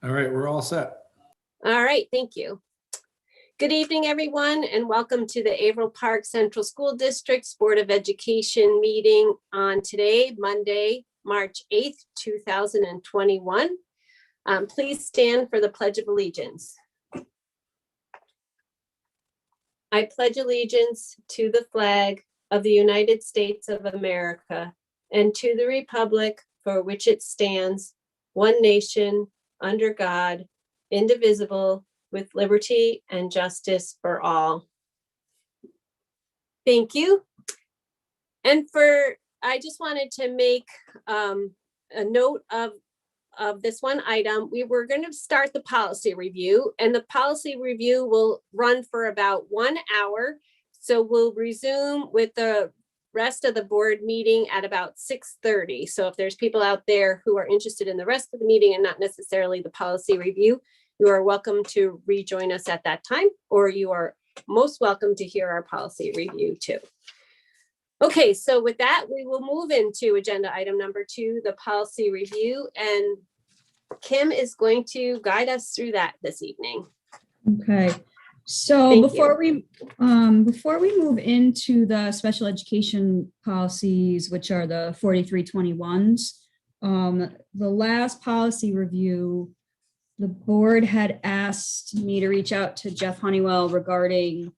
All right, we're all set. All right, thank you. Good evening, everyone, and welcome to the Averill Park Central School District's Board of Education meeting on today, Monday, March 8th, 2021. Please stand for the Pledge of Allegiance. I pledge allegiance to the flag of the United States of America and to the republic for which it stands, one nation, under God, indivisible, with liberty and justice for all. Thank you. And I just wanted to make a note of this one item. We were going to start the policy review, and the policy review will run for about 1 hour. So we'll resume with the rest of the board meeting at about 6:30. So if there's people out there who are interested in the rest of the meeting and not necessarily the policy review, you are welcome to rejoin us at that time, or you are most welcome to hear our policy review too. Okay, so with that, we will move into agenda item number 2, the policy review, and Kim is going to guide us through that this evening. Okay, so before we move into the special education policies, which are the 4321s, the last policy review, the board had asked me to reach out to Jeff Honeywell regarding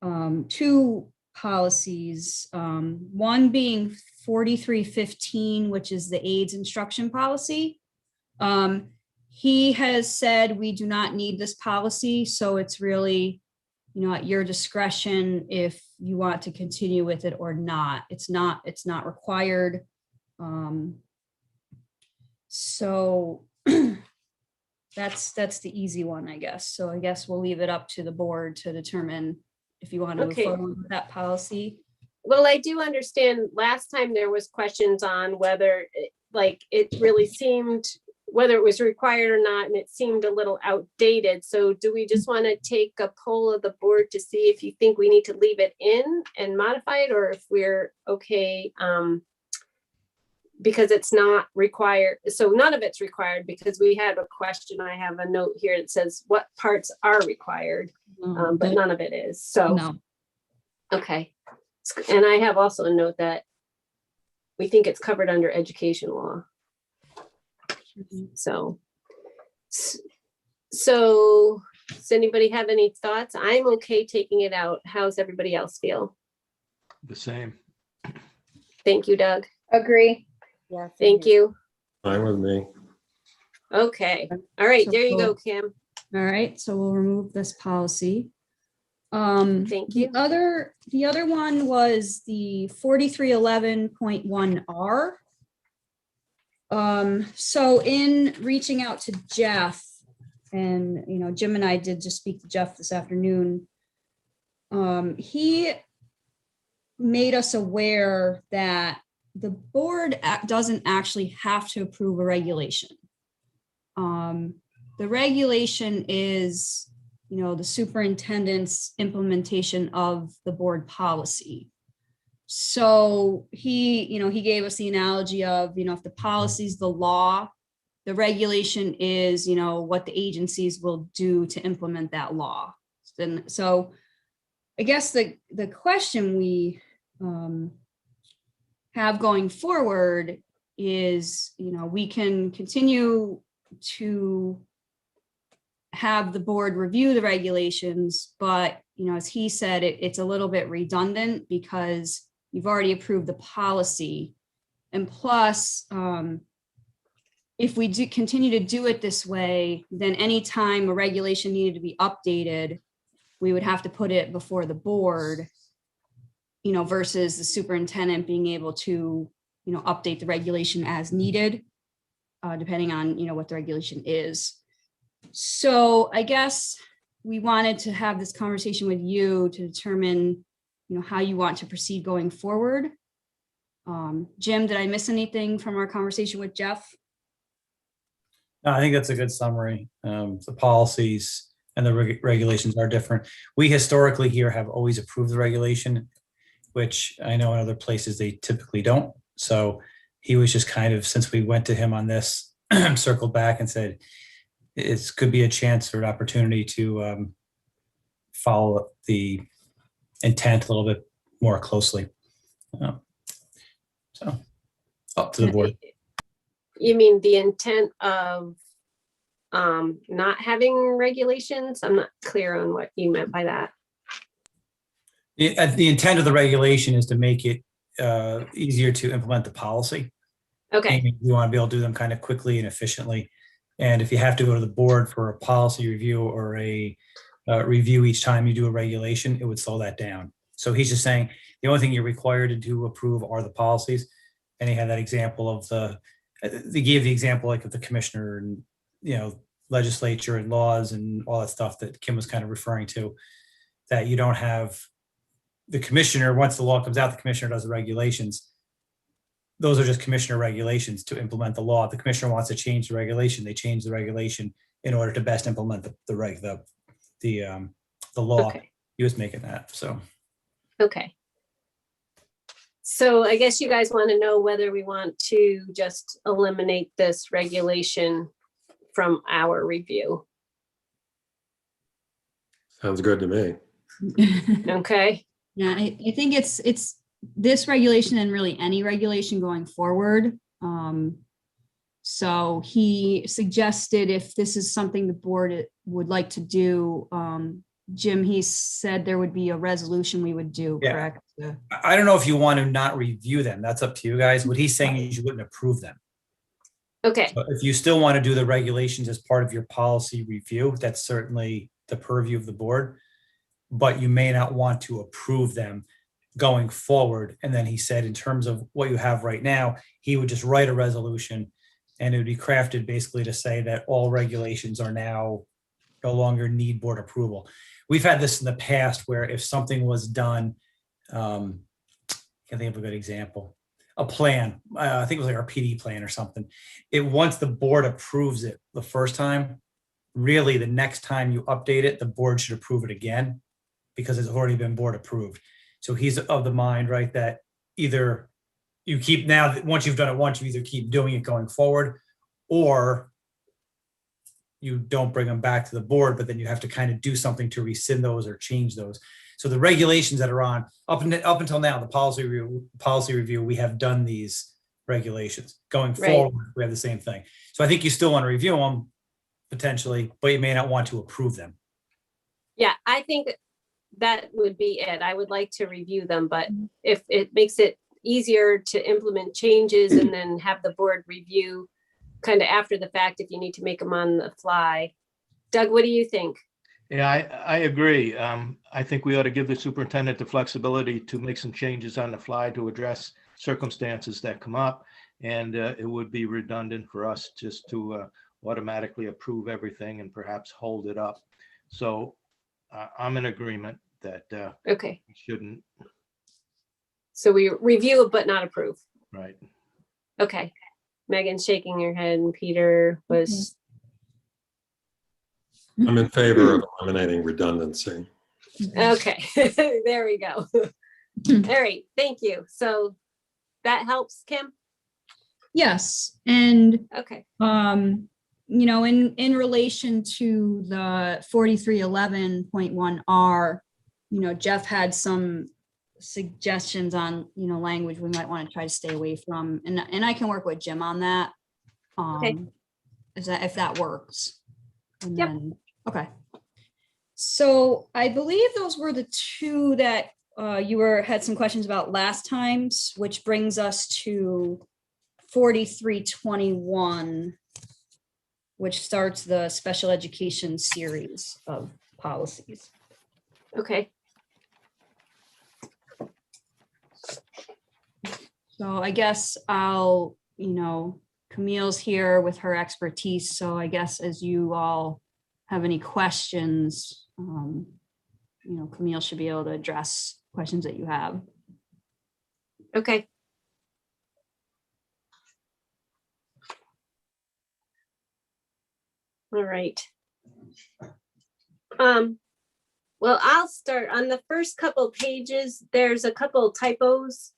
2 policies, one being 4315, which is the AIDS instruction policy. He has said we do not need this policy, so it's really, at your discretion if you want to continue with it or not. It's not required. So that's the easy one, I guess. So I guess we'll leave it up to the board to determine if you want to move forward with that policy. Well, I do understand last time there was questions on whether it really seemed, whether it was required or not, and it seemed a little outdated. So do we just want to take a poll of the board to see if you think we need to leave it in and modify it, or if we're okay, because it's not required. So none of it's required, because we had a question. I have a note here that says what parts are required, but none of it is. So, No. Okay. And I have also a note that we think it's covered under education law. So does anybody have any thoughts? I'm okay taking it out. How's everybody else feel? The same. Thank you, Doug. Agree. Yeah. Thank you. Fine with me. Okay. All right. So There you go, we'll- Kim. All right, so we'll remove this policy. Thank you. The other one was the 4311.1R. So in reaching out to Jeff, and Jim and I did just speak to Jeff this afternoon, he made us aware that the board doesn't actually have to approve a regulation. The regulation is, the superintendent's implementation of the board policy. So he gave us the analogy of, if the policy is the law, the regulation is, what the agencies will do to implement that law. And so I guess the question we have going forward is, we can continue to have the board review the regulations, but as he said, it's a little bit redundant because you've already approved the policy. And plus, if we do continue to do it this way, then anytime a regulation needed to be updated, we would have to put it before the board, versus the superintendent being able to, update the regulation as needed, depending on, what the regulation is. So I guess we wanted to have this conversation with you to determine, how you want to proceed going forward. Jim, did I miss anything from our conversation with Jeff? No, I think that's a good summary. The policies and the regulations are different. We historically here have always approved the regulation, which I know in other places they typically don't. So he was just kind of, since we went to him on this, circled back and said, it could be a chance or an opportunity to follow the intent a little bit more closely. So up to the board. You mean the intent of not having regulations? I'm not clear on what you meant by that. The intent of the regulation is to make it easier to implement the policy. Okay, And you want to be able to do them kind of quickly and efficiently. And if you have to go to the board for a policy review or a review each time you do a regulation, it would slow that down. So he's just saying the only thing you're required to approve are the policies. And he had that example of they gave the example like of the commissioner and, legislature and laws and all that stuff that Kim was kind of referring to, that you don't have the commissioner, once the law comes out, the commissioner does the regulations. Those are just commissioner regulations to implement the law. If the commissioner wants to change the regulation, they change the regulation in order to best implement the law. okay, He was making that, so. okay. So I guess you guys want to know whether we want to just eliminate this regulation from our review. Sounds good to me. Okay, Yeah, I think it's this regulation and really any regulation going forward. So he suggested if this is something the board would like to do, Jim, he said there would be a resolution we would do, Yeah. correct? I don't know if you want to not review them. That's up to you guys. What he's saying is you wouldn't approve them. okay, But if you still want to do the regulations as part of your policy review, that's certainly the purview of the board. But you may not want to approve them going forward. And then he said, in terms of what you have right now, he would just write a resolution and it would be crafted basically to say that all regulations are now no longer need board approval. We've had this in the past where if something was done, I can't think of a good example, a plan, I think it was like our PD plan or something. Once the board approves it the first time, really the next time you update it, the board should approve it again because it's already been board approved. So he's of the mind, right, that either you keep now, once you've done it once, you either keep doing it going forward or you don't bring them back to the board, but then you have to kind of do something to rescind those or change those. So the regulations that are on up until now, the policy review, we have done these regulations. Going forward, we have the same thing. So I think you still want to review them potentially, but you may not want to approve them. yeah, I think that would be it. I would like to review them, but if it makes it easier to implement changes and then have the board review kind of after the fact, if you need to make them on the fly. Doug, what do you think? Yeah, I agree. I think we ought to give the superintendent the flexibility to make some changes on the fly to address circumstances that come up. And it would be redundant for us just to automatically approve everything and perhaps hold it up. So I'm in agreement that Okay, we shouldn't, so we review but not approve. right? Okay, Megan's shaking her head and Peter was, I'm in favor of eliminating redundancy. okay, there we go. All right, thank you. So that helps, Kim? Yes, and Okay, in relation to the 4311.1R, Jeff had some suggestions on, language we might want to try to stay away from, and I can work with Jim on that. Okay. If that works. And Yep. then, okay. So I believe those were the two that you had some questions about last times, which brings us to 4321, which starts the special education series of policies. okay, So I guess I'll, Camille's here with her expertise. So I guess as you all have any questions, Camille should be able to address questions that you have. okay. All right. Well, I'll start on the first couple pages. There's a couple typos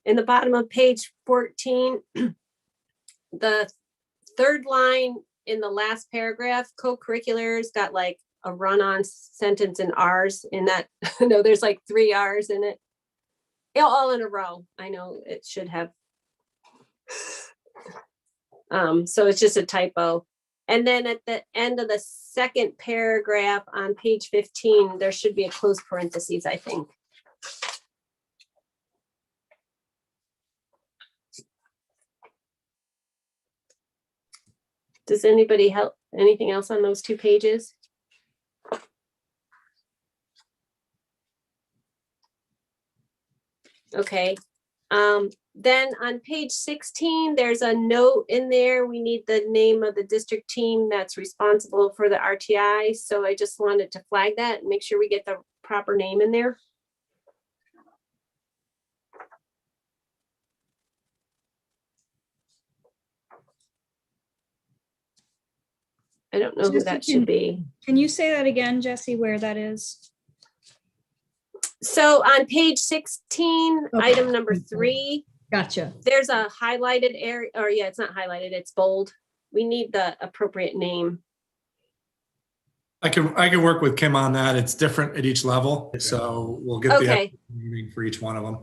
in the bottom of page 14. The third line in the last paragraph, co-curriculars got like a run-on sentence in R's in that. No, there's like 3 R's in it. Yeah, all in a row. I know it should have. So it's just a typo. And then at the end of the second paragraph on page 15, there should be a closed parentheses, I think. Does anybody help? Anything else on those 2 pages? Okay. Then on page 16, there's a note in there. We need the name of the district team that's responsible for the RTI. So I just wanted to flag that and make sure we get the proper name in there. I don't know who Jesse, that should be. Can you say that again, Jesse, where that is? So on page 16, Okay. item number 3, Gotcha. there's a highlighted area, or yeah, it's not highlighted, it's bold. We need the appropriate name. I can work with Kim on that. It's different at each level, so we'll get the Okay, meeting for each one of them.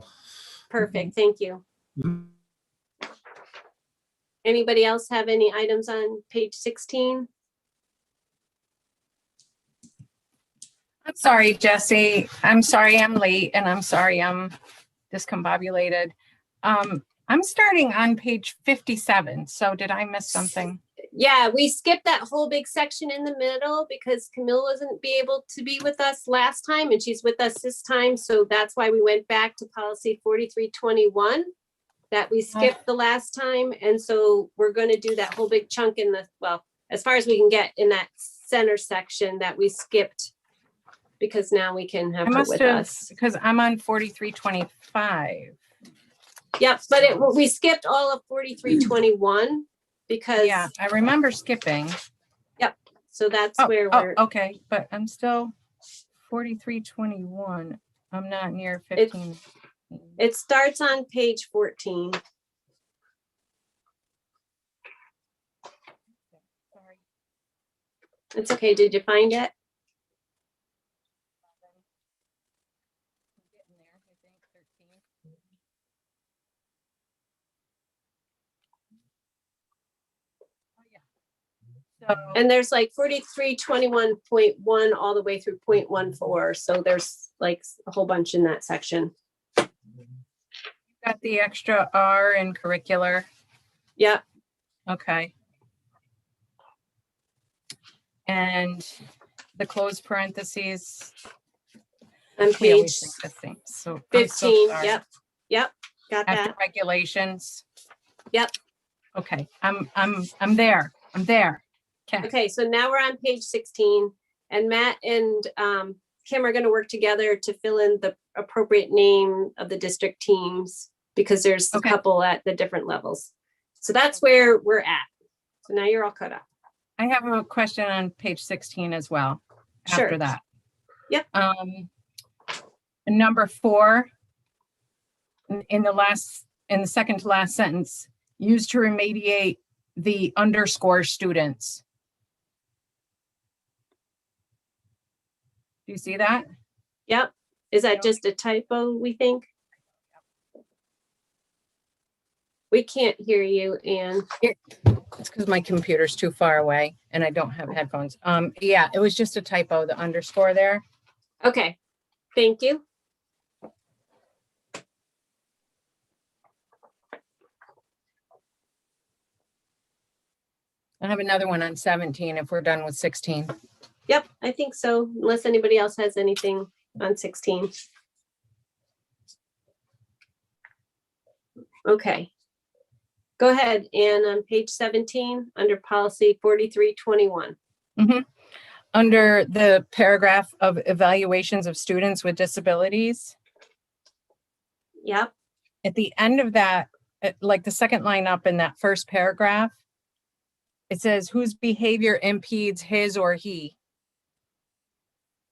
perfect, thank you. Mhm. Anybody else have any items on page 16? I'm sorry, Jesse. I'm sorry I'm late and I'm sorry I'm discombobulated. I'm starting on page 57. So did I miss something? Yeah, we skipped that whole big section in the middle because Camille wasn't able to be with us last time and she's with us this time. So that's why we went back to policy 4321 that we skipped the last time. And so we're going to do that whole big chunk in the, well, as far as we can get in that center section that we skipped because now we can have I her must with have, us. because I'm on 4325. Yep, but we skipped all of 4321 because, Yeah, I remember skipping. so that's Oh, where oh, we're, okay, but I'm still 4321. I'm not near 15. it starts on page 14. Sorry. It's okay. Did you find it? I'm getting there, I think, 13. Oh, yeah. So, And there's like 4321.1 all the way through 0.14. So there's like a whole bunch in that section. got the extra R in curricular. Yep. Okay. And the closed parentheses. On We page always think the same. So I'm so 15. sorry. Yep. Got After that. regulations. Yep. Okay, I'm there. I'm there. Okay. Okay. So now we're on page 16 and Matt and Kim are going to work together to fill in the appropriate name of the district teams because there's a Okay. couple at the different levels. So that's where we're at. So now you're all caught up. I have a question on page 16 as well. Sure. After that. Yep. Number 4, in the second to last sentence, used to remediate the underscore students. Do you see that? Yep. Is that Yep. just a typo, we think? We can't hear you, Anne. It's because my computer's too far away and I don't have headphones. Yeah, it was just a typo, the underscore there. Okay, thank you. I have another one on 17 if we're done with 16. Yep, I think so, unless anybody else has anything on 16. Okay. Go ahead, Anne, on page 17, under policy 4321. Under the paragraph of evaluations of students with disabilities, Yep, at the end of that, like the second line up in that first paragraph, it says whose behavior impedes his or he.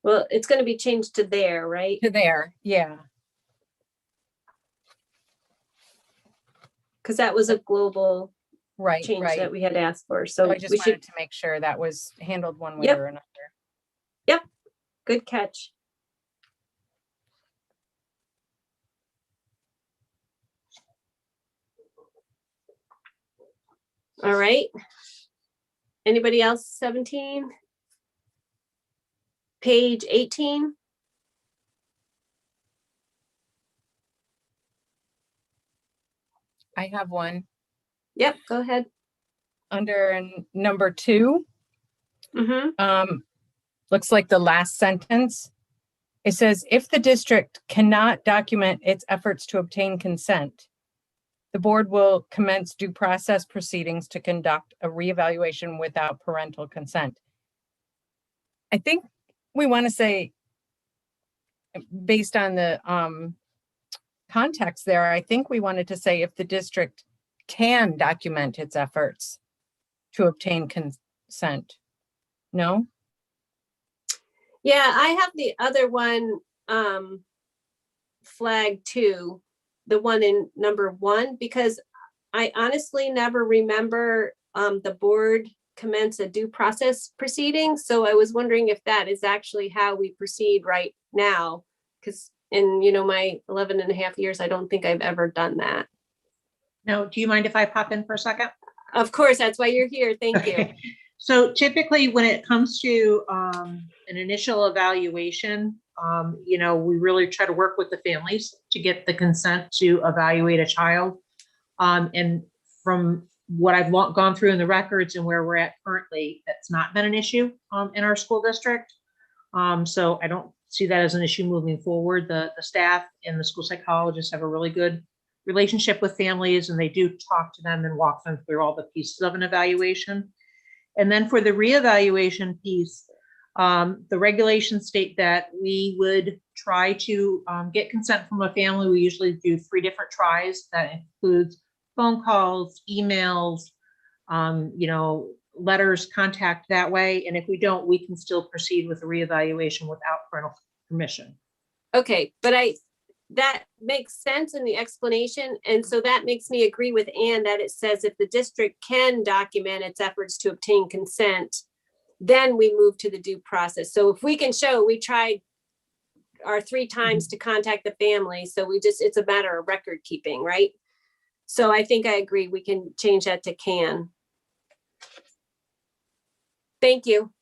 well, it's gonna be changed to there, right? To there, yeah. Because that was a global Right, change right. that we had asked for. So So I just we wanted should, to make sure that was handled one way Yep. or another. good catch. All right. Anybody else? 17? Page 18? I have one Yep, go ahead. under number 2. Mm-hmm. Looks like the last sentence. It says, if the district cannot document its efforts to obtain consent, the board will commence due process proceedings to conduct a reevaluation without parental consent. I think we want to say, based on the context there, I think we wanted to say if the district can document its efforts to obtain consent. No? Yeah, I have the other one flagged too, the one in number 1, because I honestly never remember the board commence a due process proceeding. So I was wondering if that is actually how we proceed right now, because in, my 11 and a half years, I don't think I've ever done that. No, do you mind if I pop in for a second? Of course, that's why you're here. Thank you. Okay. So typically when it comes to an initial evaluation, we really try to work with the families to get the consent to evaluate a child. And from what I've gone through in the records and where we're at currently, that's not been an issue in our school district. So I don't see that as an issue moving forward. The staff and the school psychologists have a really good relationship with families, and they do talk to them and walk them through all the pieces of an evaluation. And then for the reevaluation piece, the regulations state that we would try to get consent from a family. We usually do 3 different tries. That includes phone calls, emails, letters, contact that way. And if we don't, we can still proceed with the reevaluation without parental permission. Okay, but that makes sense in the explanation. And so that makes me agree with Ann that it says if the district can document its efforts to obtain consent, then we move to the due process. So if we can show we tried our 3 times to contact the family, so it's a matter of record keeping, right? So I think I agree. We can change that to can. Thank you.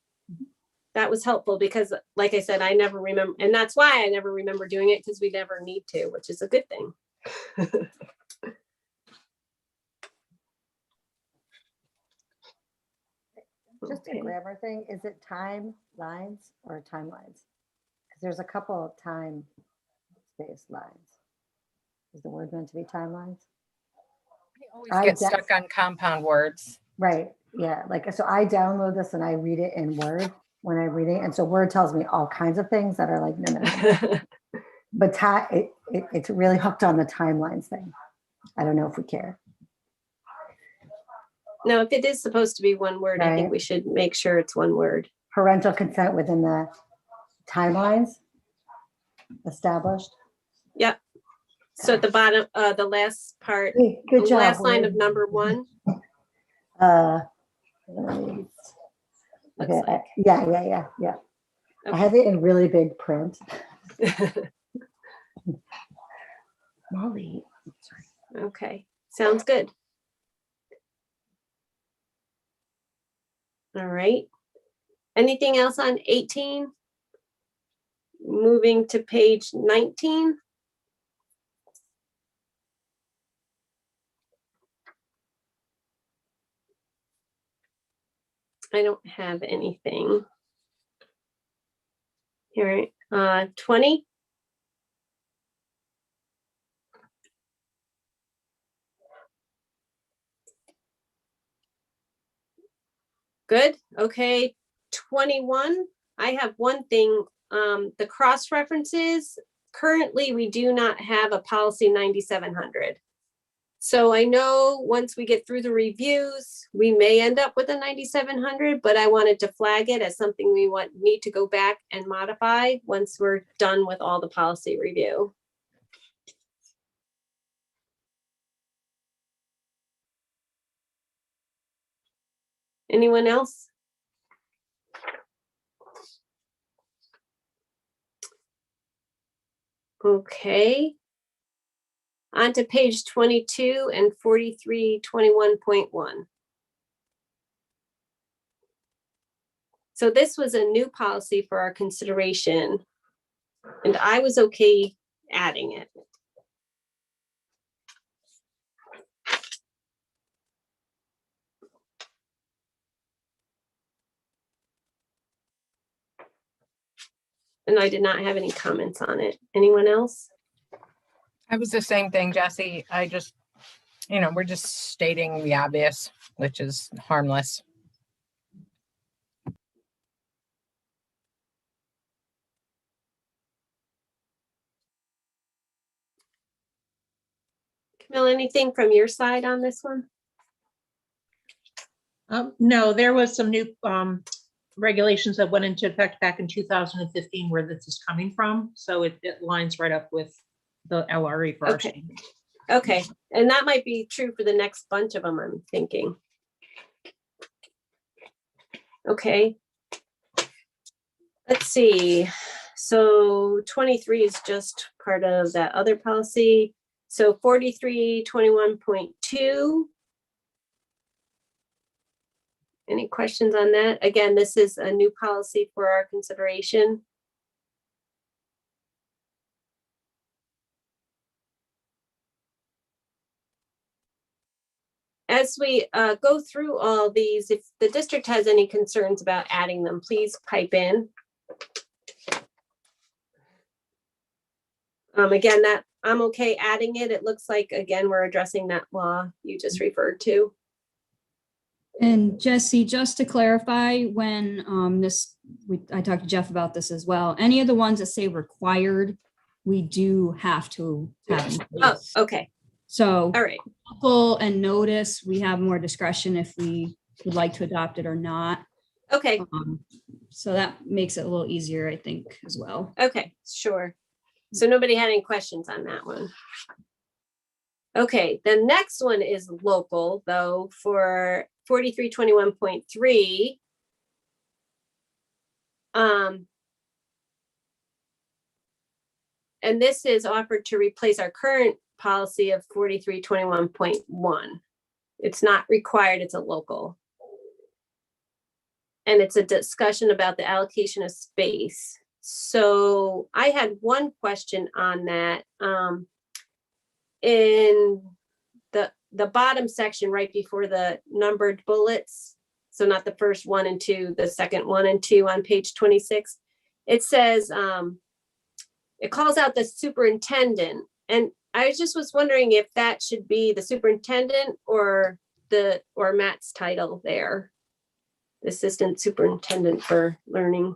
That was helpful because, like I said, I never remember, and that's why I never remember doing it, because we never need to, which is a good thing. Just a grammar thing, is it timelines or timelines? Because there's a couple of time space lines. Is the word meant to be timelines? I always get stuck on compound words. Right, yeah, so I download this and I read it in Word when I'm reading, and so Word tells me all kinds of things that are like, no. But it's really hooked on the timelines thing. I don't know if we care. No, if it is supposed to be one word, I think we should make sure it's one word. Parental consent within the timelines established. Yep. So at the bottom, the last part, Good the job. last line of number 1. Okay. Yeah. Okay. I have it in really big print. Molly. Okay, sounds good. All right. Anything else on 18? Moving to page 19. I don't have anything. Here, 20. Good. Okay. 21. I have one thing. The cross references. Currently, we do not have a policy 9700. So I know once we get through the reviews, we may end up with a 9700, but I wanted to flag it as something we need to go back and modify once we're done with all the policy review. Anyone else? Okay. On to page 22 and 4321.1. So this was a new policy for our consideration, and I was okay adding it. And I did not have any comments on it. Anyone else? I was the same thing, Jesse. I just, we're just stating the obvious, which is harmless. Camille, anything from your side on this one? No, there was some new regulations that went into effect back in 2015 where this is coming from. So it lines right up with the LRE for our Okay. students. Okay, and that might be true for the next bunch of them, I'm thinking. Okay. Let's see. So 23 is just part of that other policy. So 4321.2. Any questions on that? Again, this is a new policy for our consideration. As we go through all these, if the district has any concerns about adding them, please pipe in. Again, that I'm okay adding it. It looks like, again, we're addressing that law you just referred to. And Jesse, just to clarify, when I talked to Jeff about this as well, any of the ones that say required, we do have to have in Oh, place. okay. So All right. local and notice, we have more discretion if we would like to adopt it or not. Okay. So that makes it a little easier, I think, as well. Okay, sure. So nobody had any questions on that one. Okay, the next one is local, though, for 4321.3. And this is offered to replace our current policy of 4321.1. It's not required, it's a local. And it's a discussion about the allocation of space. So I had one question on that. In the bottom section, right before the numbered bullets, so not the first 1 and 2, the second 1 and 2 on page 26, it says, it calls out the superintendent. And I just was wondering if that should be the superintendent or Matt's title there, the assistant superintendent for learning.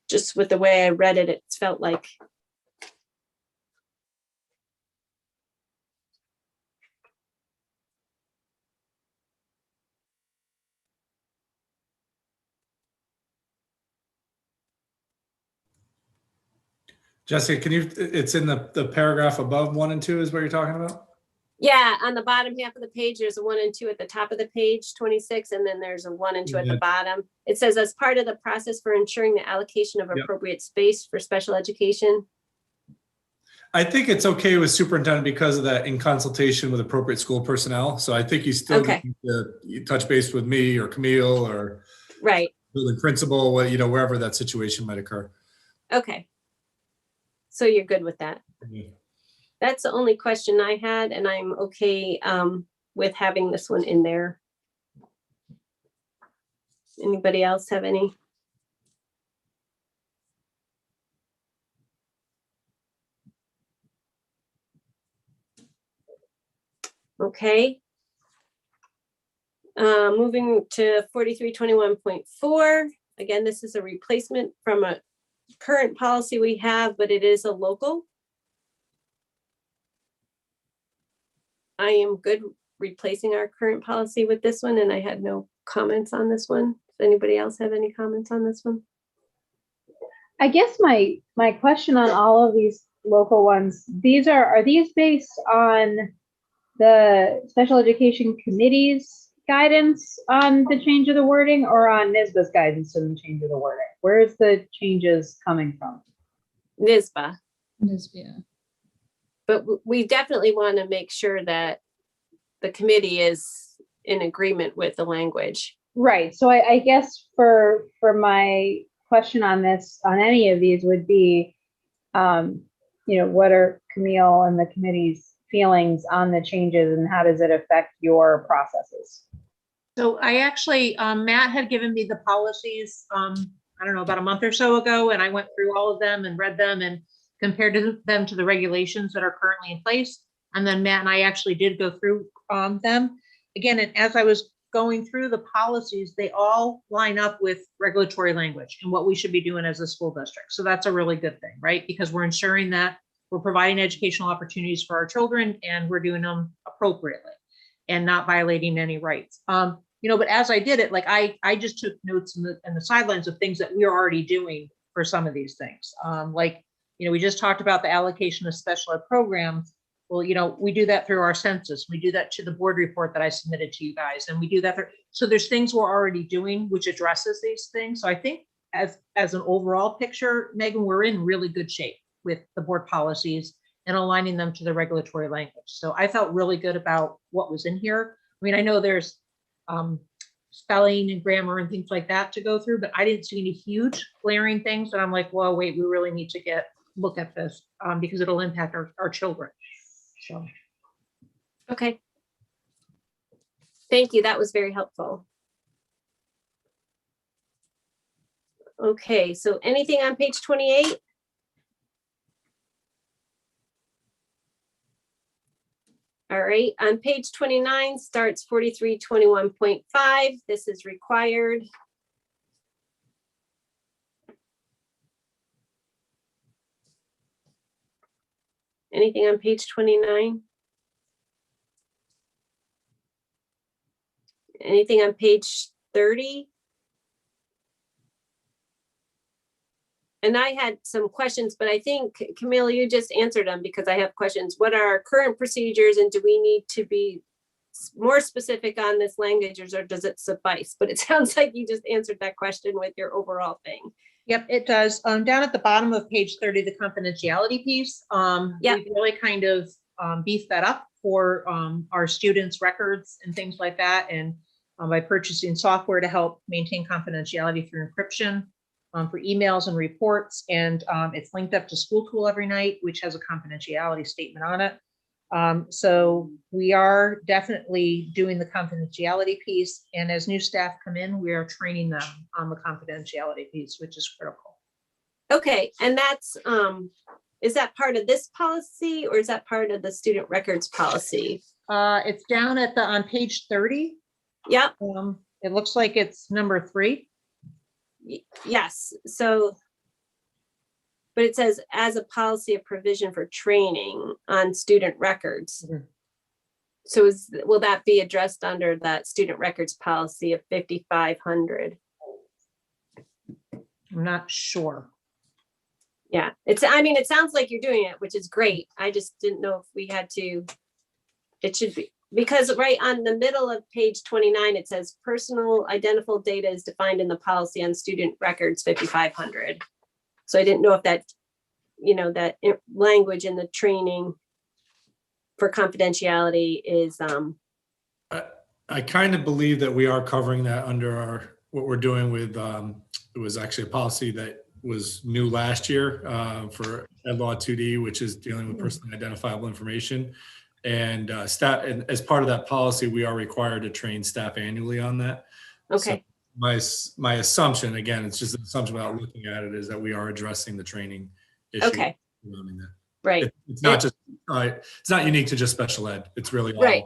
Just with the way I read it, it felt like. Jessica, it's in the paragraph above 1 and 2 is what you're talking about? Yeah, on the bottom half of the page, there's a 1 and 2 at the top of the page, 26, and then there's a 1 and 2 at the bottom. It says, as part of the process for ensuring the allocation of appropriate space for special education. I think it's okay with superintendent because of that in consultation with appropriate school personnel. So I think you still need to touch base with me or Camille or right, building principal, wherever that situation might occur. Okay. So you're good with that? Yeah. That's the only question I had, and I'm okay with having this one in there. Anybody else have any? Okay. Moving to 4321.4. Again, this is a replacement from a current policy we have, but it is a local. I am good replacing our current policy with this one, and I had no comments on this one. Does anybody else have any comments on this one? I guess my question on all of these local ones, are these based on the special education committee's guidance on the change of the wording or on NISBA's guidance on the change of the wording? Where is the changes coming from? NISBA. Yeah. But we definitely want to make sure that the committee is in agreement with the language. Right. So I guess for my question on this, on any of these would be, what are Camille and the committee's feelings on the changes and how does it affect your processes? So I actually, Matt had given me the policies, I don't know, about a month or so ago, and I went through all of them and read them and compared them to the regulations that are currently in place. And then Matt and I actually did go through them again. And as I was going through the policies, they all line up with regulatory language and what we should be doing as a school district. So that's a really good thing, right? Because we're ensuring that we're providing educational opportunities for our children and we're doing them appropriately and not violating any rights. But as I did it, like I just took notes in the sidelines of things that we are already doing for some of these things. We just talked about the allocation of special ed programs. Well, we do that through our census. We do that to the board report that I submitted to you guys. And we do that. So there's things we're already doing, which addresses these things. So I think as an overall picture, Megan, we're in really good shape with the board policies and aligning them to the regulatory language. So I felt really good about what was in here. I mean, I know there's spelling and grammar and things like that to go through, but I didn't see any huge glaring things that I'm like, well, wait, we really need to look at this because it'll impact our children. So. Okay. Thank you. That was very helpful. Okay, so anything on page 28? All right, on page 29 starts 4321.5. This is required. Anything on page 29? Anything on page 30? And I had some questions, but I think, Camille, you just answered them because I have questions. What are our current procedures and do we need to be more specific on this language or does it suffice? But it sounds like you just answered that question with your overall thing. Yep, it does. Down at the bottom of page 30, the confidentiality piece, Yep. we really kind of beefed that up for our students' records and things like that. And by purchasing software to help maintain confidentiality through encryption for emails and reports. And it's linked up to School Tool every night, which has a confidentiality statement on it. So we are definitely doing the confidentiality piece. And as new staff come in, we are training them on the confidentiality piece, which is critical. Okay, and that's, is that part of this policy or is that part of the student records policy? It's down on page 30. Yep. It looks like it's number 3. Yes, so, but it says as a policy of provision for training on student records. Mhm. So will that be addressed under that student records policy of 5,500? I'm not sure. Yeah, it sounds like you're doing it, which is great. I just didn't know if we had to, it should be, because right on the middle of page 29, it says personal identifiable data is defined in the policy on student records 5,500. So I didn't know if that, that language in the training for confidentiality is. I kind of believe that we are covering that under what we're doing with, it was actually a policy that was new last year for Ed Law 2D, which is dealing with personally identifiable information. And staff, and as part of that policy, we are required to train staff annually on that. Okay. So my assumption, again, it's just an assumption without looking at it, is that we are addressing the training issue. Okay. Right. It's not just, it's not unique to just special ed. It's really right.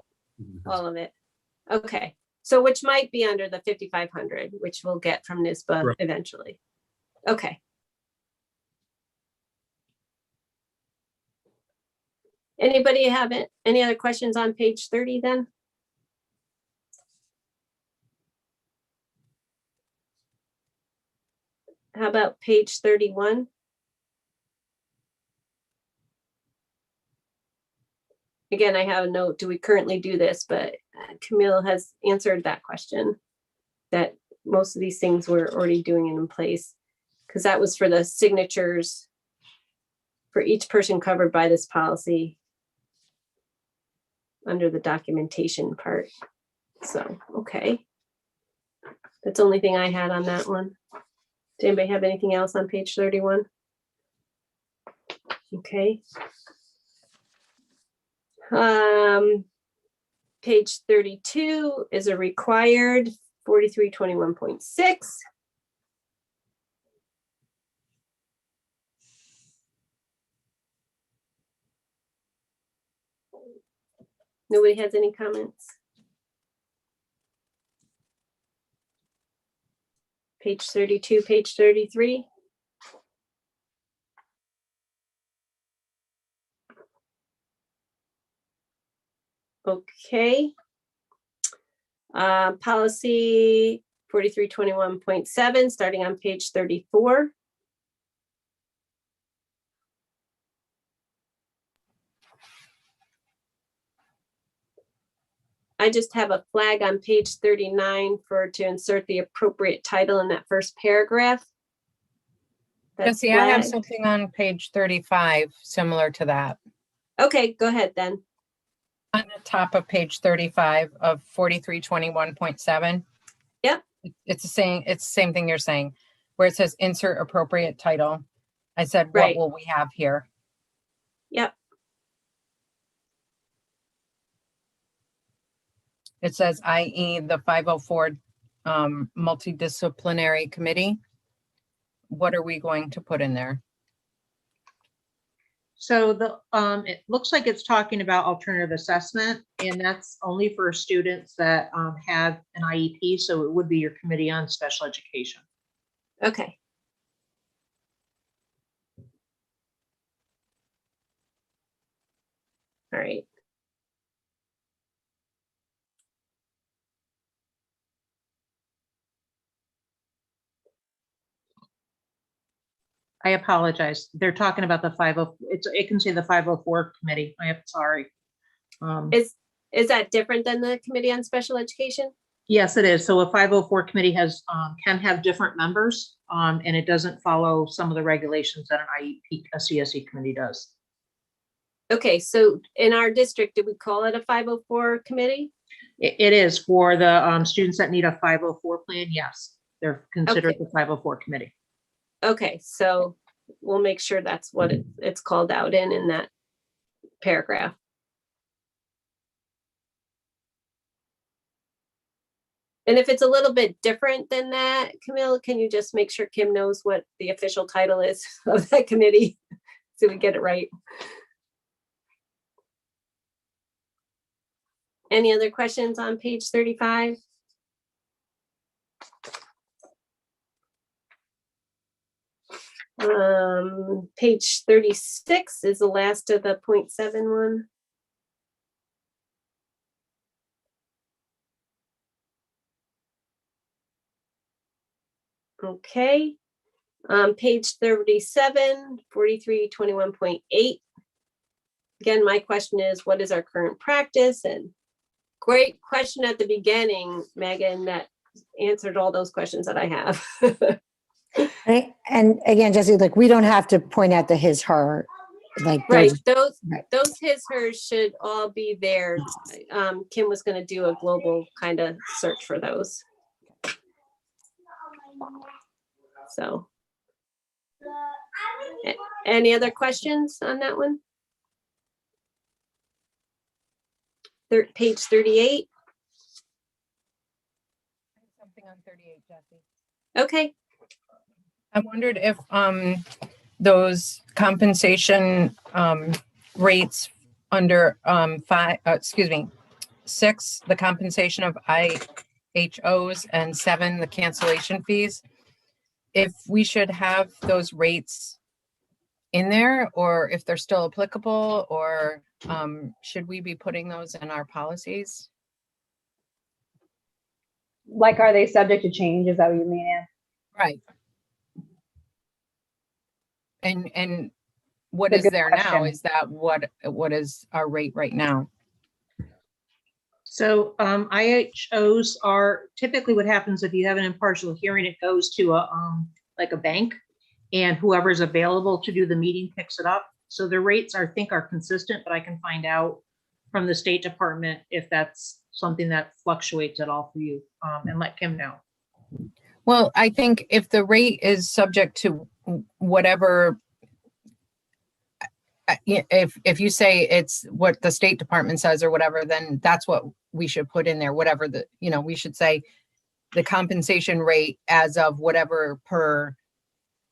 All of it. Okay. So which might be under the 5,500, which we'll get from NISBA right. eventually. Okay. Anybody have any other questions on page 30 then? How about page 31? again, I have a note, do we currently do this? But Camille has answered that question, that most of these things we're already doing it in place. Because that was for the signatures for each person covered by this policy under the documentation part. So, okay. That's the only thing I had on that one. Does anybody have anything else on page 31? Okay. Page 32 is a required 4321.6. Nobody has any comments? Page 32, page 33. Okay. Policy 4321.7, starting on page 34. I just have a flag on page 39 to insert the appropriate title in that first paragraph. That's Jesse, I have flagged. something on page 35 similar to that. Okay, go ahead then. On the top of page 35 of 4321.7. Yep. It's the same thing you're saying, where it says insert appropriate title. I said, what Right. will we have here? Yep. It says, i.e. the 504 multidisciplinary committee. What are we going to put in there? So it looks like it's talking about alternative assessment, and that's only for students that have an IEP. So it would be your committee on special education. Okay. All right. I apologize. They're talking about the 50. It can say the 504 committee. I am sorry. Is that different than the Committee on Special Education? Yes, it is. So a 504 committee can have different members, and it doesn't follow some of the regulations that an IEP, a CSE committee does. Okay, so in our district, did we call it a 504 committee? It is for the students that need a 504 plan. Yes, they're considered Okay. the 504 committee. Okay, so we'll make sure that's what it's called out in that paragraph. And if it's a little bit different than that, Camille, can you just make sure Kim knows what the official title is of that committee so we get it right? Any other questions on page 35? Page 36 is the last of the 0.7 one. Okay. Page 37, 4321.8. Again, my question is, what is our current practice? And great question at the beginning, Megan, that answered all those questions that I have. And again, Jesse, like, we don't have to point out the his, her, like. Right, Right. those his, hers should all be there. Kim was gonna do a global kind of search for those. So. Any other questions on that one? Page 38. Something on 38, Jesse. Okay. I wondered if those compensation rates under 6, the compensation of IHOs, and 7, the cancellation fees, if we should have those rates in there, or if they're still applicable, or should we be putting those in our policies? Like, are they subject to change? Is that what you mean, Ann? Right. And what That's is a good there now? question. Is that what is our rate right now? So IHOs are typically what happens if you have an impartial hearing, it goes to like a bank, and whoever's available to do the meeting picks it up. So the rates I think are consistent, but I can find out from the State Department if that's something that fluctuates at all for you, and let Kim know. Well, I think if the rate is subject to whatever, if you say it's what the State Department says or whatever, then that's what we should put in there, whatever we should say the compensation rate as of whatever per,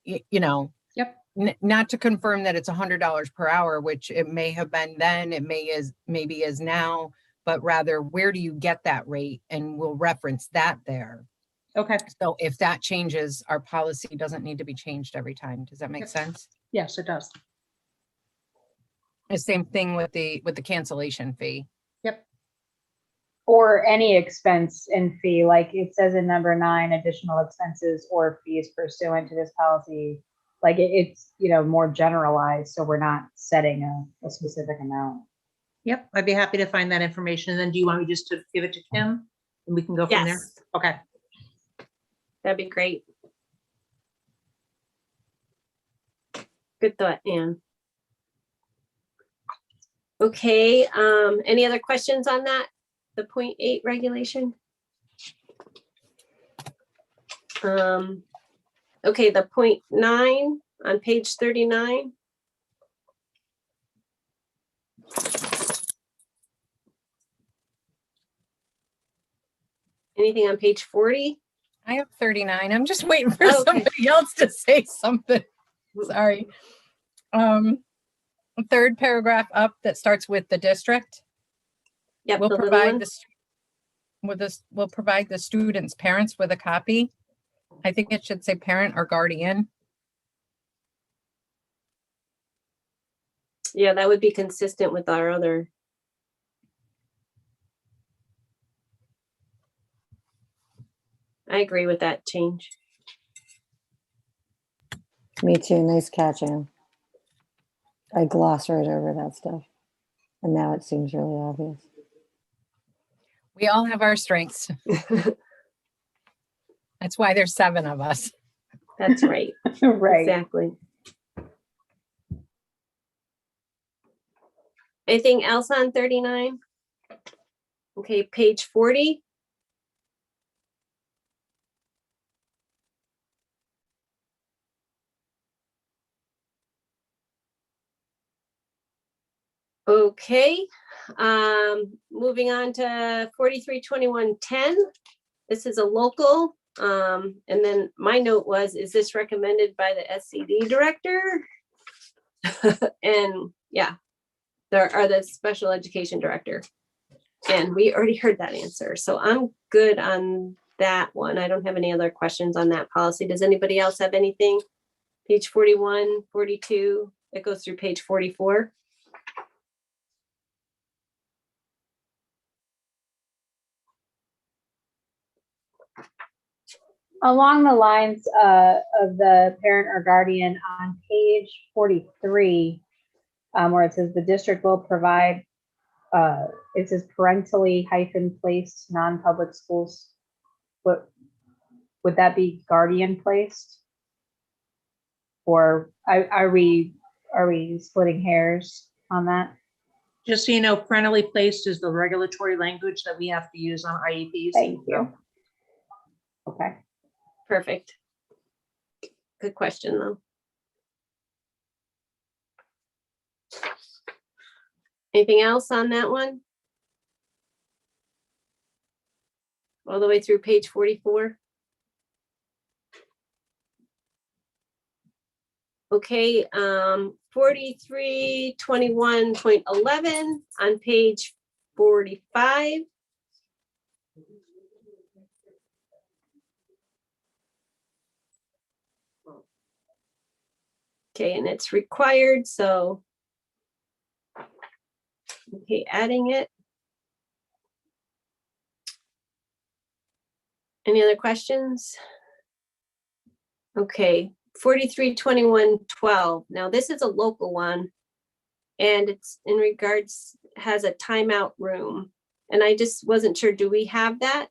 Yep. Not to confirm that it's $100 per hour, which it may have been then, it maybe is now, but rather where do you get that rate? And we'll reference that there. Okay. So if that changes, our policy doesn't need to be changed every time. Does that make Yep. sense? Yes, it does. The same thing with the cancellation fee. Yep. Or any expense and fee, like it says in number 9, additional expenses or fees pursuant to this policy. Like it's, more generalized, so we're not setting a specific amount. Yep. I'd be happy to find that information. And then do you want me just to give it to Kim and we can go from there? Yes, Okay. that'd be great. Good thought, Anne. Okay, any other questions on that? The 0.8 regulation? Okay, the 0.9 on page 39. Anything on page 40? I have 39. I'm just waiting for Oh, okay. somebody else to say something. Sorry. Third paragraph up that starts with the district. Yep, We'll the little provide one. we'll provide the student's parents with a copy. I think it should say parent or guardian. Yeah, that would be consistent with our other. I agree with that change. Me too. Nice catch, Ann. I glossed right over that stuff. And now it seems really obvious. We all have our strengths. That's why there's 7 of us. That's right. Right. Exactly. Anything else on 39? Okay, page 40. Okay, moving on to 432110. This is a local, and then my note was, is this recommended by the SCD director? And yeah, there are the special education director. And we already heard that answer. So I'm good on that one. I don't have any other questions on that policy. Does anybody else have anything? Page 41, 42, it goes through page 44. Along the lines of the parent or guardian on page 43, where it says the district will provide, it says parentally placed non-public schools. What would that be, guardian placed? Or are we splitting hairs on that? Just so you know, parentally placed is the regulatory language that we have to use on IEPs. Thank you. Okay. Perfect. Good question, though. Anything else on that one? All the way through page 44? Okay, 4321.11 on page 45. Okay, and it's required, so. Okay, adding it. Any other questions? Okay, 432112. Now this is a local one. And it's in regards, has a timeout room. And I just wasn't sure, do we have that?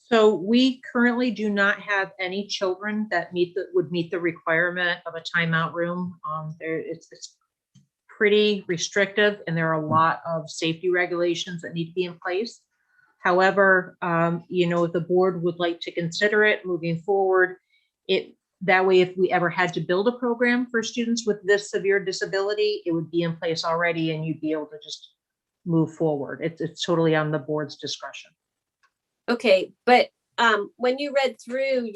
So we currently do not have any children that would meet the requirement of a timeout room. It's pretty restrictive, and there are a lot of safety regulations that need to be in place. However, if the board would like to consider it moving forward, that way, if we ever had to build a program for students with this severe disability, it would be in place already, and you'd be able to just move forward. It's totally on the board's discretion. Okay, but when you read through,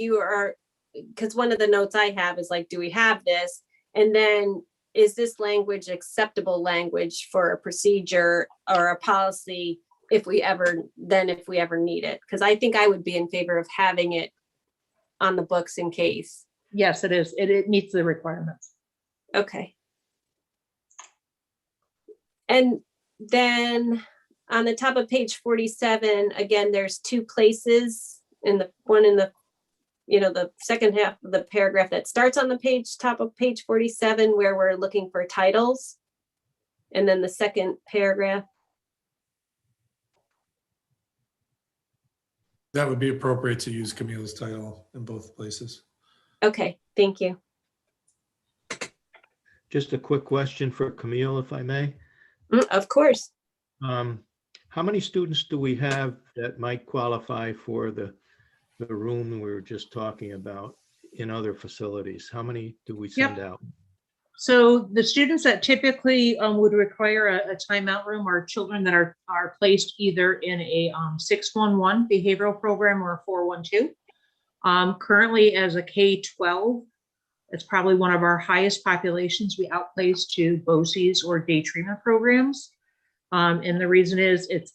because one of the notes I have is like, do we have this? And then is this language acceptable language for a procedure or a policy if we ever need it? Because I think I would be in favor of having it on the books in case. Yes, it is. It meets the requirements. Okay. And then on the top of page 47, again, there's two places in the the second half of the paragraph that starts on the page, top of page 47, where we're looking for titles. And then the second paragraph. That would be appropriate to use Camille's title in both places. Okay, thank you. Just a quick question for Camille, if I may. Of course. How many students do we have that might qualify for the room we were just talking about in other facilities? How many do we send out? So the students that typically would require a timeout room are children that are placed either in a 611 behavioral program or a 412. Currently, as a K-12, it's probably one of our highest populations. We outplace to BOCES or day treatment programs. And the reason is it's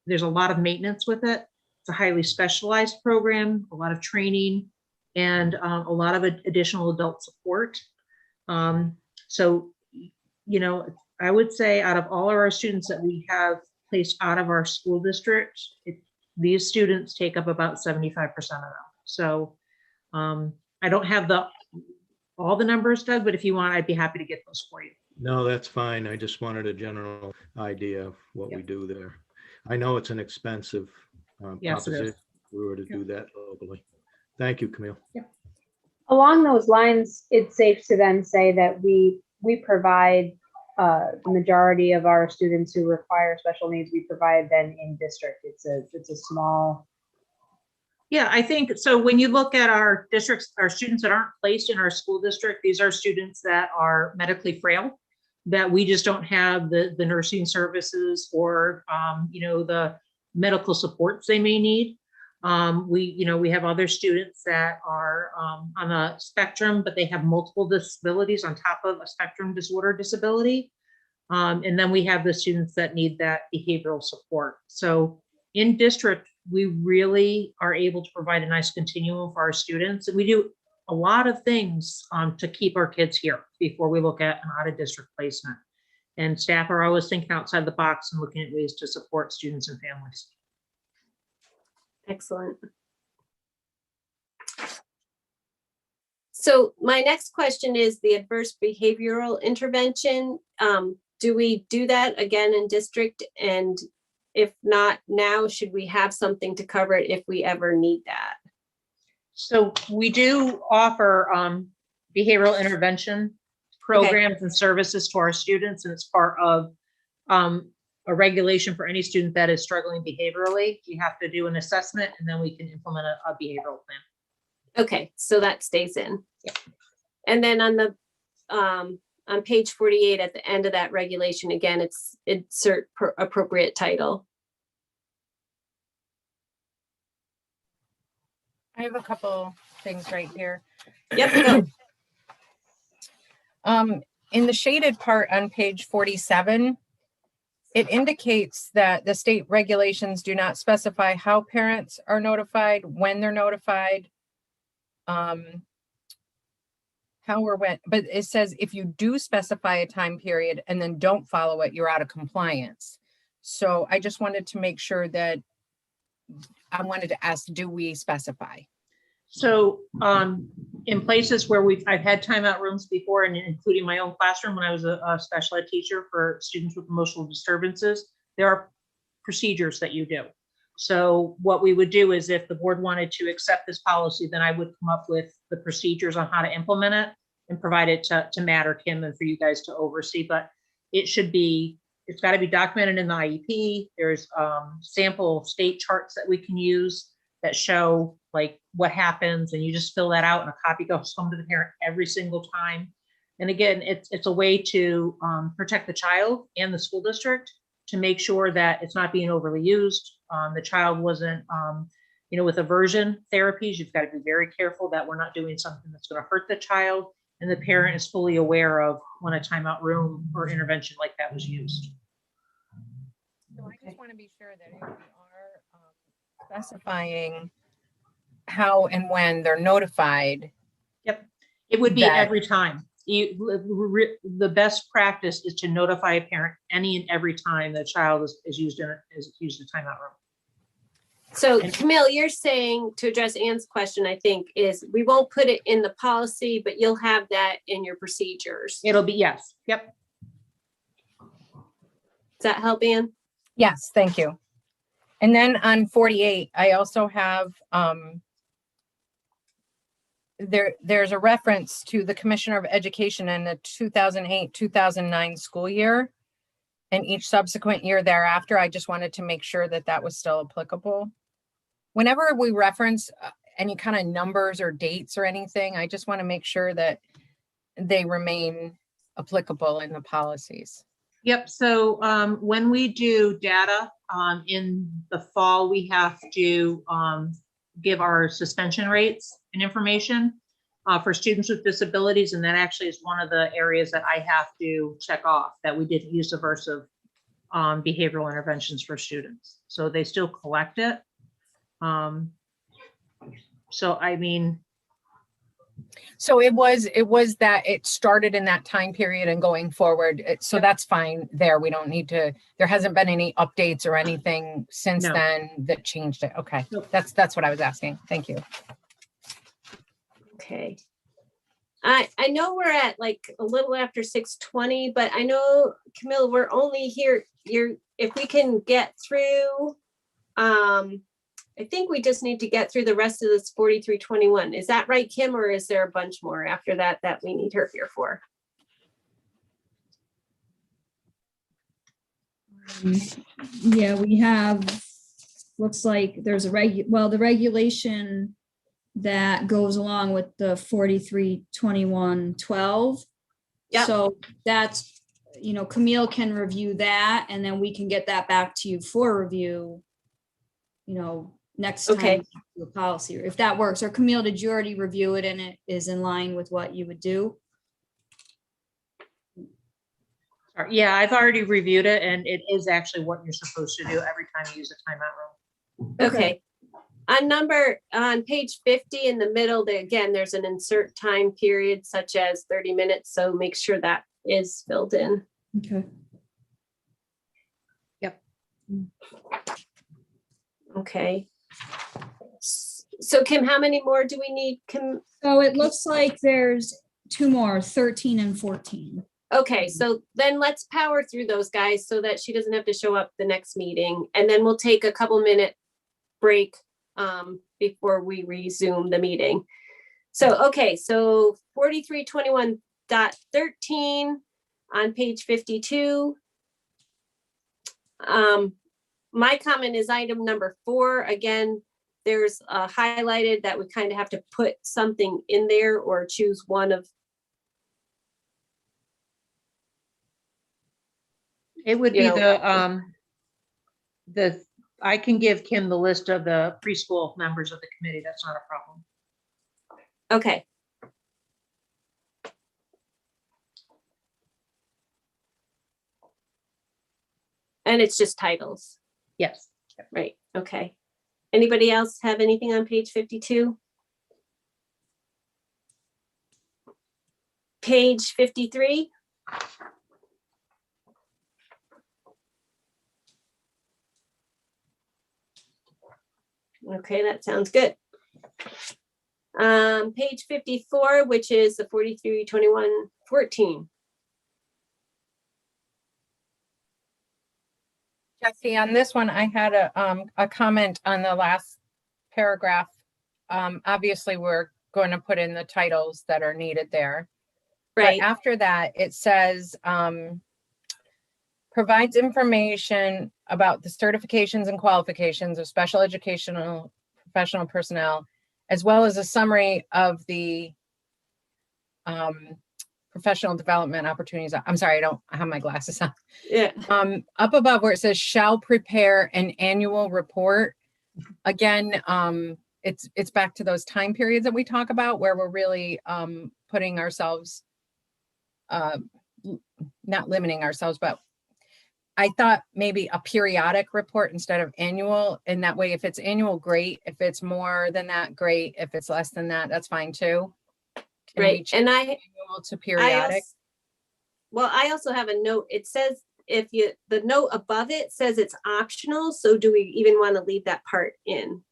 there's a lot of maintenance with it. It's a highly specialized program, a lot of training, and a lot of additional adult support. So, I would say out of all of our students that we have placed out of our school district, these students take up about 75% of them. So I don't have all the numbers, Doug, but if you want, I'd be happy to get those for you. No, that's fine. I just wanted a general idea of what we do there. I know it's an expensive Yes, it is. proposition if we were to do that locally. Thank you, Camille. Along those lines, it's safe to then say that we provide the majority of our students who require special needs, we provide them in district. It's a small. Yeah, I think so. When you look at our districts, our students that aren't placed in our school district, these are students that are medically frail, that we just don't have the nursing services or the medical supports they may need. We have other students that are on a spectrum, but they have multiple disabilities on top of a spectrum disorder disability. And then we have the students that need that behavioral support. So in district, we really are able to provide a nice continuum for our students. And we do a lot of things to keep our kids here before we look at an out of district placement. And staff are always thinking outside the box and looking at ways to support students and families. Excellent. So my next question is the adverse behavioral intervention. Do we do that again in district? And if not now, should we have something to cover it if we ever need that? So we do offer behavioral intervention programs and services to our students, and it's part of a regulation for any student that is struggling behaviorally. We have to do an assessment, and then we can implement a behavioral plan. Okay, so that stays in. Yeah. And then on the on page 48 at the end of that regulation, again, it's insert appropriate title. I have a couple things right here. Yep. In the shaded part on page 47, it indicates that the state regulations do not specify how parents are notified, when they're notified, how or when, but it says if you do specify a time period and then don't follow it, you're out of compliance. So I just wanted to make sure that I wanted to ask, do we specify? So in places where I've had timeout rooms before, and including my own classroom when I was a special ed teacher for students with emotional disturbances, there are procedures that you do. So what we would do is if the board wanted to accept this policy, then I would come up with the procedures on how to implement it and provide it to Matt or Kim and for you guys to oversee. But it's got to be documented in the IEP. There's sample state charts that we can use that show like what happens, and you just fill that out and a copy goes home to the parent every single time. And again, it's a way to protect the child and the school district to make sure that it's not being overly used. The child wasn't, with aversion therapies, you've got to be very careful that we're not doing something that's going to hurt the child. And the parent is fully aware of when a timeout room or intervention like that was used. So I just want to be sure that if we are specifying how and when they're notified. Yep, it would be that- every time. The best practice is to notify a parent any and every time the child is used in a timeout room. So Camille, you're saying, to address Ann's question, I think, is we won't put it in the policy, but you'll have that in your procedures. It'll be, yes, yep. Does that help, Ann? Yes, thank you. And then on 48, I also have, there's a reference to the Commissioner of Education in the 2008-2009 school year. And each subsequent year thereafter, I just wanted to make sure that that was still applicable. Whenever we reference any kind of numbers or dates or anything, I just want to make sure that they remain applicable in the policies. Yep, so when we do data in the fall, we have to give our suspension rates and information for students with disabilities. And that actually is one of the areas that I have to check off, that we didn't use aversive behavioral interventions for students. So they still collect it. So I mean, So it was that it started in that time period and going forward. So that's fine there. We don't need to, there hasn't been any updates or anything since No. then that changed it. Okay. Nope. That's what I was asking. Thank you. Okay. I know we're at like a little after 6:20, but I know, Camille, we're only here, if we can get through, I think we just need to get through the rest of this 4321. Is that right, Kim, or is there a bunch more after that that we need her here for? Yeah, we have, looks like there's the regulation that goes along with the 432112. Yep. So that's, Camille can review that, and then we can get that back to you for review, next time. Okay. we do a policy, if that works. Or Camille, did you already review it and it is in line with what you would do? yeah, I've already reviewed it, and it is actually what you're supposed to do every time you use a timeout room. Okay. On page 50 in the middle, again, there's an insert time period such as 30 minutes. So make sure that is filled in. Okay. Yep. Okay. So Kim, how many more do we need? Kim? So it looks like there's two more, 13 and 14. Okay, so then let's power through those guys so that she doesn't have to show up the next meeting. And then we'll take a couple minute break before we resume the meeting. So, okay, so 4321.13 on page 52. My comment is item number 4. Again, there's highlighted that we kind of have to put something in there or choose one of. It would be I can give Kim the list of the preschool members of the committee. That's not a problem. Okay. And it's just titles, Yes. right? Okay. Anybody else have anything on page 52? Page 53? Okay, that sounds good. Page 54, which is the 432114. Jesse, on this one, I had a comment on the last paragraph. Obviously, we're going to put in the titles that are needed there. Right. But after that, it says, provides information about the certifications and qualifications of special educational professional personnel, as well as a summary of the professional development opportunities. I'm sorry, I don't have my glasses on. Yeah. Up above where it says shall prepare an annual report. Again, it's back to those time periods that we talk about where we're really putting ourselves, not limiting ourselves, but I thought maybe a periodic report instead of annual. And that way, if it's annual, great. If it's more than that, great. If it's less than that, that's fine too. Can we Right. change And annual to periodic? I also have a note. It says the note above it says it's optional. So do we even want to leave that part in?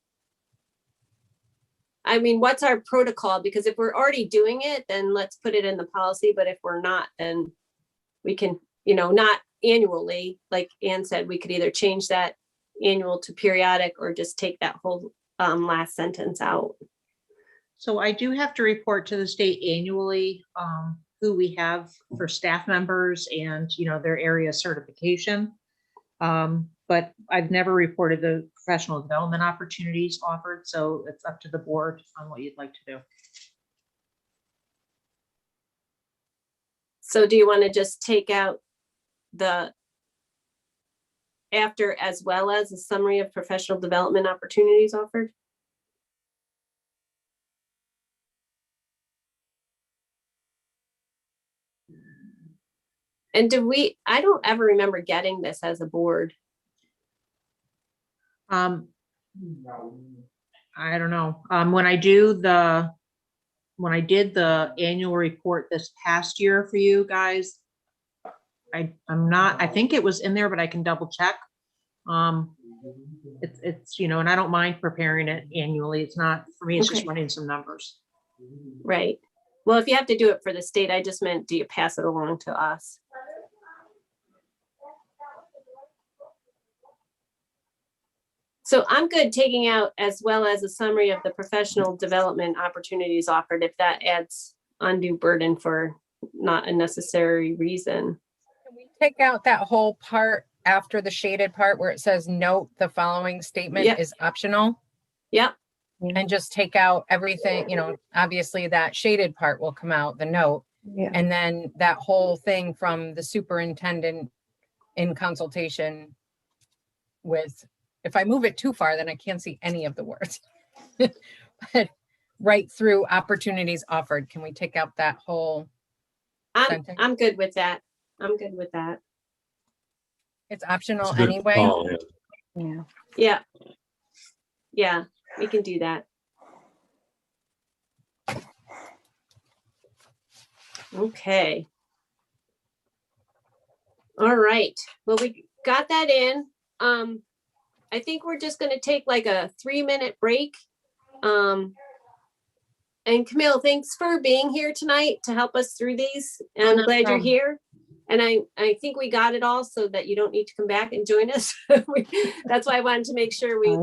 I mean, what's our protocol? Because if we're already doing it, then let's put it in the policy. But if we're not, then we can, not annually, like Ann said, we could either change that annual to periodic or just take that whole last sentence out. So I do have to report to the state annually who we have for staff members and, their area certification. But I've never reported the professional development opportunities offered. So it's up to the board on what you'd like to do. So do you want to just take out the after as well as a summary of professional development opportunities offered? And I don't ever remember getting this as a board. I don't know. When I did the annual report this past year for you guys, I think it was in there, but I can double check. It's, and I don't mind preparing it annually. It's not, for me, it's just Okay. running some numbers. Right. Well, if you have to do it for the state, I just meant, do you pass it along to us? So I'm good taking out as well as a summary of the professional development opportunities offered, if that adds undue burden for not a necessary reason. Can we take out that whole part after the shaded part where it says note the following statement Yep. is optional? Yep. And just take out everything, obviously that shaded part will come out, the note. Yeah. And then that whole thing from the superintendent in consultation with, if I move it too far, then I can't see any of the words. But right through opportunities offered, can we take out that whole sentence? I'm good with that. I'm good with that. It's optional It's a good anyway. call, yeah. Yeah. Yeah. Yeah, we can do that. Okay. All right. Well, we got that in. I think we're just going to take like a 3-minute break. And Camille, thanks for being here tonight to help us through these. And I'm No glad you're problem. here. And I think we got it all so that you don't need to come back and join us. That's why I wanted to make sure we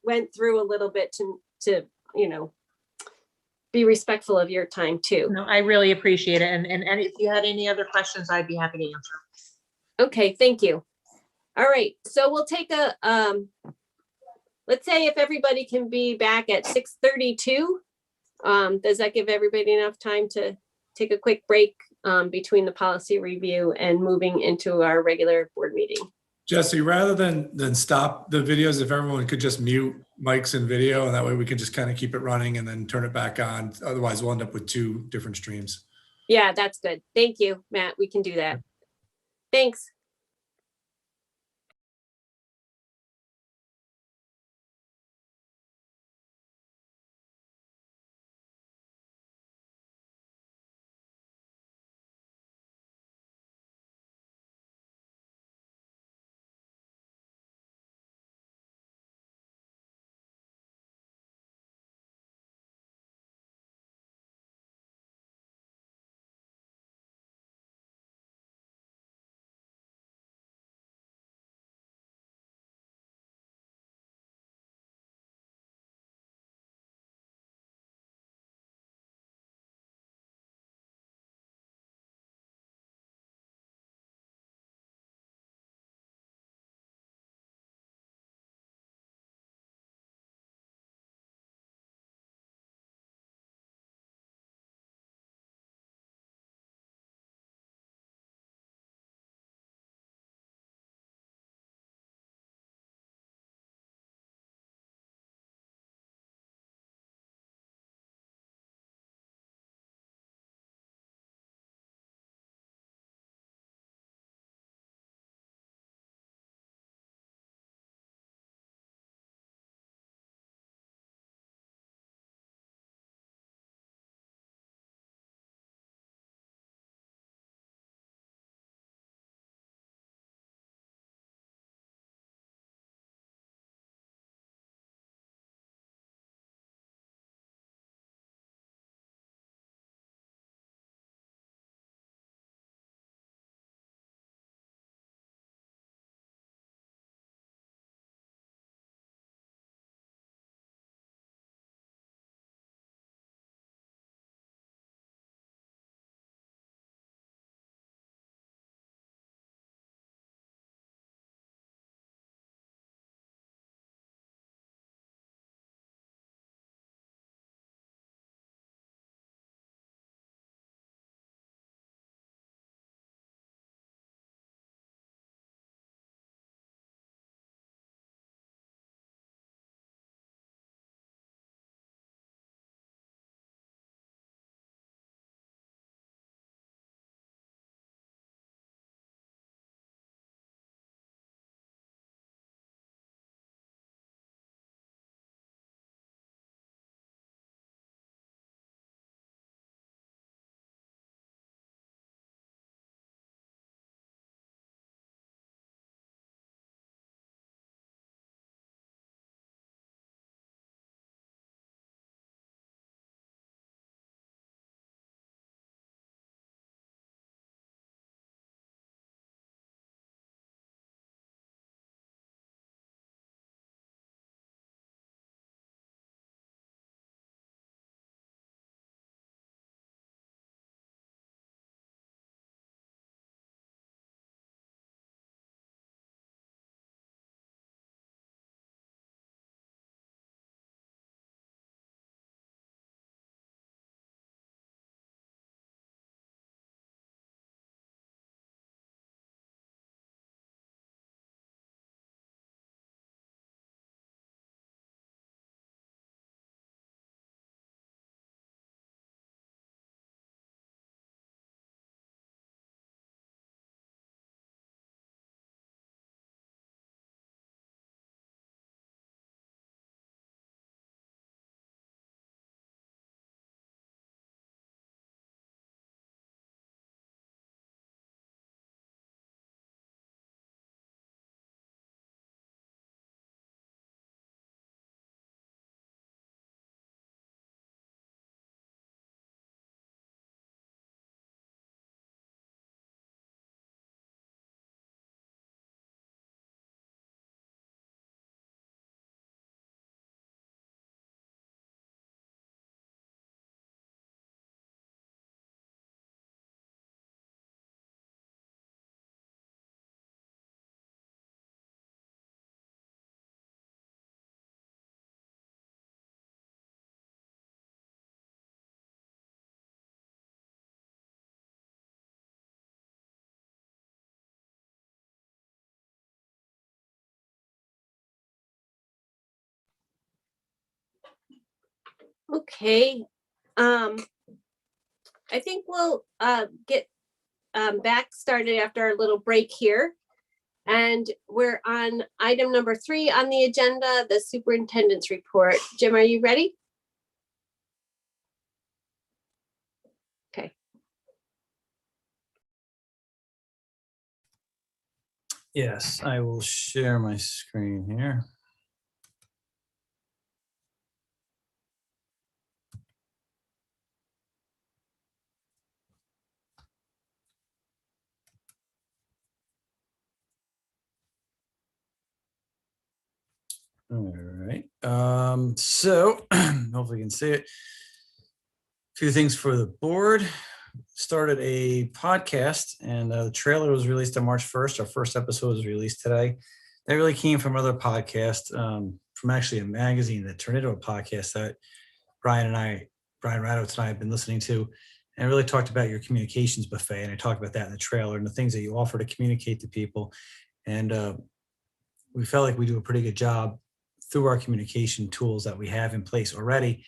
went through a little bit to be respectful of your time too. No, I really appreciate it. And if you had any other questions, I'd be happy to answer. Okay, thank you. All right, so we'll take a, let's say if everybody can be back at 6:32, does that give everybody enough time to take a quick break between the policy review and moving into our regular board meeting? Jesse, rather than stop the videos, if everyone could just mute mics and video, and that way we can just kind of keep it running and then turn it back on. Otherwise, we'll end up with 2 different streams. Yeah, that's good. Thank you, Matt. We can do that. Thanks. Okay. I think we'll get back started after our little break here. And we're on item number 3 on the agenda, the superintendent's report. Jim, are you ready? Okay. Yes, I will share my screen here. All right. So hopefully you can see it. A few things for the board. Started a podcast, and the trailer was released on March 1st. Our first episode was released today. That really came from another podcast, from actually a magazine that turned into a podcast that Brian Radowitz and I have been listening to, and really talked about your communications buffet. And I talked about that in the trailer and the things that you offer to communicate to people. And we felt like we do a pretty good job through our communication tools that we have in place already.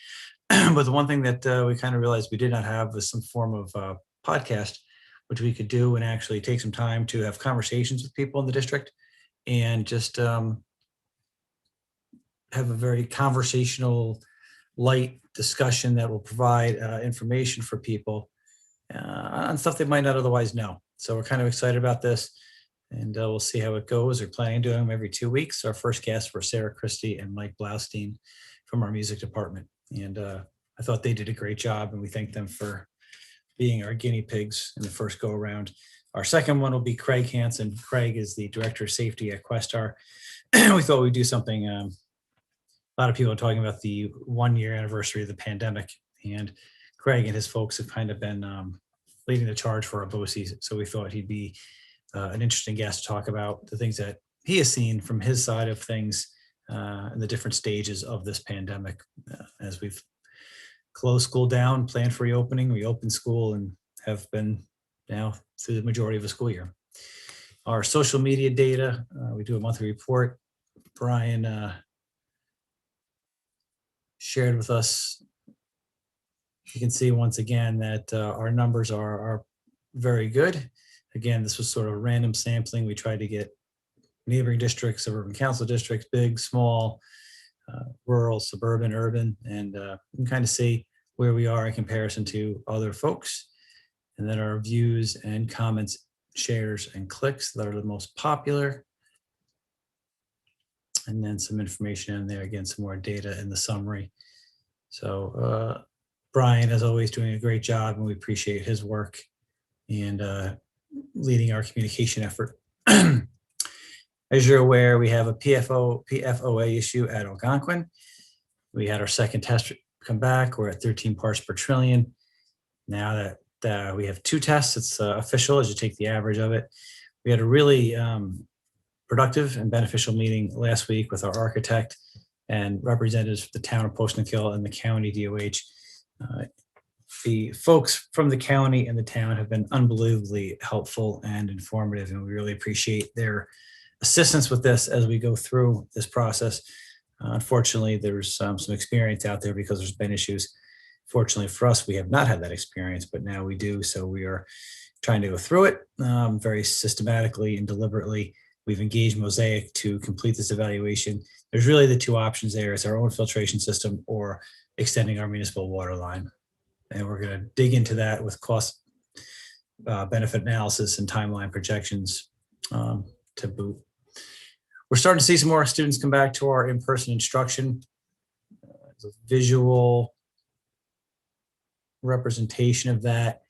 But the one thing that we kind of realized we did not have was some form of podcast, which we could do and actually take some time to have conversations with people in the district and just have a very conversational, light discussion that will provide information for people on stuff they might not otherwise know. So we're kind of excited about this, and we'll see how it goes. We're planning on doing them every 2 weeks. Our first guests were Sarah Christie and Mike Blaustein from our music department. And I thought they did a great job, and we thank them for being our guinea pigs in the first go around. Our second one will be Craig Hansen. Craig is the Director of Safety at Questar. We thought we'd do something. A lot of people are talking about the 1-year anniversary of the pandemic, and Craig and his folks have kind of been leading the charge for our BOCES. So we thought he'd be an interesting guest to talk about the things that he has seen from his side of things in the different stages of this pandemic, as we've closed school down, planned for reopening, reopened school, and have been now through the majority of the school year. Our social media data, we do a monthly report. Brian shared with us. You can see once again that our numbers are very good. Again, this was sort of a random sampling. We tried to get neighboring districts, suburban council districts, big, small, rural, suburban, urban, and you can kind of see where we are in comparison to other folks. And then our views and comments, shares, and clicks that are the most popular. And then some information in there, again, some more data in the summary. So Brian, as always, doing a great job, and we appreciate his work and leading our communication effort. As you're aware, we have a PFOA issue at Algonquin. We had our second test come back. We're at 13 parts per trillion. Now that we have 2 tests, it's official as you take the average of it. We had a really productive and beneficial meeting last week with our architect and representatives from the town of Post-Nickell and the county DOH. The folks from the county and the town have been unbelievably helpful and informative, and we really appreciate their assistance with this as we go through this process. Unfortunately, there's some experience out there because there's been issues. Fortunately for us, we have not had that experience, but now we do. So we are trying to go through it very systematically and deliberately. We've engaged Mosaic to complete this evaluation. There's really the 2 options there. It's our own filtration system or extending our municipal water line. And we're going to dig into that with cost benefit analysis and timeline projections to boot. We're starting to see some more students come back to our in-person instruction. The visual representation of that.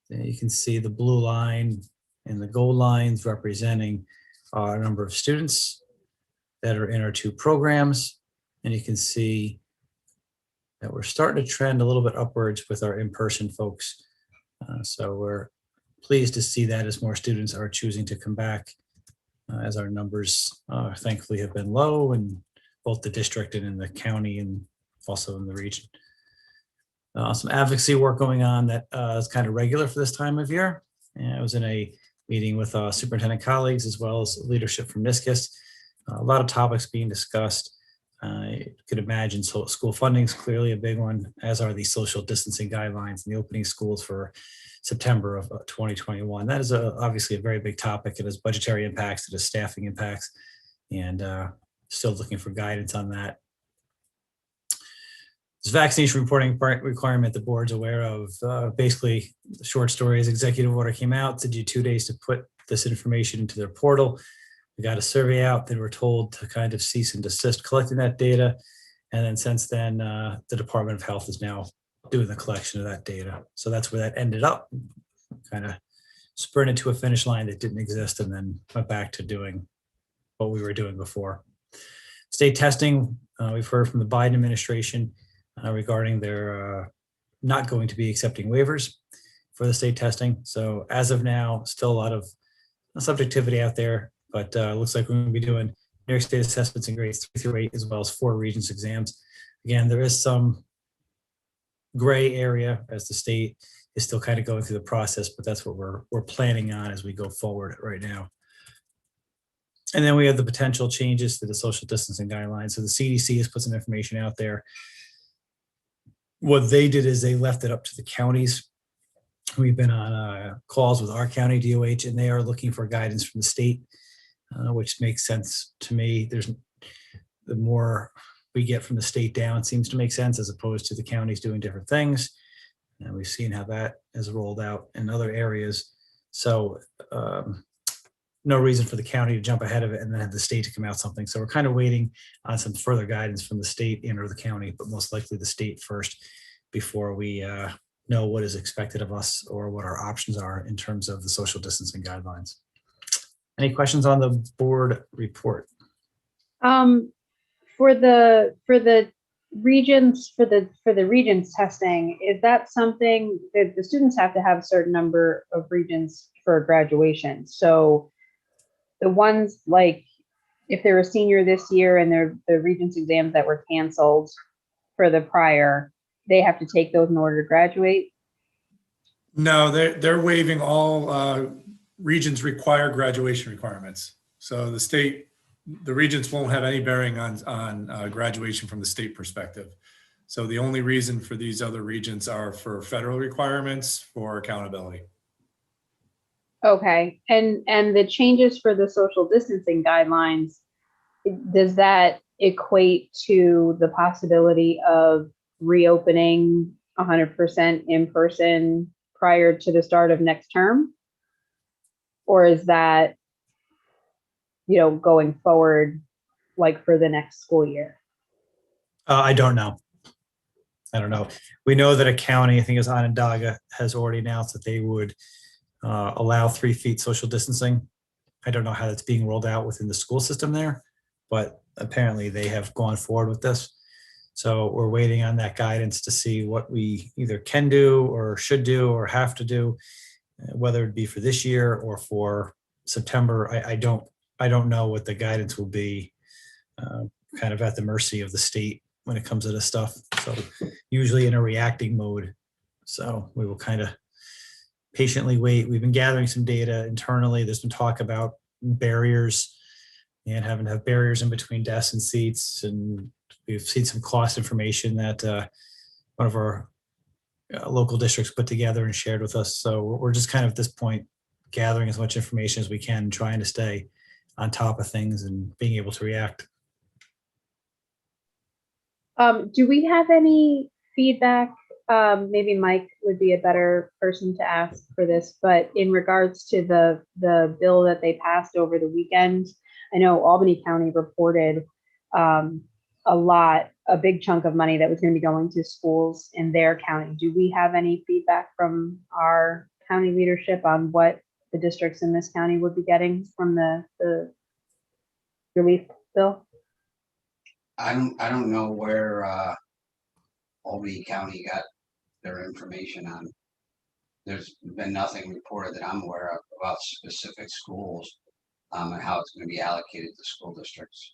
You can see the blue line and the gold lines representing a number of students that are in our 2 programs. And you can see that we're starting to trend a little bit upwards with our in-person folks. So we're pleased to see that as more students are choosing to come back, as our numbers thankfully have been low in both the district and in the county and also in the region. Some advocacy work going on that is kind of regular for this time of year. And I was in a meeting with superintendent colleagues as well as leadership from NISCUS. A lot of topics being discussed. You could imagine, so school funding is clearly a big one, as are the social distancing guidelines and the opening schools for September of 2021. That is obviously a very big topic. It has budgetary impacts, it has staffing impacts, and still looking for guidance on that. This vaccination reporting requirement the board's aware of. Basically, the short story is executive order came out, said you 2 days to put this information into their portal. We got a survey out. They were told to kind of cease and desist collecting that data. And then since then, the Department of Health is now doing the collection of that data. So that's where that ended up, kind of sprinted to a finish line that didn't exist and then went back to doing what we were doing before. State testing, we've heard from the Biden administration regarding their not going to be accepting waivers for the state testing. So as of now, still a lot of subjectivity out there, but it looks like we're going to be doing New York State assessments in grades 3 through 8, as well as 4 Regents exams. Again, there is some gray area as the state is still kind of going through the process, but that's what we're planning on as we go forward right now. And then we have the potential changes to the social distancing guidelines. So the CDC has put some information out there. What they did is they left it up to the counties. We've been on calls with our county DOH, and they are looking for guidance from the state, which makes sense to me. The more we get from the state down, seems to make sense, as opposed to the counties doing different things. And we've seen how that has rolled out in other areas. So no reason for the county to jump ahead of it and then have the state to come out something. So we're kind of waiting on some further guidance from the state and or the county, but most likely the state first, before we know what is expected of us or what our options are in terms of the social distancing guidelines. Any questions on the board report? For the regions, for the regions testing, is that something that the students have to have a certain number of regions for graduation? So the ones, like if they're a senior this year and they're the regents exams that were canceled for the prior, they have to take those in order to graduate? No, they're waiving all regions require graduation requirements. So the regions won't have any bearing on graduation from the state perspective. So the only reason for these other regions are for federal requirements for accountability. Okay, and the changes for the social distancing guidelines, does that equate to the possibility of reopening 100% in person prior to the start of next term? Or is that, going forward, like for the next school year? I don't know. We know that a county, I think it's Onondaga, has already announced that they would allow 3 feet social distancing. I don't know how that's being rolled out within the school system there, but apparently they have gone forward with this. So we're waiting on that guidance to see what we either can do or should do or have to do, whether it be for this year or for September. I don't know what the guidance will be. Kind of at the mercy of the state when it comes to this stuff. So usually in a reacting mode. So we will kind of patiently wait. We've been gathering some data internally. There's been talk about barriers and having to have barriers in between desks and seats. And we've seen some cost information that one of our local districts put together and shared with us. So we're just kind of at this point gathering as much information as we can, trying to stay on top of things and being able to react. Do we have any feedback? Maybe Mike would be a better person to ask for this, but in regards to the bill that they passed over the weekend, I know Albany County reported a big chunk of money that was going to be going to schools in their county. Do we have any feedback from our county leadership on what the districts in this county would be getting from the relief bill? I don't know where Albany County got their information on. There's been nothing reported that I'm aware of about specific schools and how it's going to be allocated to school districts.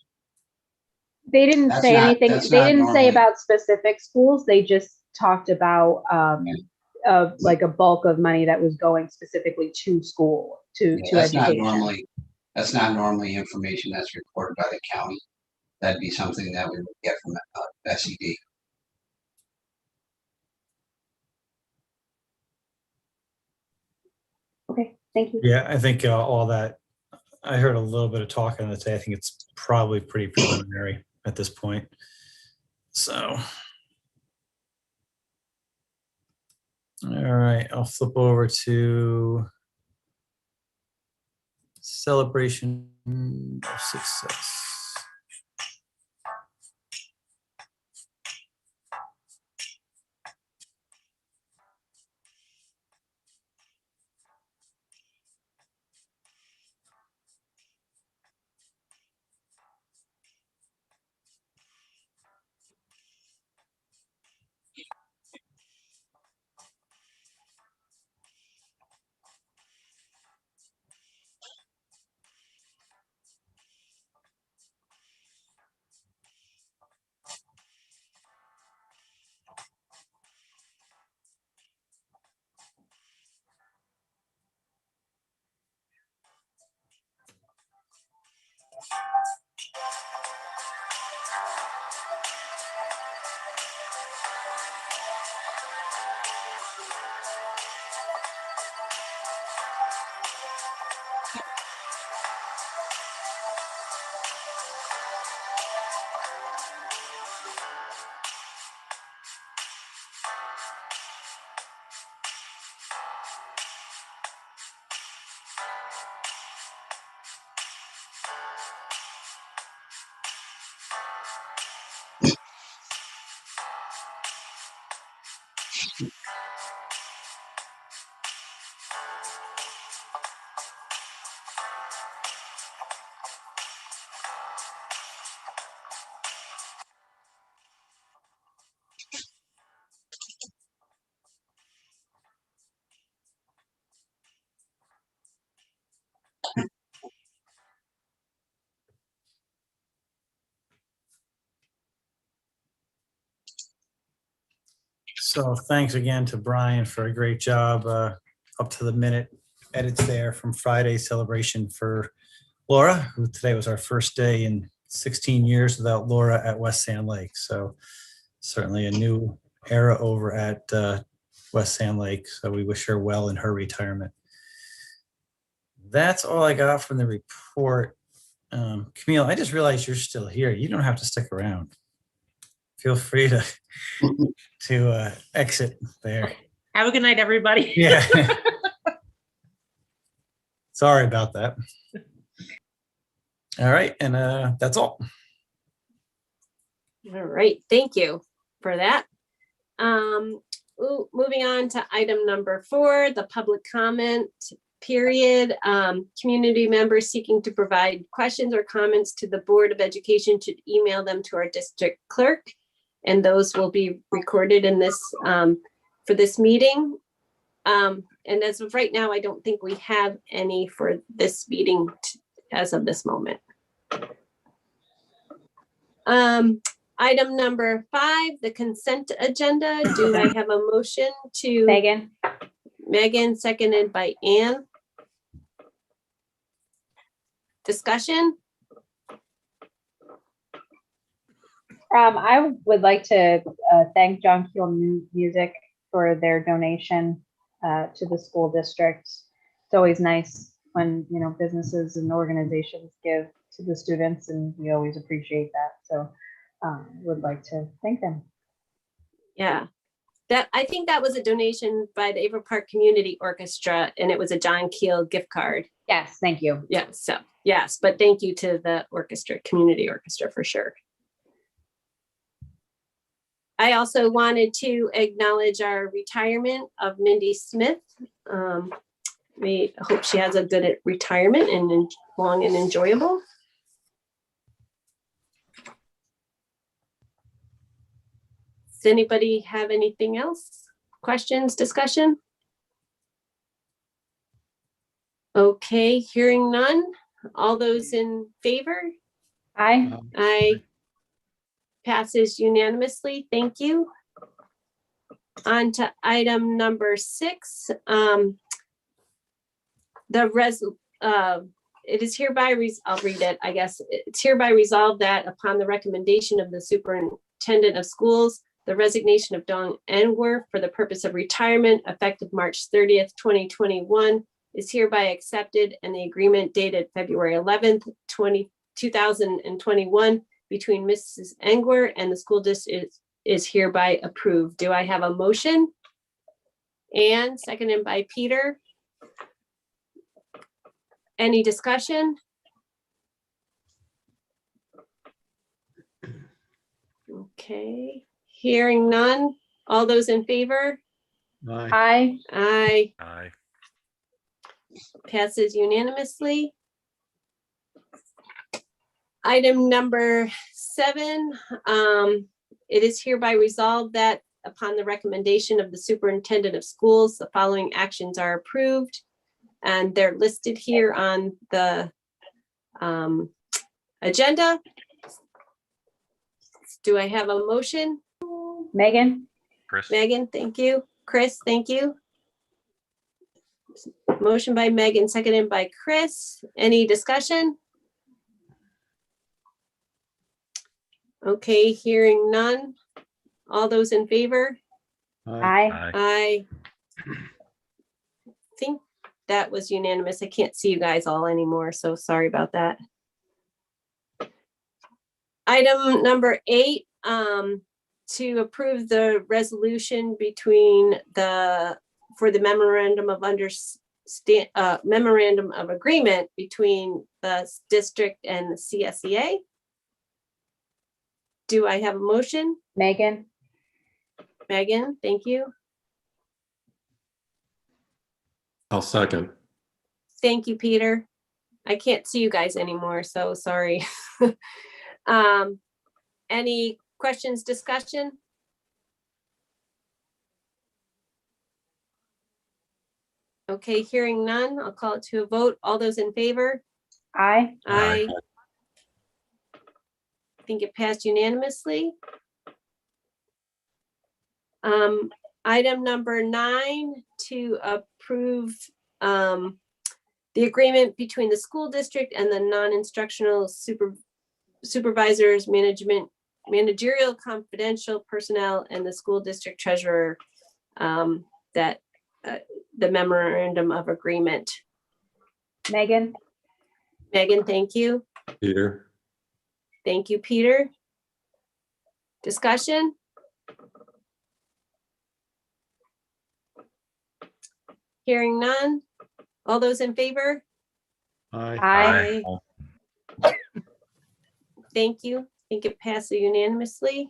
They didn't say anything. They didn't say normally about specific schools. They just talked about like a bulk of money that was going specifically to school, to that's education. That's not normally information that's reported by the county. that'd be something that we would get from SED. Okay, thank you. Yeah, I think all that, I heard a little bit of talk on it today. I think it's probably pretty preliminary at this point. So. All right, I'll flip over to celebration of success. So thanks again to Brian for a great job, up to the minute edits there from Friday's celebration for Laura, who today was our first day in 16 years without Laura at West Sand Lake. So certainly a new era over at West Sand Lake. So we wish her well in her retirement. That's all I got from the report. Camille, I just realized you're still here. You don't have to stick around. Feel free to exit there. Have a good night, everybody. Yeah. Sorry about that. All right, and that's all. All right, thank you for that. Moving on to item number 4, the public comment period. Community members seeking to provide questions or comments to the Board of Education should email them to our district clerk, and those will be recorded in this for this meeting. And as of right now, I don't think we have any for this meeting as of this moment. Item number 5, the consent agenda. Do I have a motion to? Megan, seconded by Ann. Discussion? I would like to thank John Keel Music for their donation to the school district. It's always nice when, you know, businesses and organizations give to the students, and we always appreciate that. So would like to thank them. Yeah, I think that was a donation by the Avon Park Community Orchestra, and it was a John Keel gift card. Yes, thank you. Yeah, so yes, but thank you to the orchestra, community orchestra, for sure. I also wanted to acknowledge our retirement of Mindy Smith. We hope she has a good retirement and long and enjoyable. Does anybody have anything else? Questions, discussion? Okay, hearing none. All those in favor? Aye. Aye. Passes unanimously. Thank you. On to item number 6. it is hereby, I'll read it, I guess. It's hereby resolved that upon the recommendation of the superintendent of schools, the resignation of Dawn Engwer for the purpose of retirement effective March 30th, 2021 is hereby accepted, and the agreement dated February 11th, 2021 between Mrs. Engwer and the school district is hereby approved. Do I have a motion? And seconded by Peter. Any discussion? Okay, hearing none. All those in favor? Aye. Aye. Aye. Passes unanimously. Item number 7, it is hereby resolved that upon the recommendation of the superintendent of schools, the following actions are approved. And they're listed here on the agenda. Do I have a motion? Megan? Chris. Megan, thank you. Chris, thank you. Motion by Megan, seconded by Chris. Any discussion? Okay, hearing none. All those in favor? Aye. I think that was unanimous. I can't see you guys all anymore, so sorry about that. Item number 8, to approve the resolution between for the memorandum of memorandum of agreement between the district and the CSEA. Do I have a motion? Megan? Megan, thank you. I'll second. Thank you, Peter. I can't see you guys anymore, so sorry. Any questions, discussion? Okay, hearing none, I'll call it to a vote. All those in favor? Aye. Aye. I think it passed unanimously. Item number 9, to approve the agreement between the school district and the non-instructional supervisors, managerial confidential personnel, and the school district treasurer, that the memorandum of agreement. Megan? Megan, thank you. Peter. Thank you, Peter. Discussion? Hearing none. All those in favor? Aye. Aye. Thank you. I think it passed unanimously.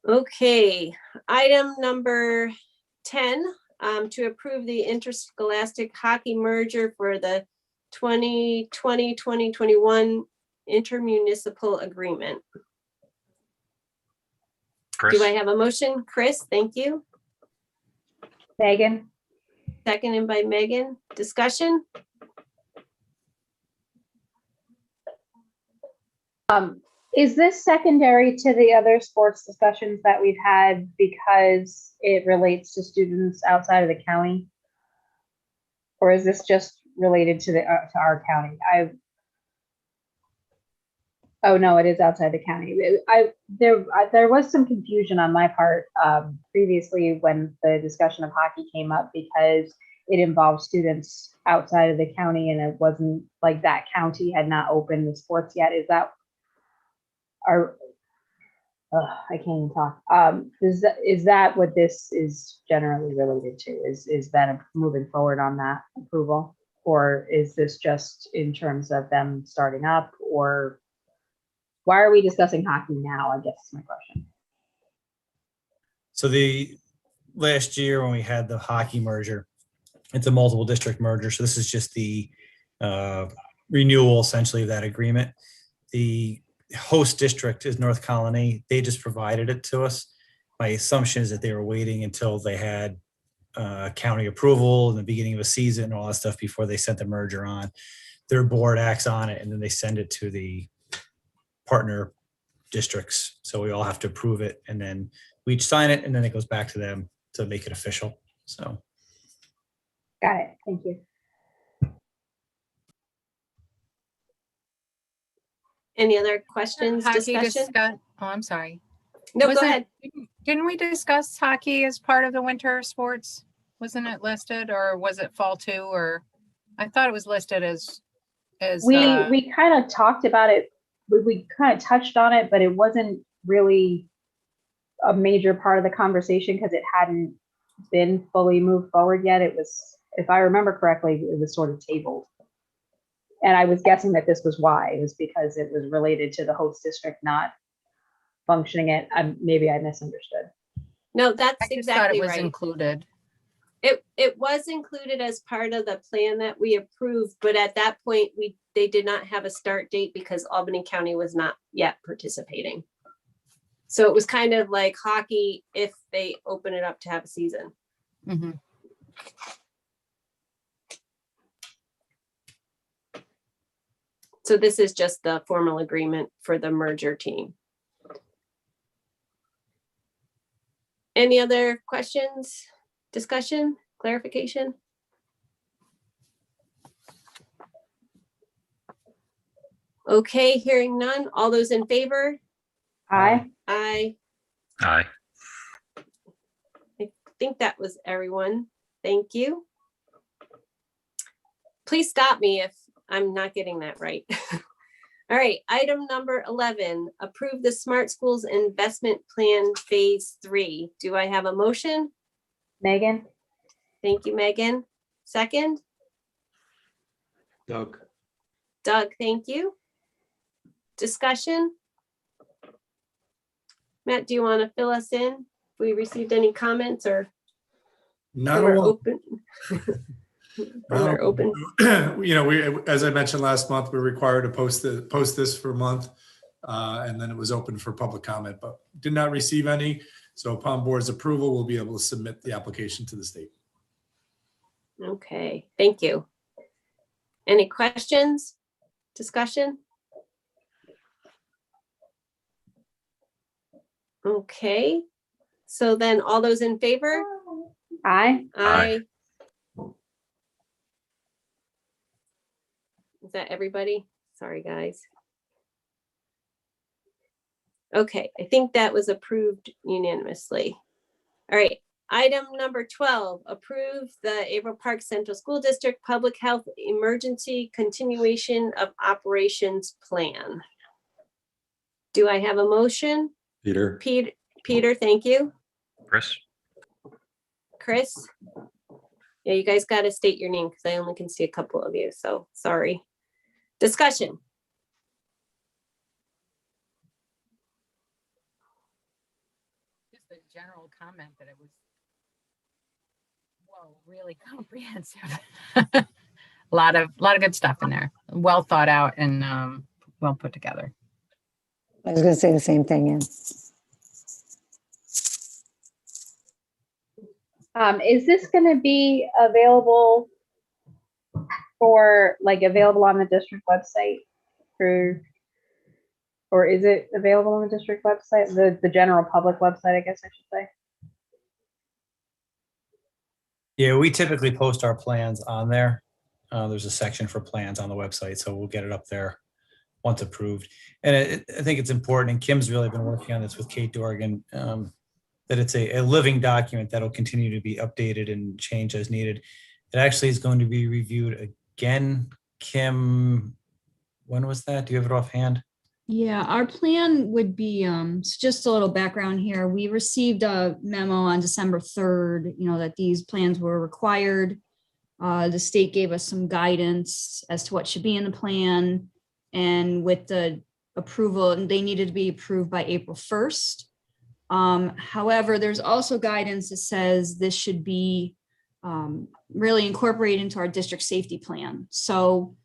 Okay, item number 10, to approve the interscholastic hockey merger for the 2020-2021 inter-municipal agreement. Chris. Do I have a motion? Chris, thank you. Megan? Seconded by Megan. Discussion? Is this secondary to the other sports discussions that we've had because it relates to students outside of the county? Or is this just related to to our county? Oh no, it is outside the county. There was some confusion on my part previously when the discussion of hockey came up because it involved students outside of the county and it wasn't like that county had not opened the sports yet. Is that I can't even talk. Is that what this is generally related to? Is that moving forward on that approval? Or is this just in terms of them starting up, or why are we discussing hockey now? I guess is my question. So the last year when we had the hockey merger, it's a multiple district merger. So this is just the renewal essentially of that agreement. The host district is North Colony. They just provided it to us. My assumption is that they were waiting until they had county approval in the beginning of a season and all that stuff before they sent the merger on. Their board acts on it and then they send it to the partner districts. So we all have to approve it and then we each sign it and then it goes back to them to make it official. So. Got it. Thank you. Any other questions, Hockey discussion? Oh, I'm sorry. No, go Wasn't- ahead. Didn't we discuss hockey as part of the winter sports? Wasn't it listed, or was it fall too? Or I thought it was listed as We kind of talked about it. We kind of touched on it, but it wasn't really a major part of the conversation because it hadn't been fully moved forward yet. It was, if I remember correctly, it was sort of tabled. And I was guessing that this was why. It was because it was related to the host district not functioning it. Maybe I misunderstood. No, that's I just thought exactly it was right. included. It was included as part of the plan that we approved, but at that point, they did not have a start date because Albany County was not yet participating. So it was kind of like hockey if they open it up to have a season. Mhm. So this is just the formal agreement for the merger team. Any other questions, discussion, clarification? Okay, hearing none. All those in favor? Aye. Aye. Aye. I think that was everyone. Thank you. Please stop me if I'm not getting that right. All right, item number 11, approve the Smart Schools Investment Plan Phase 3. Do I have a motion? Megan? Thank you, Megan. Second? Doug, Doug, thank you. Discussion? Matt, do you want to fill us in? If we received any comments or Not we're a lot. open? We're open. You know, as I mentioned last month, we're required to post this for a month. And then it was open for public comment, but did not receive any. So upon board's approval, we'll be able to submit the application to the state. Okay, thank you. Any questions? Discussion? Okay, so then all those in favor? Aye. Aye. Is that everybody? Sorry, guys. Okay, I think that was approved unanimously. All right, item number 12, approve the Averill Park Central School District Public Health Emergency Continuation of Operations Plan. Do I have a motion? Peter, Peter, thank you. Chris? Chris? Yeah, you guys got to state your name because I only can see a couple of you, so sorry. Discussion. Just a general comment that it was, whoa, really comprehensive. A lot of good stuff in there. Well thought out and well put together. I was going to say the same thing. Is this going to be available available on the district website or is it available on the district website, the general public website, I guess I should say? Yeah, we typically post our plans on there. There's a section for plans on the website, so we'll get it up there once approved. And I think it's important, and Kim's really been working on this with Kate Dorgan, that it's a living document that'll continue to be updated and changed as needed. It actually is going to be reviewed again. Kim, when was that? Do you have it offhand? Yeah, our plan would be, so just a little background here. We received a memo on December 3rd, that these plans were required. The state gave us some guidance as to what should be in the plan. And with the approval, they needed to be approved by April 1st. However, there's also guidance that says this should be really incorporated into our district safety plan. So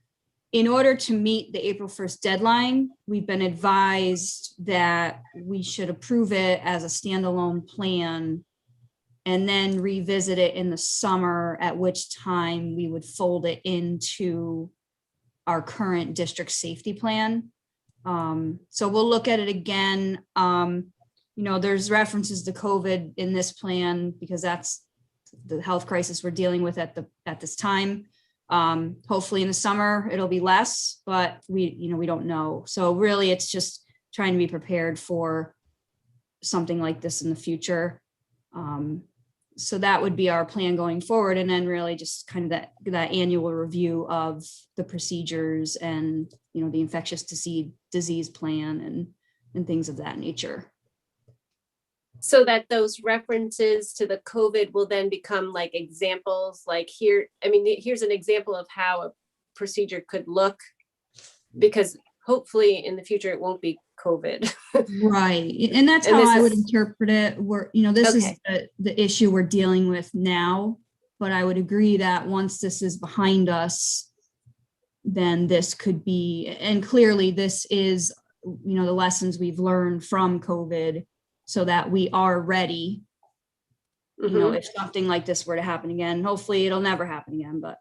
in order to meet the April 1st deadline, we've been advised that we should approve it as a standalone plan and then revisit it in the summer, at which time we would fold it into our current district safety plan. So we'll look at it again. There's references to COVID in this plan because that's the health crisis we're dealing with at this time. Hopefully in the summer, it'll be less, but we don't know. So really, it's just trying to be prepared for something like this in the future. So that would be our plan going forward. And then really just kind of that annual review of the procedures and, the infectious disease plan and things of that nature. So that those references to the COVID will then become like examples, like here, here's an example of how a procedure could look, because hopefully in the future it won't be COVID. Right. And that's And how this I would is- interpret it. This Okay. is the issue we're dealing with now. But I would agree that once this is behind us, then this could be, and clearly this is, the lessons we've learned from COVID so that we are ready. Mhm. If something like this were to happen again, hopefully it'll never happen again. But,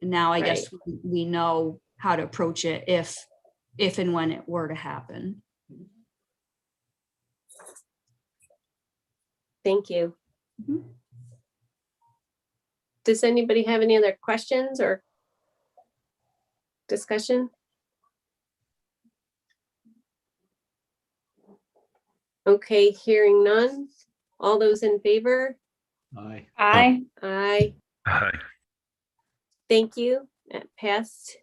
now I guess we know how to approach it if and when it were to happen. Thank you. Mhm. Does anybody have any other questions or discussion? Okay, hearing none. All those in favor? Aye. Aye. Aye. Thank you. That passed.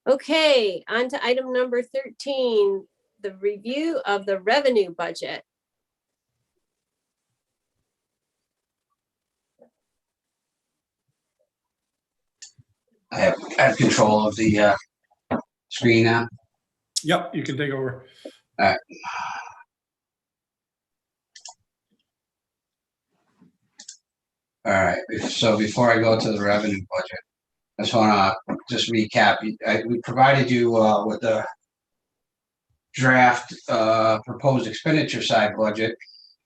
Okay, on to item number 13, the review of the revenue budget. I have control of the screen now. Yep, you can take over. All right, so before I go to the revenue budget, I just want to just recap. We provided you with the draft proposed expenditure side budget,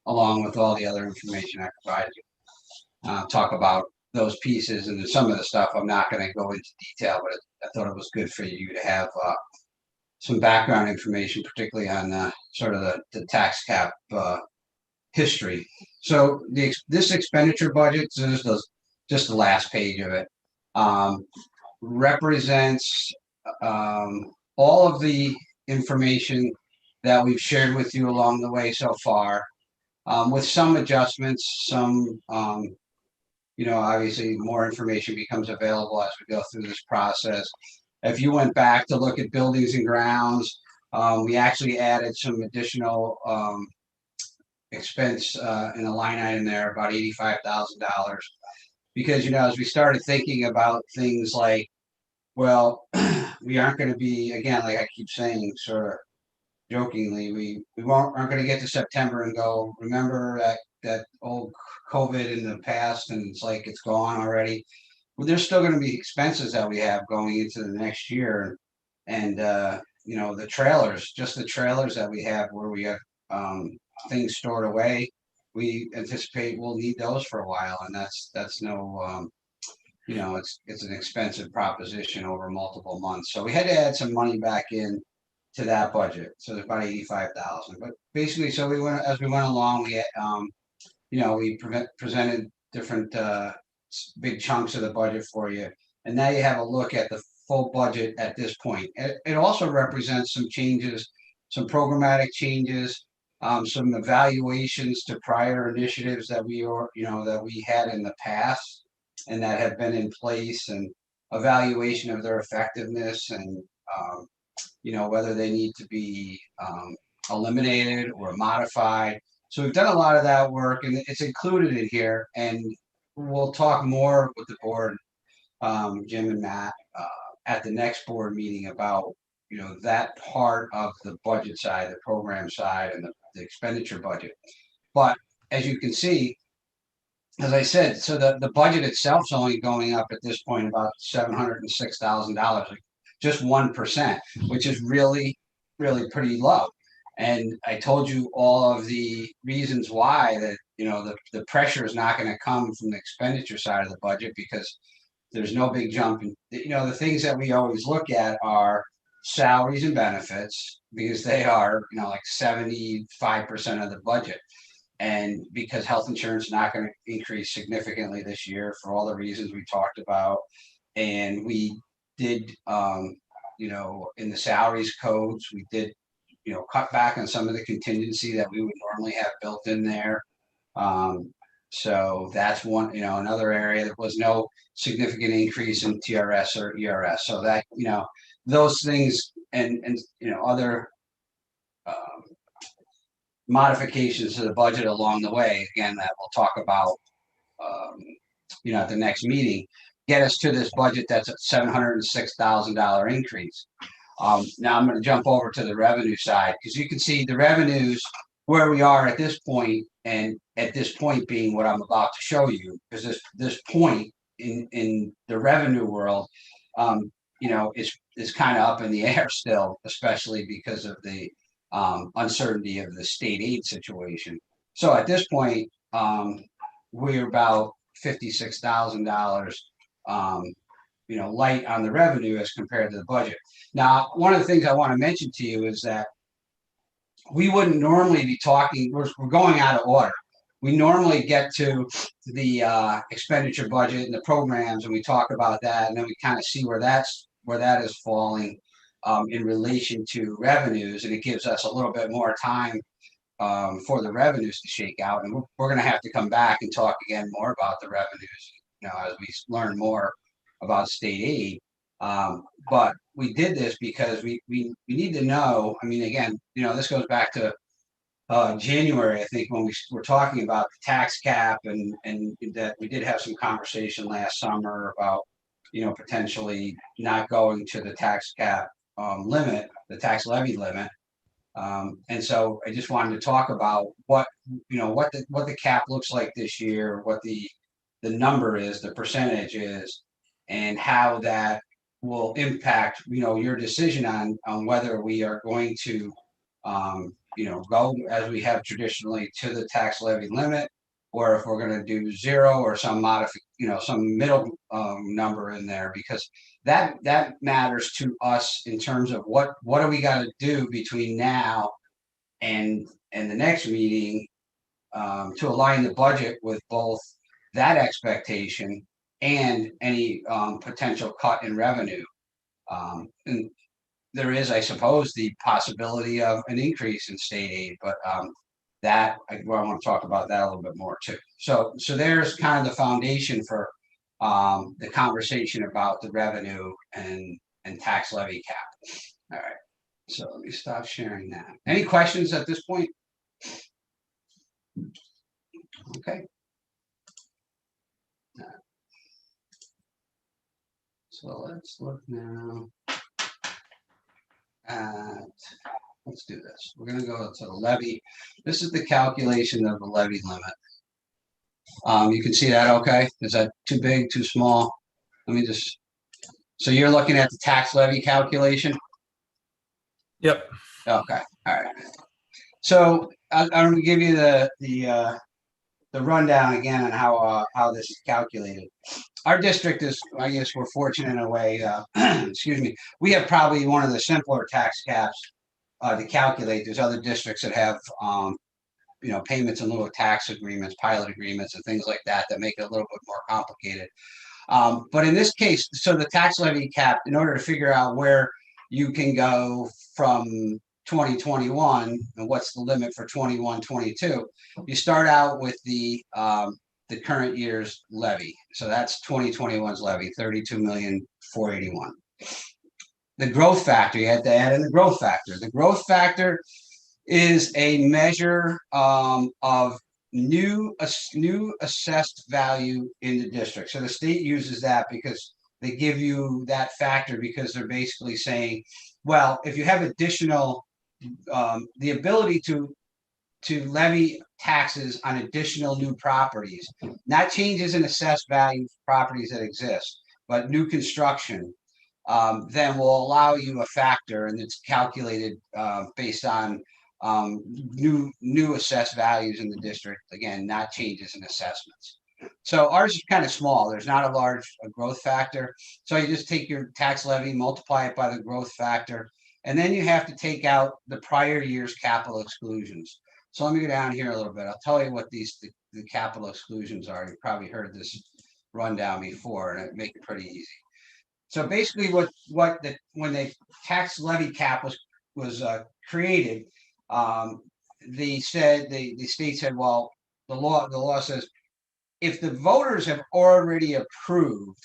along with all the other information I provided you. Talk about those pieces, and then some of the stuff I'm not going to go into detail, but I thought it was good for you to have some background information, particularly on sort of the tax cap history. So this expenditure budget, so this is just the last page of it, represents all of the information that we've shared with you along the way so far, with some adjustments, some obviously more information becomes available as we go through this process. If you went back to look at buildings and grounds, we actually added some additional expense in a line item there, about $85,000, because as we started thinking about things like, well, we aren't going to be, again, like I keep saying, sort of jokingly, we aren't going to get to September and go, remember that old COVID in the past, and it's like it's gone already. Well, there's still going to be expenses that we have going into the next year, and the trailers, just the trailers that we have where we have things stored away, we anticipate we'll need those for a while, and that's no it's an expensive proposition over multiple months. So we had to add some money back in to that budget. So there's about 85,000. But basically, so as we went along, we presented different big chunks of the budget for you, and now you have a look at the full budget at this point. It also represents some changes, some programmatic changes, some evaluations to prior initiatives that we had in the past and that have been in place, and evaluation of their effectiveness, and whether they need to be eliminated or modified. So we've done a lot of that work, and it's included in here, and we'll talk more with the board, Jim and Matt, at the next board meeting about that part of the budget side, the program side, and the expenditure budget. But as you can see, as I said, so the budget itself is only going up at this point about $706,000, just 1%, which is really, really pretty low. And I told you all of the reasons why that the pressure is not going to come from the expenditure side of the budget, because there's no big jump in, the things that we always look at are salaries and benefits, because they are like 75% of the budget. And because health insurance is not going to increase significantly this year for all the reasons we talked about. And we did, you know, in the salaries codes, we did, you know, cut back on some of the contingency that we would normally have built in there. So that's one, you know, another area. There was no significant increase in TRS or ERS. So that, you know, those things and you know, other modifications to the budget along the way, again, that we'll talk about, you know, at the next meeting, get us to this budget that's a $706,000 increase. Now I'm going to jump over to the revenue side, because you can see the revenues where we are at this point, and at this point being what I'm about to show you, because this point in the revenue world, you know, is kind of up in the air still, especially because of the uncertainty of the state aid situation. So at this point, we're about $56,000, you know, light on the revenue as compared to the budget. Now, one of the things I want to mention to you is that we wouldn't normally be talking, we're going out of order. We normally get to the expenditure budget and the programs, and we talk about that, and then we kind of see where that is falling in relation to revenues, and it gives us a little bit more time for the revenues to shake out. And we're going to have to come back and talk again more about the revenues, you know, as we learn more about state aid. But we did this because we need to know. I mean, again, you know, this goes back to January, I think, when we were talking about the tax cap, and that we did have some conversation last summer about, you know, potentially not going to the tax cap limit, the tax levy limit. And so I just wanted to talk about what, you know, what the cap looks like this year, what the number is, the percentage is, and how that will impact, you know, your decision on whether we are going to, you know, go as we have traditionally to the tax levy limit, or if we're going to do zero or some you know, some middle number in there, because that matters to us in terms of what do we got to do between now and the next meeting to align the budget with both that expectation and any potential cut in revenue. And there is, I suppose, the possibility of an increase in state aid, but I want to talk about that a little bit more too. So there's kind of the foundation for the conversation about the revenue and tax levy cap. All right, so let me stop sharing that. Any questions at this point? Okay. So let's look now at, let's do this. We're going to go to the levy. This is the calculation of the levy limit. You can see that, okay? Is that too big, too small? Let me just, so you're looking at the tax levy calculation? Yep. Okay, all right. So I'm going to give you the rundown again on how this is calculated. Our district is, I guess we're fortunate in a way, excuse me, we have probably one of the simpler tax caps to calculate. There's other districts that have, you know, payments in lieu of tax agreements, pilot agreements, and things like that make it a little bit more complicated. But in this case, so the tax levy cap, in order to figure out where you can go from 2021 and what's the limit for 21-22, you start out with the current year's levy. So that's 2021's levy, 32,481,000. The growth factor, you had to add in the growth factor. The growth factor is a measure of new assessed value in the district. So the state uses that because they give you that factor, because they're basically saying, well, if you have additional, the ability to levy taxes on additional new properties, not changes in assessed value properties that exist, but new construction, then will allow you a factor, and it's calculated based on new assessed values in the district. Again, not changes in assessments. So ours is kind of small. There's not a large growth factor. So you just take your tax levy, multiply it by the growth factor, and then you have to take out the prior year's capital exclusions. So let me go down here a little bit. I'll tell you what the capital exclusions are. You've probably heard this rundown before, and it make it pretty easy. So basically, when the tax levy cap was created, the state said, well, the law says if the voters have already approved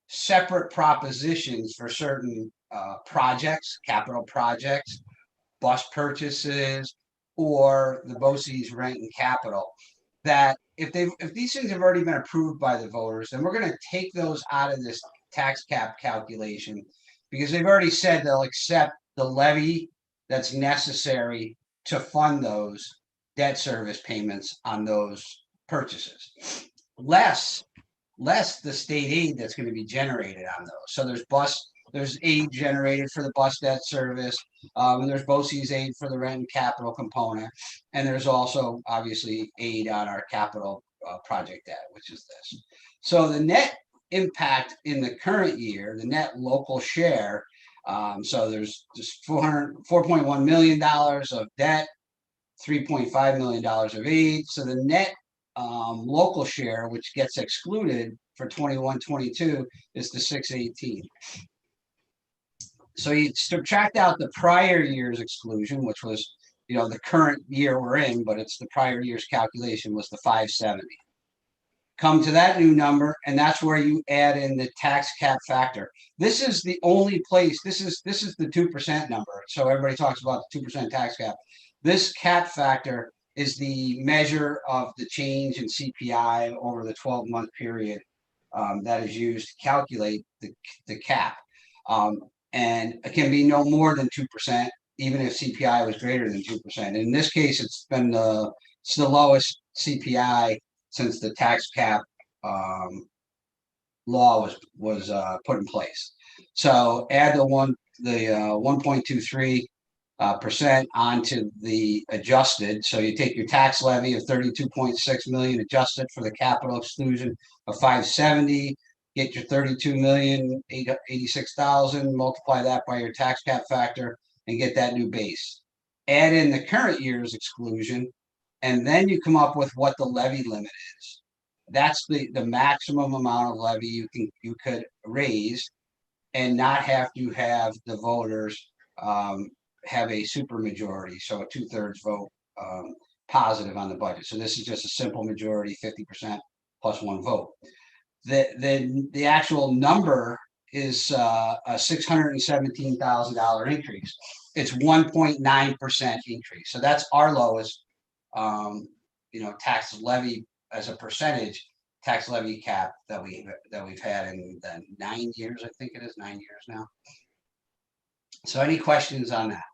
separate propositions for certain projects, capital projects, bus purchases, or the BOCES rent and capital, that if these things have already been approved by the voters, then we're going to take those out of this tax cap calculation, because they've already said they'll accept the levy that's necessary to fund those debt service payments on those purchases, less the state aid that's going to be generated on those. So there's aid generated for the bus debt service, and there's BOCES aid for the rent and capital component, and there's also obviously aid on our capital project debt, which is this. So the net impact in the current year, the net local share, so there's just $4.1 million of debt, $3.5 million of aid. So the net local share, which gets excluded for 21-22, is the 618. So you subtract out the prior year's exclusion, which was, the current year we're in, but it's the prior year's calculation was the 570. Come to that new number, and that's where you add in the tax cap factor. This is the only place. This is the 2% number. So everybody talks about the 2% tax cap. This cap factor is the measure of the change in CPI over the 12-month period that is used to calculate the cap. And it can be no more than 2%, even if CPI was greater than 2%. In this case, it's the lowest CPI since the tax cap law was put in place. So add the 1.23% onto the adjusted. So you take your tax levy of 32.6 million, adjust it for the capital exclusion of 570, get your 32,086,000, multiply that by your tax cap factor, and get that new base. Add in the current year's exclusion, and then you come up with what the levy limit is. That's the maximum amount of levy you could raise and not have to have the voters have a super-majority, so a 2/3 vote positive on the budget. So this is just a simple majority, 50% plus one vote. The actual number is a $617,000 increase. It's 1.9% increase. So that's our lowest, tax levy as a percentage tax levy cap that we've had in the 9 years. I think it is 9 years now. So any questions on that?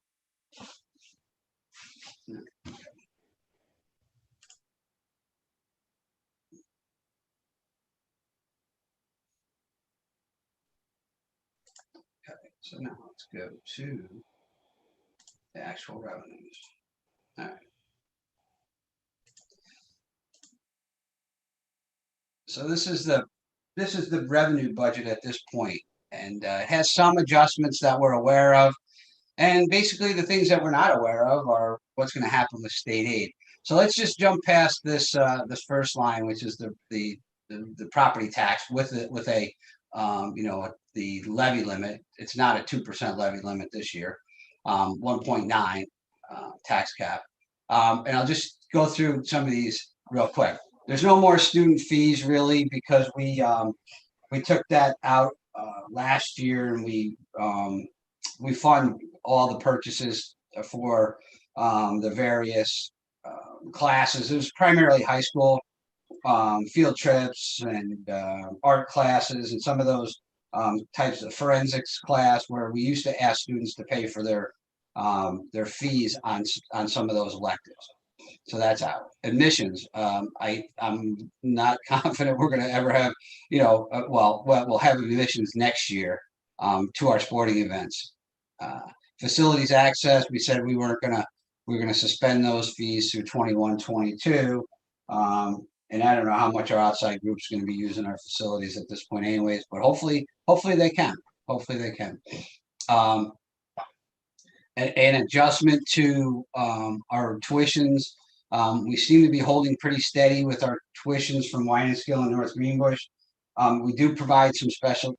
Okay, so now let's go to the actual revenues. All right. So this is the revenue budget at this point, and it has some adjustments that we're aware of. And basically the things that we're not aware of are what's going to happen with state aid. So let's just jump past this first line, which is the property tax with the levy limit. It's not a 2% levy limit this year, 1.9 tax cap. And I'll just go through some of these real quick. There's no more student fees really, because we took that out last year, and we fund all the purchases for the various classes. It was primarily high school field trips and art classes, and some of those types of forensics class where we used to ask students to pay for their fees on some of those electives. So that's out. Admissions. I'm not confident we're going to ever have, we'll have admissions next year to our sporting events. Facilities access, we said we're going to suspend those fees through 21-22. And I don't know how much our outside group's going to be using our facilities at this point anyways, but hopefully they can. an adjustment to our tuitions. We seem to be holding pretty steady with our tuitions from Wine-and-Skill and North Greenbush. We do provide some special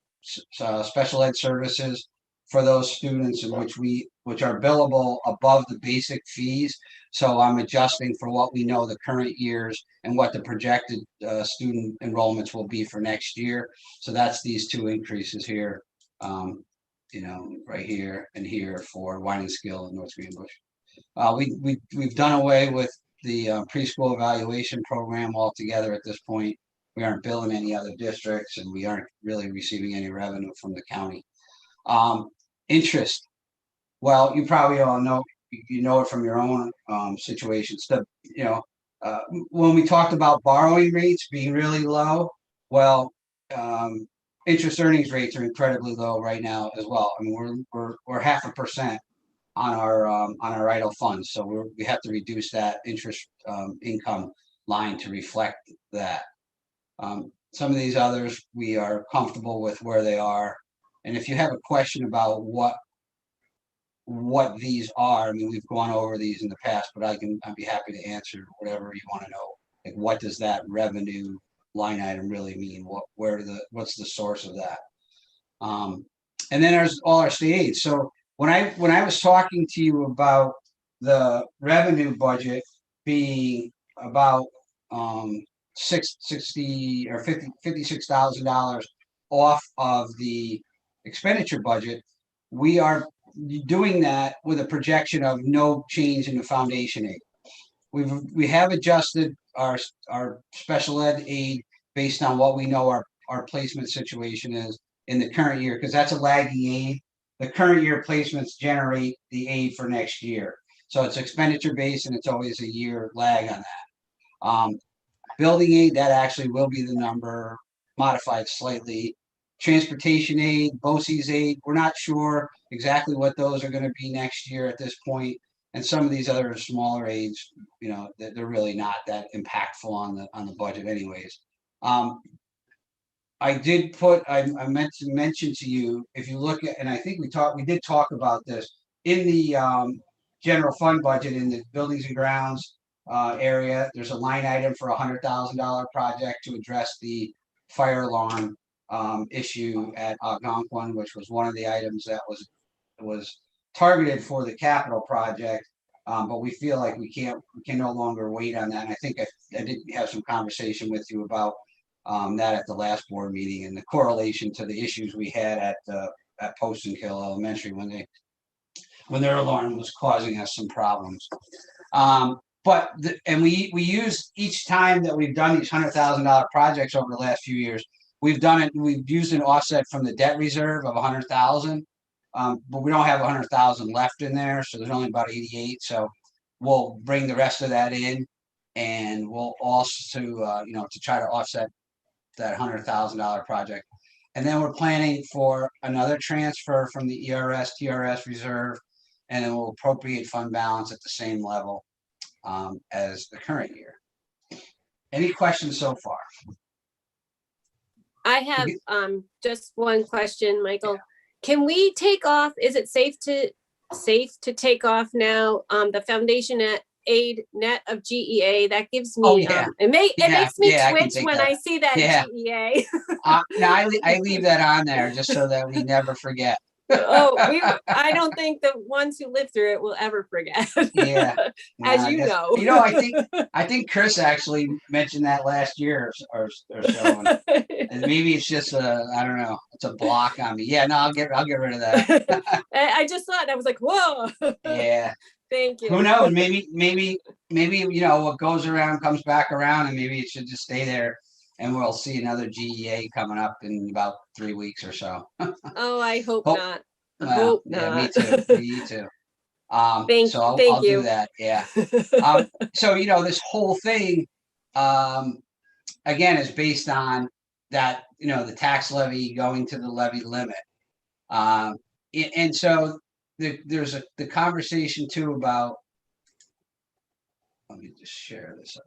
ed services for those students in which are billable above the basic fees. So I'm adjusting for what we know the current years and what the projected student enrollments will be for next year. So that's these two increases here, right here and here for Wine-and-Skill and North Greenbush. We've done away with the preschool evaluation program altogether at this point. We aren't billing any other districts, and we aren't really receiving any revenue from the county. Interest. Well, you probably all know, you know it from your own situations. When we talked about borrowing rates being really low, well, interest earnings rates are incredibly low right now as well. I mean, we're 0.5% on our idle funds, so we have to reduce that interest income line to reflect that. Some of these others, we are comfortable with where they are. And if you have a question about what these are, I mean, we've gone over these in the past, but I'd be happy to answer whatever you want to know. Like, what does that revenue line item really mean? What's the source of that? And then there's all our state aid. So when I was talking to you about the revenue budget being about $60 or $56,000 off of the expenditure budget, we are doing that with a projection of no change in the foundation aid. We have adjusted our special ed aid based on what we know our placement situation is in the current year, because that's a lagging aid. The current year placements generate the aid for next year. So it's expenditure based, and it's always a year lag on that. Building aid, that actually will be the number, modified slightly. Transportation aid, BOCES aid, we're not sure exactly what those are going to be next year at this point. And some of these other smaller aids, they're really not that impactful on the budget anyways. I meant to mention to you, if you look at, and I think we did talk about this in the general fund budget in the buildings and grounds area. There's a line item for $100,000 project to address the fire alarm issue at Algonquin, which was one of the items that was targeted for the capital project. But we feel like we can no longer wait on that. And I think I did have some conversation with you about that at the last board meeting, and the correlation to the issues we had at Post and Kill Elementary when their alarm was causing us some problems. And we use each time that we've done these $100,000 projects over the last few years, we've used an offset from the debt reserve of 100,000. But we don't have 100,000 left in there, so there's only about 88. So we'll bring the rest of that in, and we'll also to try to offset that $100,000 project. And then we're planning for another transfer from the ERS TRS reserve, and then we'll appropriate fund balance at the same level as the current year. Any questions so far? I have just one question, Michael. Can we take off, is it safe to take off now the foundation aid net of GEA? That gives me, it makes me twitch when I see that GEA. No, I leave that on there just so that we never forget. I don't think the ones who live through it will ever forget. Yeah. As you know. I think Chris actually mentioned that last year or so. And maybe it's just I don't know, it's a block on me. Yeah, no, I'll get rid of that. I just thought, I was like, whoa. Yeah. Thank you. Who knows? Maybe what goes around comes back around, and maybe it should just stay there. And we'll see another GEA coming up in about 3 weeks or so. Oh, I hope not. Hope not. Me too. Me too. So I'll do that. Yeah. So this whole thing, again, is based on that the tax levy going to the levy limit, and so there's the conversation too about. Let me just share this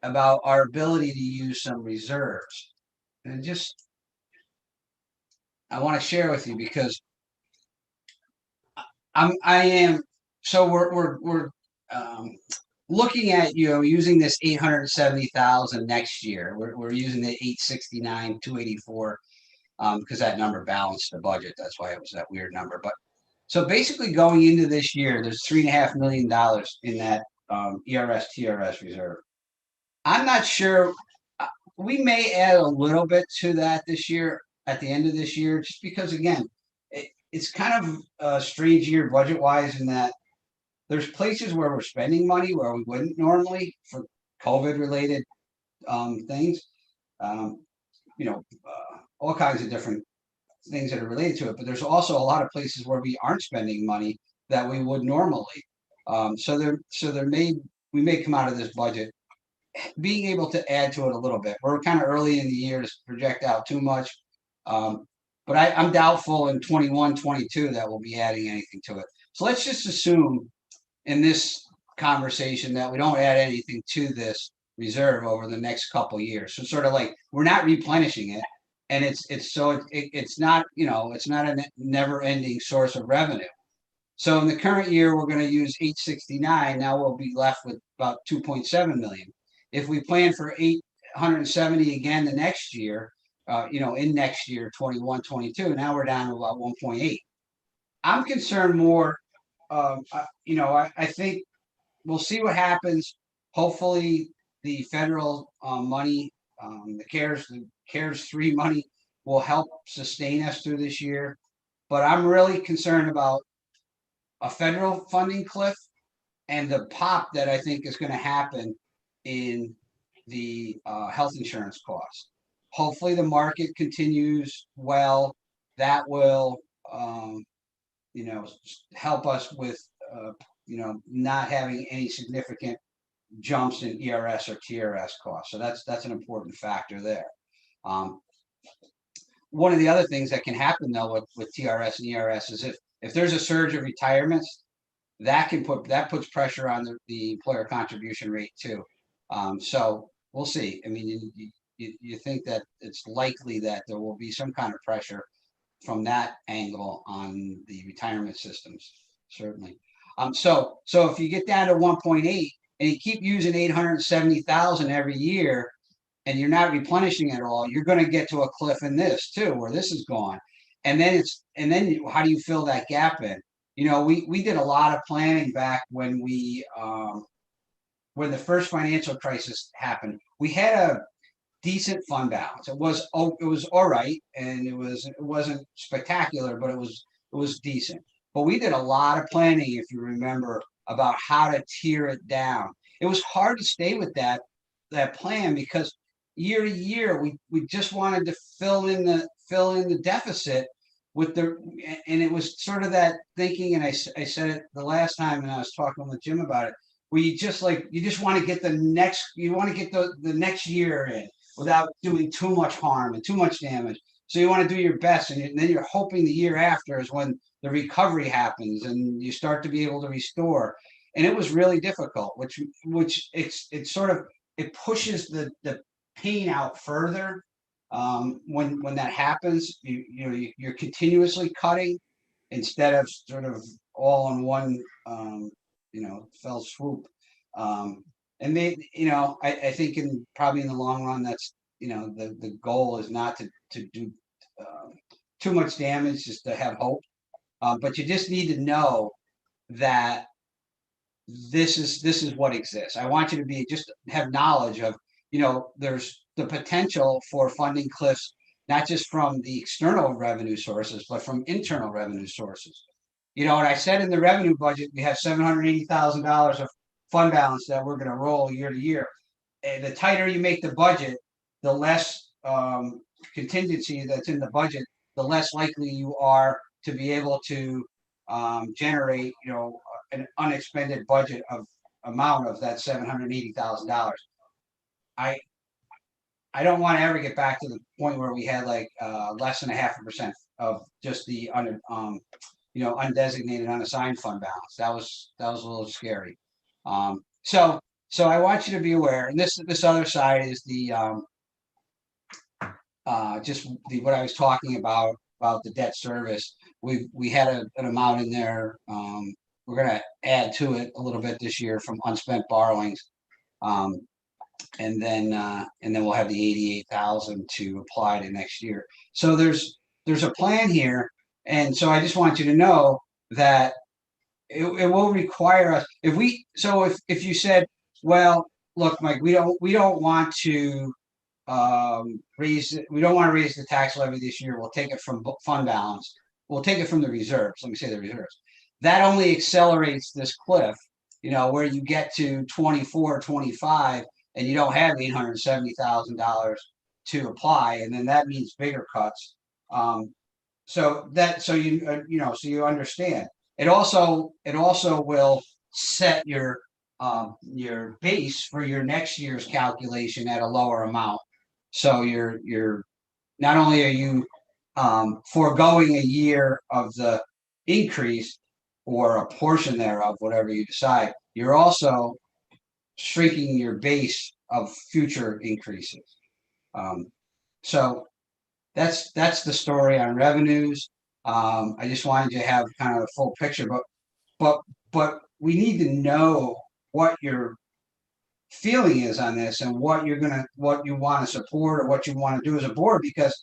about our ability to use some reserves, and I want to share with you because I am, so we're looking at, using this 870,000 next year. We're using the 869, 284, because that number balanced the budget. That's why it was that weird number. But so basically going into this year, there's $3.5 million in that ERS TRS reserve. I'm not sure. We may add a little bit to that this year at the end of this year, just because again, it's kind of a strange year budget wise in that there's places where we're spending money where we wouldn't normally for COVID related things. All kinds of different things that are related to it, but there's also a lot of places where we aren't spending money that we would normally. We may come out of this budget being able to add to it a little bit. We're kind of early in the year to project out too much. But I'm doubtful in 21, 22 that we'll be adding anything to it. So let's just assume in this conversation that we don't add anything to this reserve over the next couple years. So sort of like we're not replenishing it, and it's not a never-ending source of revenue. So in the current year, we're going to use 869. Now we'll be left with about 2.7 million. If we plan for 870 again the next year, in next year, 21, 22, now we're down to about 1.8. I'm concerned more. I think we'll see what happens. Hopefully, the federal money, the CARES 3 money, will help sustain us through this year. But I'm really concerned about a federal funding cliff and the pop that I think is going to happen in the health insurance costs. Hopefully, the market continues well. That will help us with, not having any significant jumps in ERS or TRS costs. So that's an important factor there. One of the other things that can happen though with TRS and ERS is if there's a surge of retirements, that puts pressure on the employer contribution rate too. So we'll see. I mean, you think that it's likely that there will be some kind of pressure from that angle on the retirement systems, certainly. So if you get down to 1.8 and you keep using 870,000 every year, and you're not replenishing it all, you're going to get to a cliff in this too, where this is gone. And then how do you fill that gap in? We did a lot of planning back when when the first financial crisis happened. We had a decent fund balance. It was all right, and it wasn't spectacular, but it was decent. But we did a lot of planning, if you remember, about how to tier it down. It was hard to stay with that plan because year to year we just wanted to fill in the deficit and it was sort of that thinking, and I said it the last time, and I was talking with Jim about it, where you just want to get the next year in without doing too much harm and too much damage. So you want to do your best, and then you're hoping the year after is when the recovery happens and you start to be able to restore. And it was really difficult, which it pushes the pain out further. When that happens, you're continuously cutting instead of sort of all in one fell swoop. And I think probably in the long run, that's the goal is not to do too much damage, just to have hope. But you just need to know that this is what exists. I want you to just have knowledge of, there's the potential for funding cliffs, not just from the external revenue sources, but from internal revenue sources. And I said in the revenue budget, we have $780,000 of fund balance that we're going to roll year to year. And the tighter you make the budget, the less contingency that's in the budget, the less likely you are to be able to generate, an unexpended budget amount of that $780,000. I don't want to ever get back to the point where we had like less than 0.5% of just the undesignated unassigned fund balance. That was a little scary. So I want you to be aware. And this other side is what I was talking about about the debt service. We had an amount in there. We're gonna add to it a little bit this year from unspent borrowings. And then we'll have the 88,000 to apply to next year. So there's a plan here. And so I just want you to know that it will require us, if you said, well, look, Mike, we don't want to raise the tax levy this year. We'll take it from fund balance. We'll take it from the reserves. Let me say the reserves. That only accelerates this cliff, where you get to 24, 25, and you don't have $870,000 to apply, and then that means bigger cuts. So you understand. It also will set your base for your next year's calculation at a lower amount. So you're not only are you foregoing a year of the increase or a portion thereof, whatever you decide, you're also shrinking your base of future increases. So that's the story on revenues. I just wanted to have kind of a full picture, but we need to know what your feeling is on this and what you want to support or what you want to do as a board. Because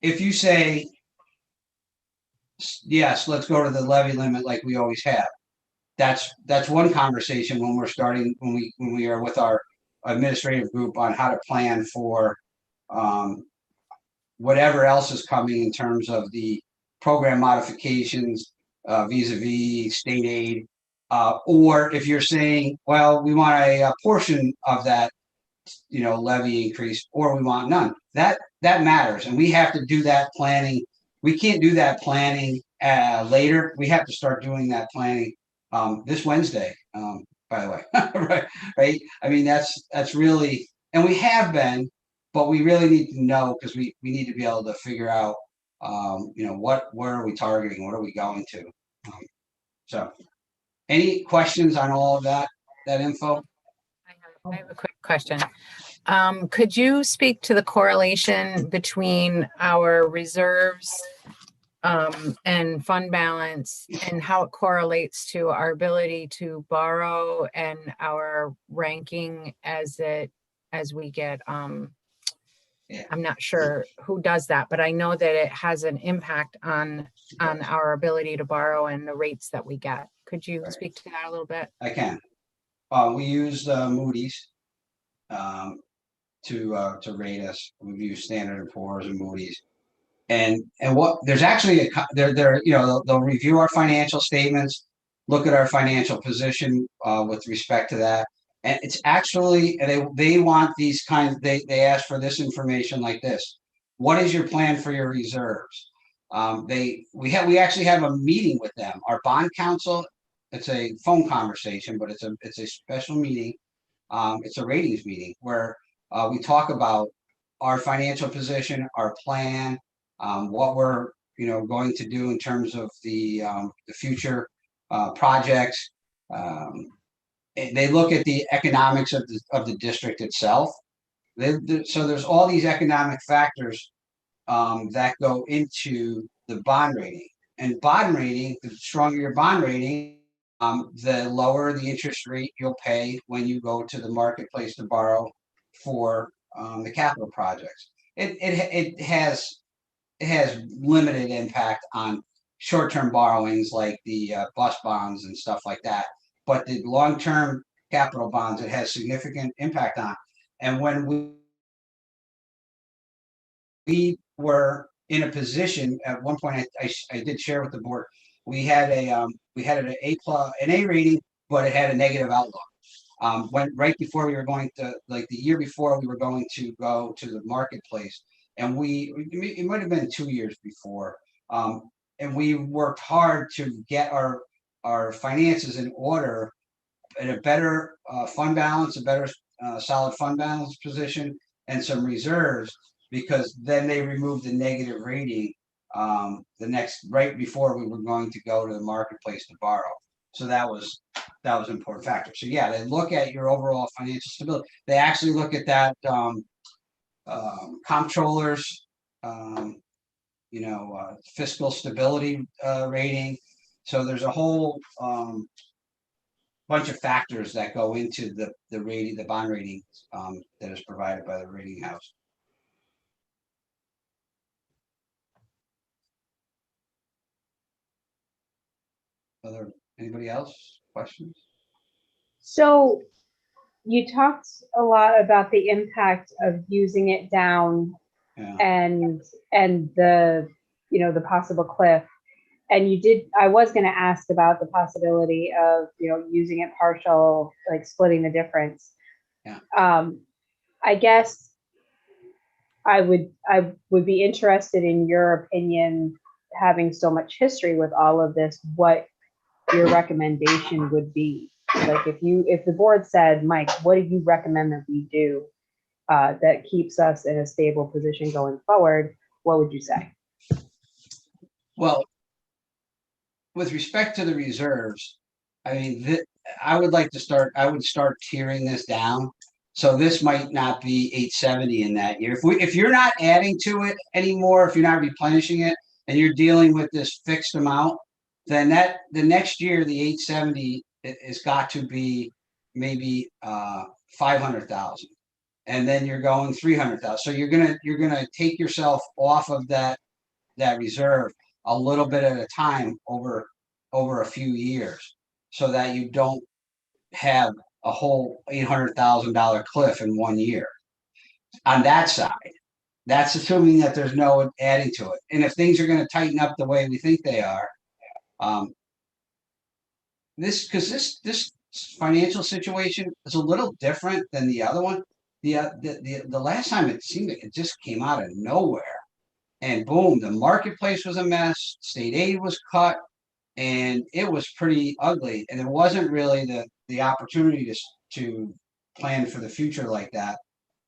if you say, yes, let's go to the levy limit like we always have, that's one conversation when we're starting, when we are with our administrative group on how to plan for whatever else is coming in terms of the program modifications vis-a-vis state aid, or if you're saying, well, we want a portion of that, levy increase, or we want none. That matters, and we have to do that planning. We can't do that planning later. We have to start doing that planning this Wednesday. By the way, right? I mean, that's really, and we have been, but we really need to know, because we need to be able to where are we targeting? What are we going to? So any questions on all of that info? I have a quick question. Could you speak to the correlation between our reserves and fund balance and how it correlates to our ability to borrow and our ranking as we get, Yeah. I'm not sure who does that, but I know that it has an impact on our ability to borrow and the rates that we get. Could you speak to that a little bit? I can. We use Moody's to rate us. We've used Standard & Poor's and Moody's. And what there's actually they'll review our financial statements, look at our financial position with respect to that. And it's actually, they want these kinds, they ask for this information like this. What is your plan for your reserves? We actually have a meeting with them. Our bond counsel, it's a phone conversation, but it's a special meeting. It's a ratings meeting where we talk about our financial position, our plan, what we're going to do in terms of the future projects. They look at the economics of the district itself. So there's all these economic factors that go into the bond rating. And bond rating, the stronger your bond rating, the lower the interest rate you'll pay when you go to the marketplace to borrow for the capital projects. It has limited impact on short-term borrowings like the bus bonds and stuff like that. But the long-term capital bonds, it has significant impact on. And when we were in a position at one point, I did share with the board, we had an A rating, but it had a negative outlook. Right before we were going to, like the year before, we were going to go to the marketplace, and it might have been 2 years before, and we worked hard to get our finances in order, in a better fund balance, a better solid fund balance position, and some reserves, because then they removed the negative rating right before we were going to go to the marketplace to borrow. So that was an important factor. So yeah, they look at your overall financial stability. They actually look at that comptrollers fiscal stability rating. So there's a whole bunch of factors that go into the rating, the bond rating that is provided by the rating house. Anybody else? Questions? So you talked a lot about the impact of using it down Yeah. and the, the possible cliff. And I was going to ask about the possibility of, using it partial, like splitting the difference. Yeah. I guess I would be interested in your opinion, having so much history with all of this, what your recommendation would be. Like if the board said, Mike, what do you recommend that we do that keeps us in a stable position going forward? What would you say? Well, with respect to the reserves, I mean, I would start tiering this down. So this might not be 870 in that year. If you're not adding to it anymore, if you're not replenishing it and you're dealing with this fixed amount, then the next year, the 870 has got to be maybe 500,000. And then you're going 300,000. So you're gonna take yourself off of that reserve a little bit at a time over a few years, so that you don't have a whole $800,000 cliff in 1 year. On that side, that's assuming that there's no adding to it. And if things are going to tighten up the way we think they are, this financial situation is a little different than the other one. The last time it seemed like it just came out of nowhere. And boom, the marketplace was a mess. State aid was cut, and it was pretty ugly. And there wasn't really the opportunity to plan for the future like that.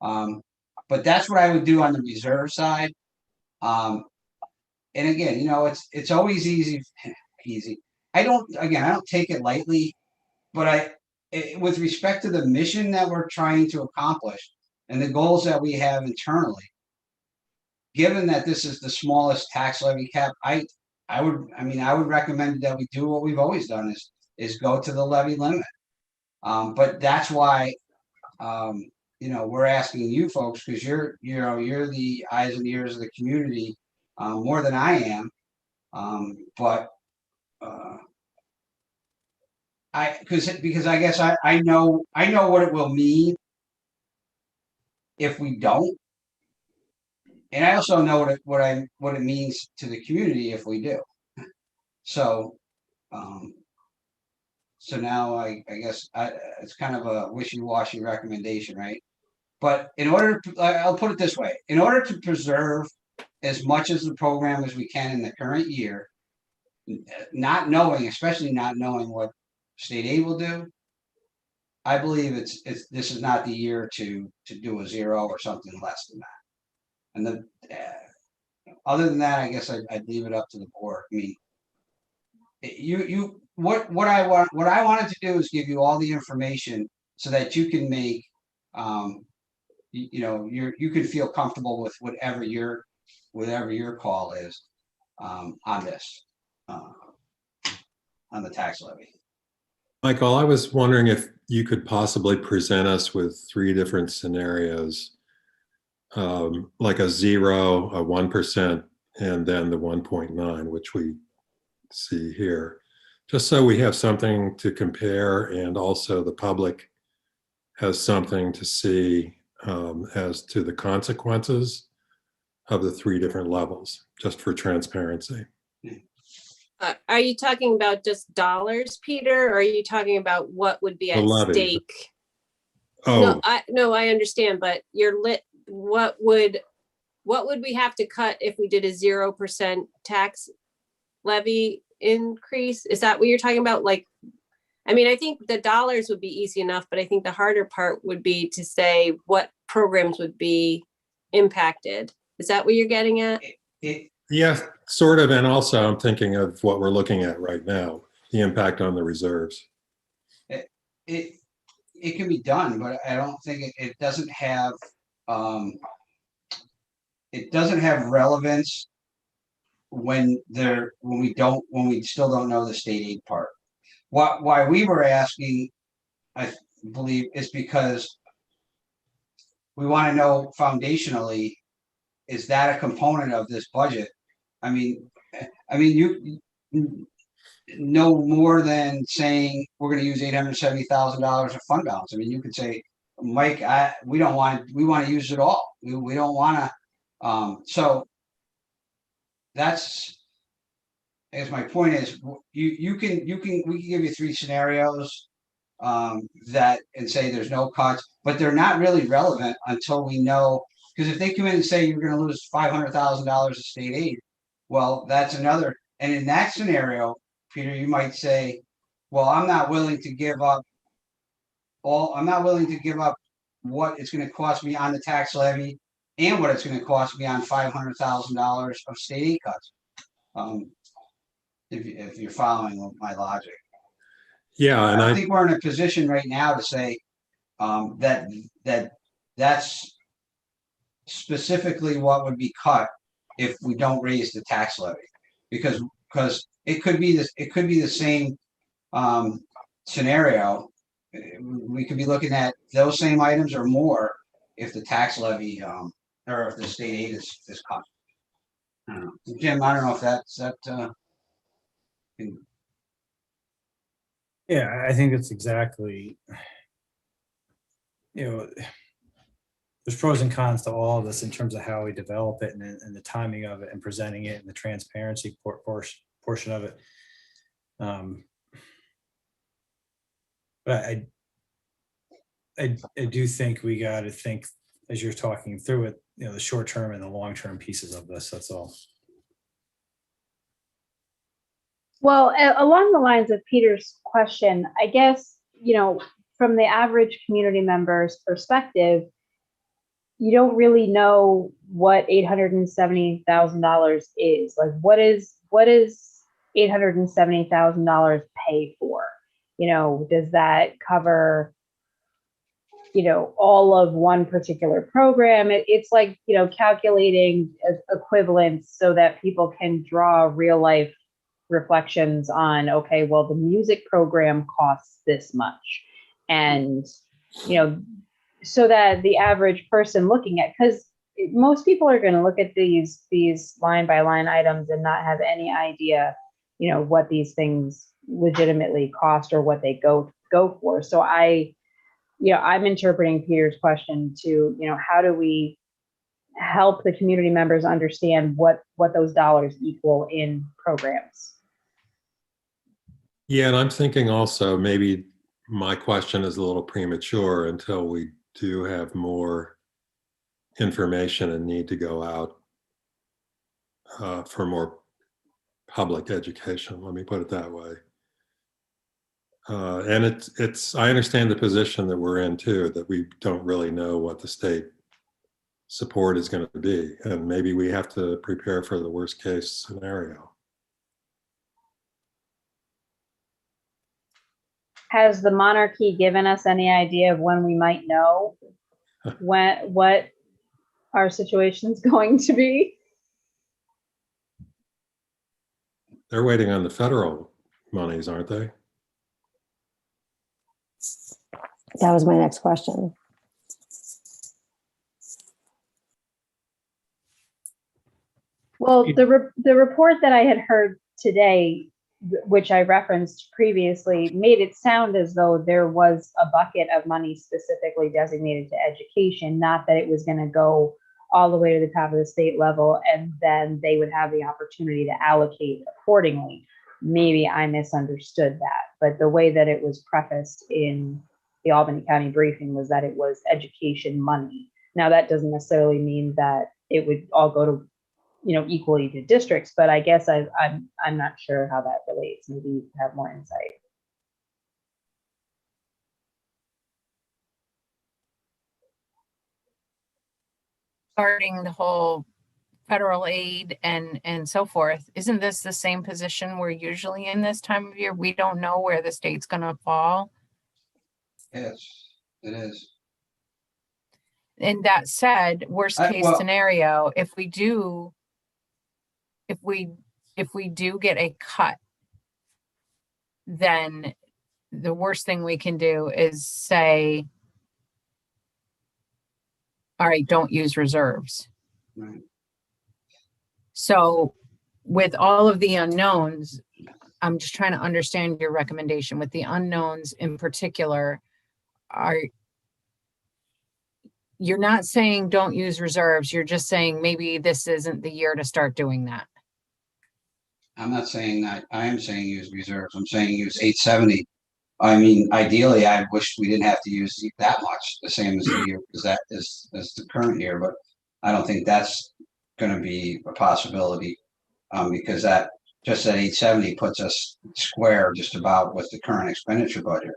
But that's what I would do on the reserve side. And again, it's always easy. I don't take it lightly, but with respect to the mission that we're trying to accomplish and the goals that we have internally, given that this is the smallest tax levy cap, I would recommend that we do what we've always done is go to the levy limit. But that's why, we're asking you folks, because you're the eyes and ears of the community more than I am. But because I guess I know what it will mean if we don't. And I also know what it means to the community if we do. So, so now I guess it's kind of a wishy-washy recommendation, right? But I'll put it this way: in order to preserve as much of the program as we can in the current year, especially not knowing what state aid will do, I believe this is not the year to do a zero or something less than that. And other than that, I guess I'd leave it up to the board. I mean, what I wanted to do is give you all the information so that you can make, you can feel comfortable with whatever your call is on this, on the tax levy. Michael, I was wondering if you could possibly present us with 3 different scenarios, like a 0, a 1%, and then the 1.9, which we see here, just so we have something to compare, and also the public has something to see as to the consequences of the 3 different levels, just for transparency. Are you talking about just dollars, Peter, or are you talking about what would be at stake? Oh, No, I understand, but what would we have to cut if we did a 0% tax levy increase? Is that what you're talking about? I think the dollars would be easy enough, but I think the harder part would be to say what programs would be impacted. Is that what you're getting at? yeah, sort of. And also I'm thinking of what we're looking at right now, the impact on the reserves. It can be done, but I don't think it doesn't have relevance when we still don't know the state aid part. Why we were asking, I believe, is because we want to know foundationally, is that a component of this budget? I mean, you no more than saying we're going to use $870,000 of fund balance. I mean, you could say, Mike, we want to use it all. We don't want to. So that's, I guess my point is, we can give you 3 scenarios that and say there's no cuts, but they're not really relevant until we know. Because if they come in and say you're going to lose $500,000 of state aid, well, that's another. And in that scenario, Peter, you might say, well, I'm not willing to give up what it's going to cost me on the tax levy and what it's going to cost me on $500,000 of state aid cuts. If you're following my logic. Yeah, and I think we're in a position right now to say that's specifically what would be cut if we don't raise the tax levy, because it could be the same scenario. We could be looking at those same items or more if the tax levy or if the state aid is cut. I don't know. Jim, I don't know if that's Yeah, I think it's exactly, there's pros and cons to all of this in terms of how we develop it and the timing of it and presenting it and the transparency portion of it. But I do think we got to think, as you're talking through it, the short term and the long term pieces of this. That's all. Well, along the lines of Peter's question, I guess, from the average community member's perspective, you don't really know what $870,000 is. Like, what is $870,000 pay for? Does that cover, all of one particular program? It's like, calculating equivalents so that people can draw real life reflections on, okay, well, the music program costs this much. And, so that the average person looking at, because most people are going to look at these line by line items and not have any idea, what these things legitimately cost or what they go for. So I'm interpreting Peter's question to, how do we help the community members understand what those dollars equal in programs? Yeah, and I'm thinking also maybe my question is a little premature until we do have more information and need to go out for more public education. Let me put it that way. And I understand the position that we're in too, that we don't really know what the state support is going to be. And maybe we have to prepare for the worst case scenario. Has the monarchy given us any idea of when we might know what our situation's going to be? They're waiting on the federal monies, aren't they? That was my next question. Well, the report that I had heard today, which I referenced previously, made it sound as though there was a bucket of money specifically designated to education, not that it was going to go all the way to the top of the state level and then they would have the opportunity to allocate accordingly. Maybe I misunderstood that, but the way that it was prefaced in the Albany County briefing was that it was education money. Now, that doesn't necessarily mean that it would all go to, equally to districts, but I guess I'm not sure how that relates. Maybe you have more insight. Regarding the whole federal aid and so forth, isn't this the same position we're usually in this time of year? We don't know where the state's going to fall. Yes, it is. And that said, worst case scenario, if we do if we do get a cut, then the worst thing we can do is say, all right, don't use reserves. Right. So with all of the unknowns, I'm just trying to understand your recommendation. With the unknowns in particular, you're not saying don't use reserves. You're just saying maybe this isn't the year to start doing that. I'm not saying that. I am saying use reserves. I'm saying use 870. I mean, ideally, I wish we didn't have to use that much, the same as the year, because that is as the current year, but I don't think that's going to be a possibility, because that just at 870 puts us square just about with the current expenditure budget.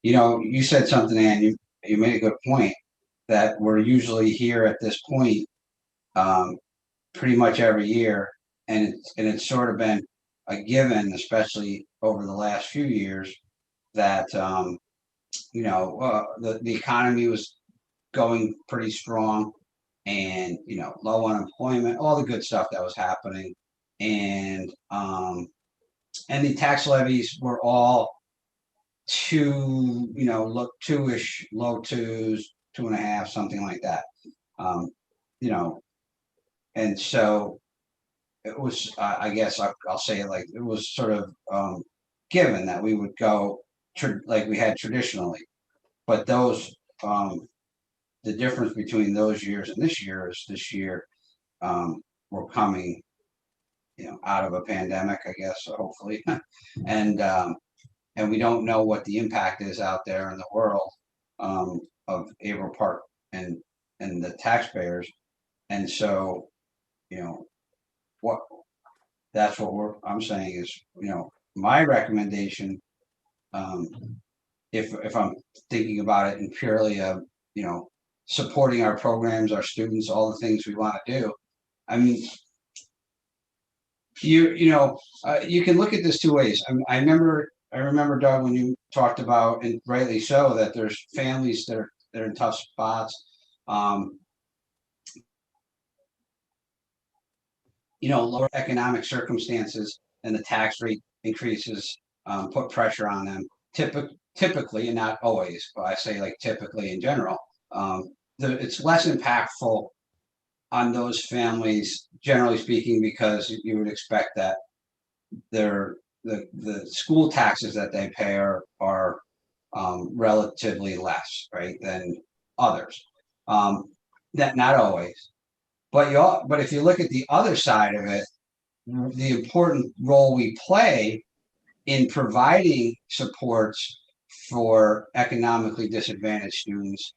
You know, you said something, Ann, you made a good point that we're usually here at this point pretty much every year, and it's sort of been a given, especially over the last few years, that the economy was going pretty strong, and low unemployment, all the good stuff that was happening, and the tax levies were all look two-ish, low twos, 2.5, something like that. And so it was, I guess I'll say it like it was sort of given that we would go like we had traditionally, but those the difference between those years and this year is this year we're coming out of a pandemic, I guess, hopefully, and we don't know what the impact is out there in the world of Averill Park and the taxpayers, and so what that's what I'm saying is my recommendation, if I'm thinking about it in purely supporting our programs, our students, all the things we want to do. I mean, you can look at this two ways. I remember, Doug, when you talked about, and rightly so, that there's families that are in tough spots. Lower economic circumstances and the tax rate increases put pressure on them. Typically, and not always, but I say like typically in general, it's less impactful on those families, generally speaking, because you would expect that the school taxes that they pay are relatively less, right, than others. That not always, but if you look at the other side of it, the important role we play in providing supports for economically disadvantaged students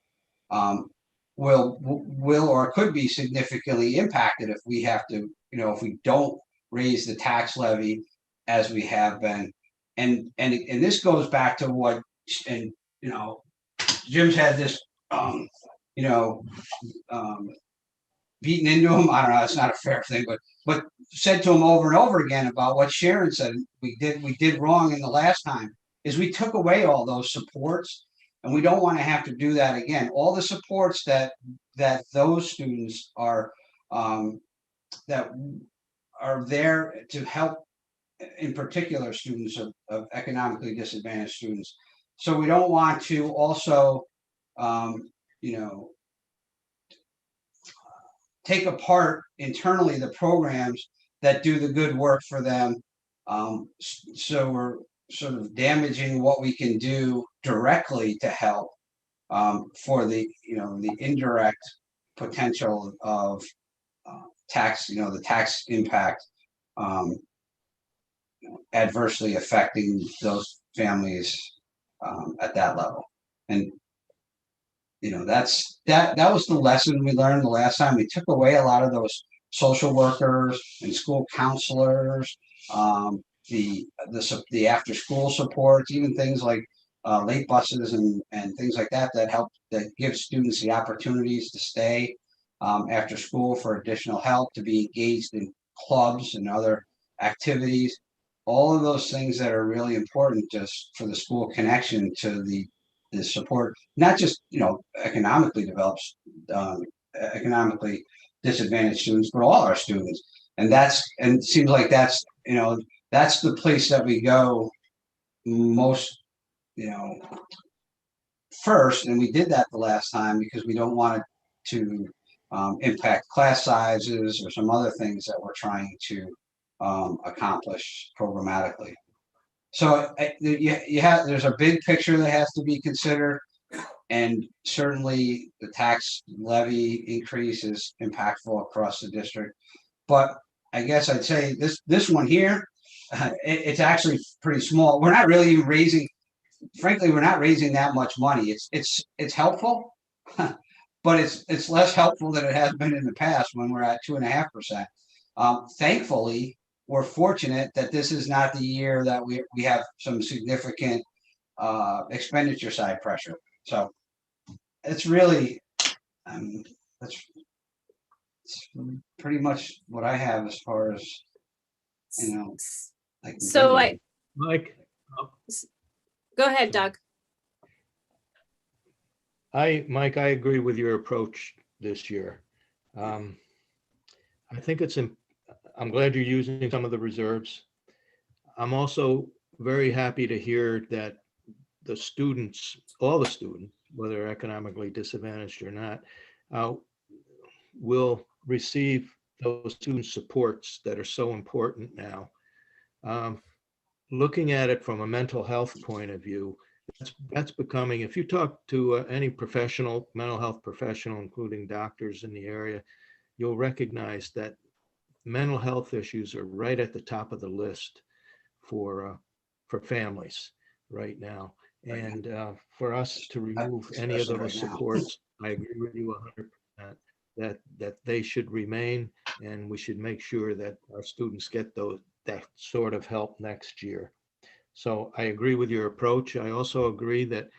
will or could be significantly impacted if we have to, if we don't raise the tax levy as we have been. And this goes back to what, and Jim's had this beaten into him. I don't know, it's not a fair thing, but said to him over and over again about what Sharon said we did wrong in the last time, is we took away all those supports, and we don't want to have to do that again. All the supports that those students are that are there to help, in particular, students of economically disadvantaged students. So we don't want to also take apart internally the programs that do the good work for them. So we're sort of damaging what we can do directly to help for the indirect potential of tax, the tax impact adversely affecting those families at that level. And that was the lesson we learned the last time. We took away a lot of those social workers and school counselors, the after school supports, even things like late buses and things like that that give students the opportunities to stay after school for additional help, to be engaged in clubs and other activities. All of those things that are really important just for the school connection to the support, not just economically disadvantaged students, but all our students. And it seems like that's, that's the place that we go most, first. And we did that the last time because we don't want it to impact class sizes or some other things that we're trying to accomplish programmatically. So there's a big picture that has to be considered, and certainly the tax levy increase is impactful across the district. But I guess I'd say this one here, it's actually pretty small. We're not really even raising. Frankly, we're not raising that much money. It's helpful, but it's less helpful than it has been in the past when we're at 2.5%. Thankfully, we're fortunate that this is not the year that we have some significant expenditure side pressure. So it's really that's pretty much what I have as far as like. So Mike, go ahead, Doug. Mike, I agree with your approach this year. I think I'm glad you're using some of the reserves. I'm also very happy to hear that the students, all the students, whether economically disadvantaged or not, will receive those student supports that are so important now. Looking at it from a mental health point of view, that's becoming, if you talk to any professional, mental health professional, including doctors in the area, you'll recognize that mental health issues are right at the top of the list for families right now. And for us to remove any of those supports, I agree with you 100% that they should remain, and we should make sure that our students get that sort of help next year. So I agree with your approach. I also agree that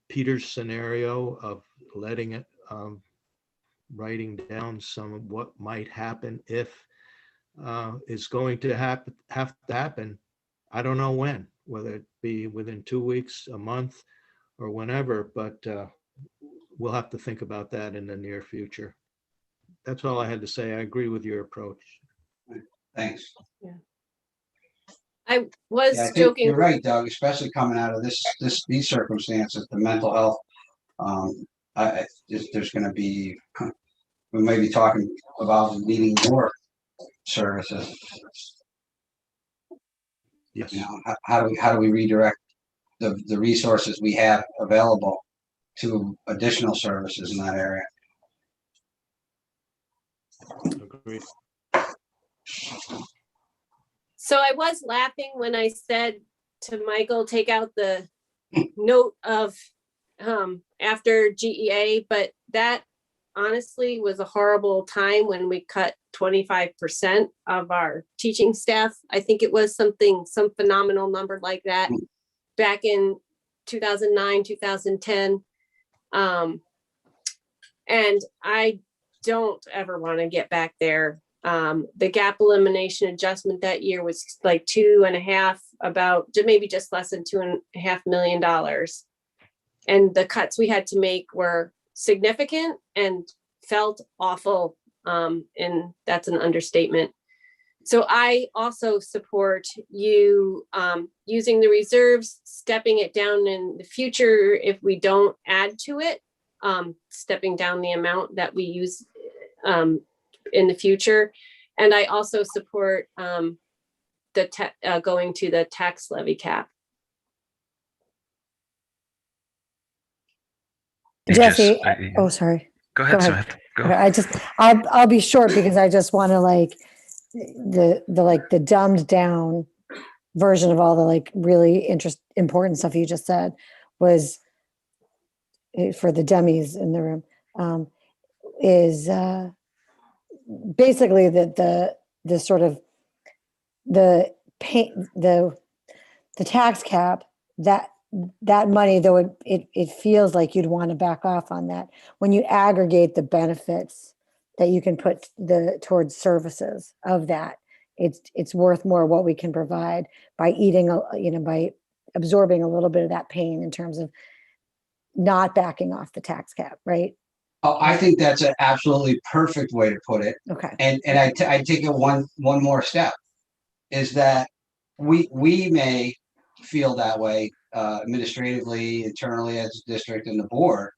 Peter's scenario of letting it, writing down some of what might happen if is going to have to happen. I don't know when, whether it be within 2 weeks, a month, or whenever, but we'll have to think about that in the near future. That's all I had to say. I agree with your approach. Thanks. Yeah. I was I think joking. you're right, Doug, especially coming out of these circumstances, the mental health. There's going to be, we may be talking about needing more services. Yes. How do we redirect the resources we have available to additional services in that area? Agreed. So I was laughing when I said to Michael, take out the note of after GEA, but that honestly was a horrible time when we cut 25% of our teaching staff. I think it was some phenomenal number like that back in 2009, 2010. And I don't ever want to get back there. The gap elimination adjustment that year was like maybe just less than $2.5 million. And the cuts we had to make were significant and felt awful. And that's an understatement. So I also support you using the reserves, stepping it down in the future if we don't add to it, stepping down the amount that we use in the future. And I also support going to the tax levy cap. Jesse, oh, sorry. Go ahead, Go ahead. Smith. Go. Okay, I'll be short because I just want to the dumbed down version of all the really important stuff you just said was for the dummies in the room, is basically the sort of the tax cap, that money, though it feels like you'd want to back off on that when you aggregate the benefits that you can put towards services of that. It's worth more what we can provide by by absorbing a little bit of that pain in terms of not backing off the tax cap, right? Oh, I think that's an absolutely perfect way to put it. Okay. And I take it one more step, is that we may feel that way administratively, internally as a district and the board.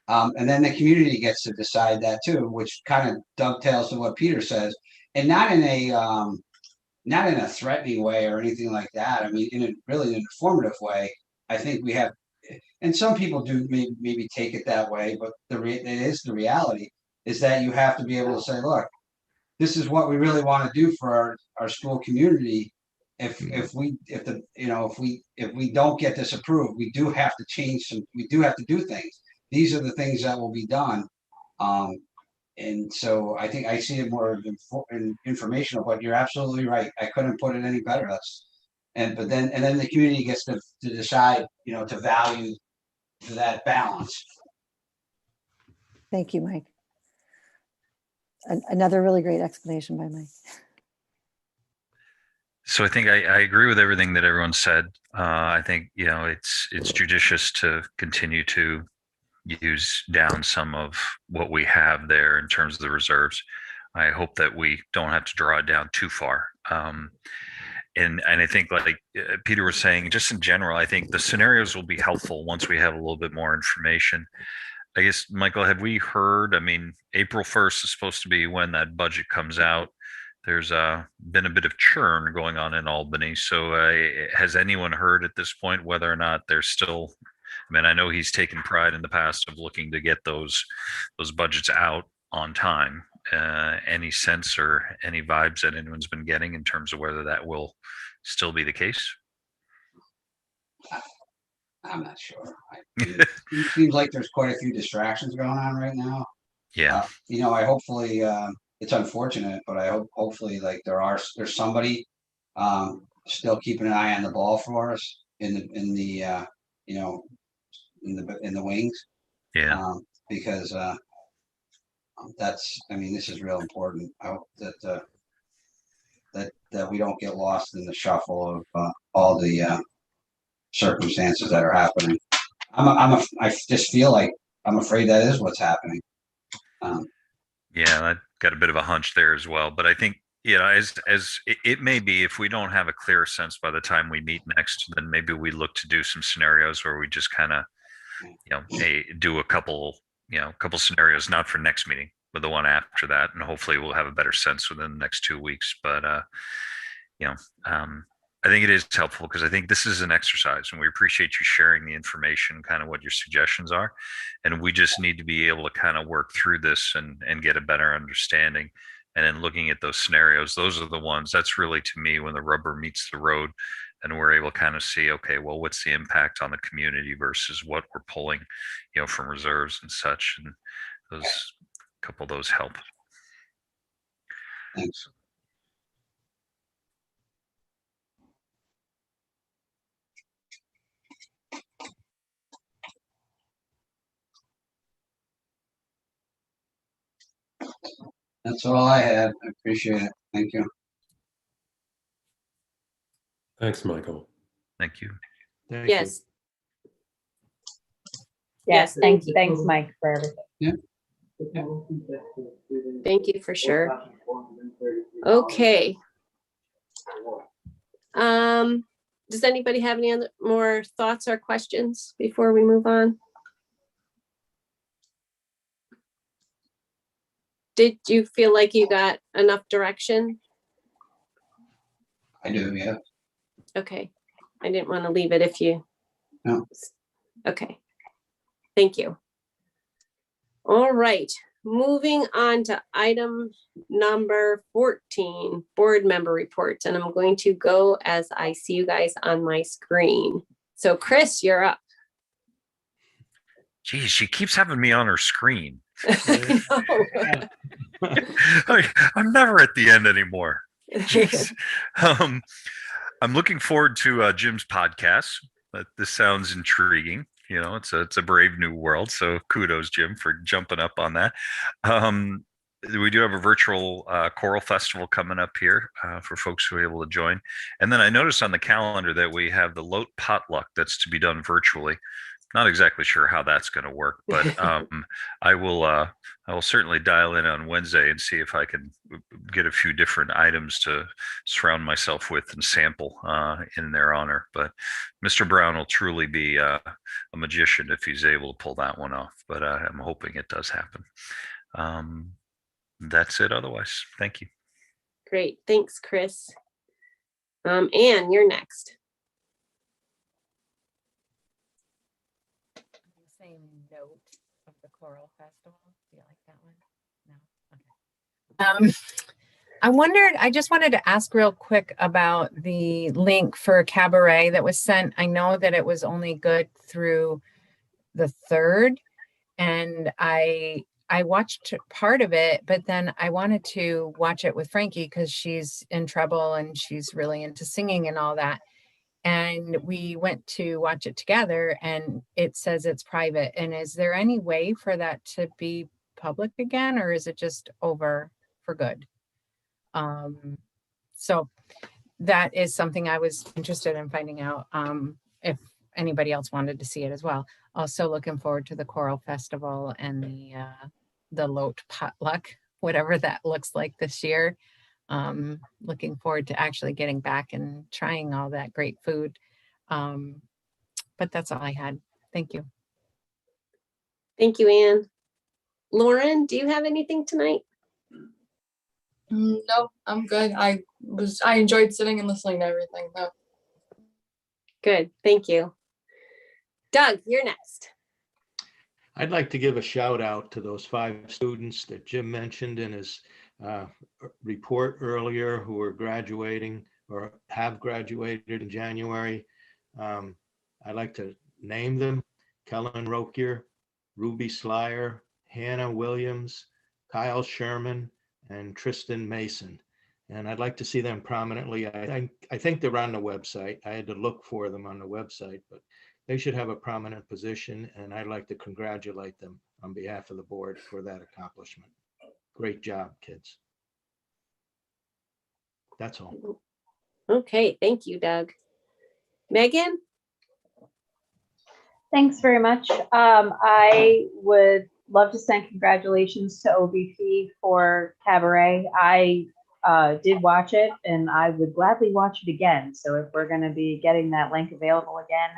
And then the community gets to decide that too, which kind of dovetails to what Peter says, and not in a threatening way or anything like that. I mean, in a really informative way. I think we have, and some people do maybe take it that way, but it is the reality is that you have to be able to say, look, this is what we really want to do for our school community. If we don't get this approved, we do have to we do have to do things. These are the things that will be done. And so I think I see it more of informational, but you're absolutely right. I couldn't put it any better. But then the community gets to decide, to value that balance. Thank you, Mike. Another really great explanation by Mike. So I think I agree with everything that everyone said. I think, it's judicious to continue to use down some of what we have there in terms of the reserves. I hope that we don't have to draw it down too far. And I think, like Peter was saying, just in general, I think the scenarios will be helpful once we have a little bit more information. I guess, Michael, have we heard, April 1st is supposed to be when that budget comes out. There's been a bit of churn going on in Albany. So has anyone heard at this point whether or not they're still, I know he's taken pride in the past of looking to get those budgets out on time. Any sense or any vibes that anyone's been getting in terms of whether that will still be the case? I'm not sure. It seems like there's quite a few distractions going on right now. Yeah. I hopefully it's unfortunate, but I hopefully like there's somebody still keeping an eye on the ball for us in the wings. Yeah. Because this is real important. I hope that we don't get lost in the shuffle of all the circumstances that are happening. I just feel like I'm afraid that is what's happening. Yeah, I got a bit of a hunch there as well. But I think, as it may be, if we don't have a clear sense by the time we meet next, then maybe we look to do some scenarios where we just kind of, do a couple scenarios, not for next meeting, but the one after that. And hopefully we'll have a better sense within the next 2 weeks. But, I think it is helpful because I think this is an exercise and we appreciate you sharing the information, kind of what your suggestions are. And we just need to be able to kind of work through this and get a better understanding. And then looking at those scenarios, those are the ones that's really, to me, when the rubber meets the road and we're able to kind of see, okay, well, what's the impact on the community versus what we're pulling, from reserves and such. And those couple of those help. Thanks. That's all I had. I appreciate it. Thank you. Thanks, Michael. Thank you. Thank Yes. Yes, Yes, thanks, Mike, for everything. Yeah. Thank you for sure. Okay. Does anybody have any other more thoughts or questions before we move on? Did you feel like you got enough direction? I do, yeah. Okay. I didn't want to leave it if you. No. Okay. Thank you. All right. Moving on to item number 14, board member reports. And I'm going to go as I see you guys on my screen. So Chris, you're up. Geez, she keeps having me on her screen. I'm never at the end anymore. Jeez. I'm looking forward to Jim's podcast. This sounds intriguing. It's a brave new world. So kudos, Jim, for jumping up on that. We do have a virtual choral festival coming up here for folks who are able to join. And then I noticed on the calendar that we have the Lote potluck that's to be done virtually. not exactly sure how that's going to work, but I will certainly dial in on Wednesday and see if I can get a few different items to surround myself with and sample in their honor. But Mr. Brown will truly be a magician if he's able to pull that one off. But I'm hoping it does happen. That's it. Otherwise, thank you. Great, thanks, Chris. Anne, you're next. Same note of the choral festival. Do you like that one? No. Okay. I just wanted to ask real quick about the link for Cabaret that was sent. I know that it was only good through the 3rd, and I watched part of it, but then I wanted to watch it with Frankie because she's in treble and she's really into singing and all that. And we went to watch it together and it says it's private. And is there any way for that to be public again, or is it just over for good? So that is something I was interested in finding out if anybody else wanted to see it as well. Also looking forward to the choral festival and the Lote potluck, whatever that looks like this year. Looking forward to actually getting back and trying all that great food. But that's all I had. Thank you. Thank you, Anne. Lauren, do you have anything tonight? No, I'm good. I enjoyed sitting and listening to everything though. Good, thank you. Doug, you're next. I'd like to give a shout out to those 5 students that Jim mentioned in his report earlier who are graduating or have graduated in January. I'd like to name them: Kellen Rokier, Ruby Slyer, Hannah Williams, Kyle Sherman, and Tristan Mason. And I'd like to see them prominently. I think they're on the website. I had to look for them on the website, but they should have a prominent position, and I'd like to congratulate them on behalf of the board for that accomplishment. Great job, kids. That's all. Okay, thank you, Doug. Megan? Thanks very much. I would love to send congratulations to OBP for Cabaret. I did watch it and I would gladly watch it again. So if we're going to be getting that link available again,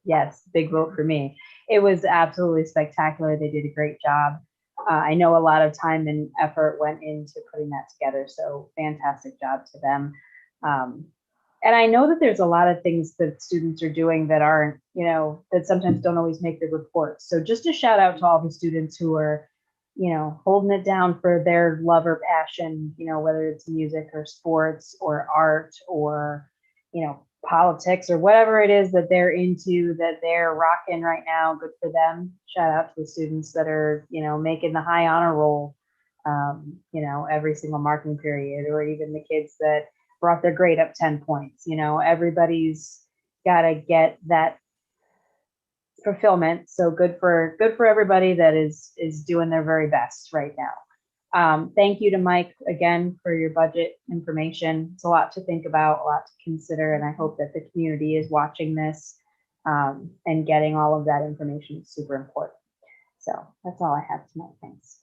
yes, big vote for me. It was absolutely spectacular. They did a great job. I know a lot of time and effort went into putting that together. So fantastic job to them. And I know that there's a lot of things that students are doing that aren't, that sometimes don't always make the reports. So just a shout out to all the students who are, holding it down for their love or passion, whether it's music or sports or art or, politics or whatever it is that they're into, that they're rocking right now. Good for them. Shout out to the students that are, making the high honor roll, every single marking period, or even the kids that brought their grade up 10 points. Everybody's got to get that fulfillment. So good for everybody that is doing their very best right now. Thank you to Mike again for your budget information. It's a lot to think about, a lot to consider, and I hope that the community is watching this and getting all of that information is super important. So that's all I have tonight. Thanks.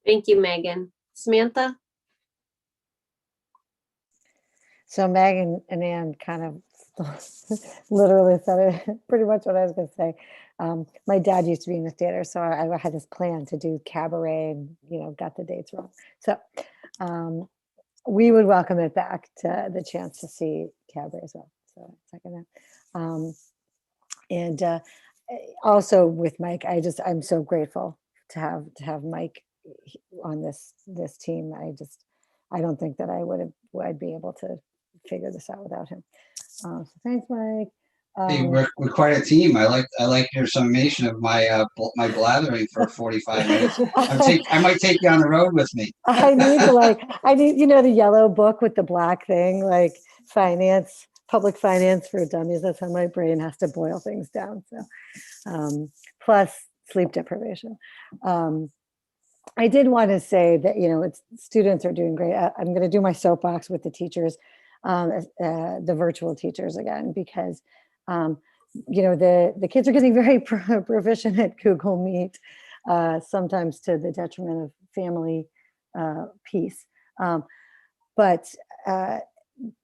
Thank you, Megan. Samantha? So Megan and Ann kind of literally said it, pretty much what I was going to say. My dad used to be in the theater, so I had this plan to do Cabaret and, got the dates wrong. So we would welcome it back to the chance to see Cabaret as well. So second that. And also with Mike, I'm so grateful to have Mike on this team. I don't think that I'd be able to figure this out without him. So thanks, Mike. Hey, we're quite a team. I like your summation of my my blathering for 45 minutes. I might take you on the road with me. I need the yellow book with the black thing, like public finance for dummies. That's how my brain has to boil things down. So plus sleep deprivation. I did want to say that, students are doing great. I'm going to do my soapbox with the teachers, the virtual teachers again, because you know, the kids are getting very proficient at Google Meet, sometimes to the detriment of family piece. But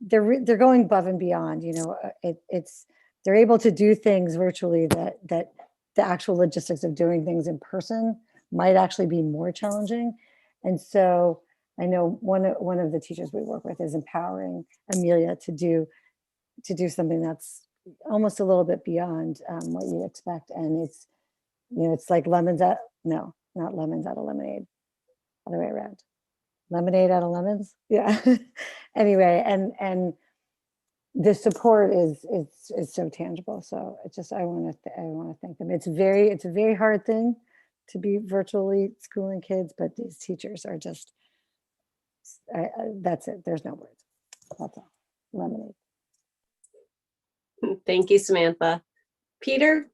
they're going above and beyond. You know, they're able to do things virtually that the actual logistics of doing things in person might actually be more challenging. And so I know one of the teachers we work with is empowering Amelia to do something that's almost a little bit beyond what you expect. And it's, you know, it's like not lemons out of lemonade, other way around. Lemonade out of lemons. Yeah. Anyway, and the support is so tangible. So it's just, I want to thank them. It's a very hard thing to be virtually schooling kids, but these teachers are just, that's it. There's no words. That's all. Lemonade. Thank you, Samantha. Peter?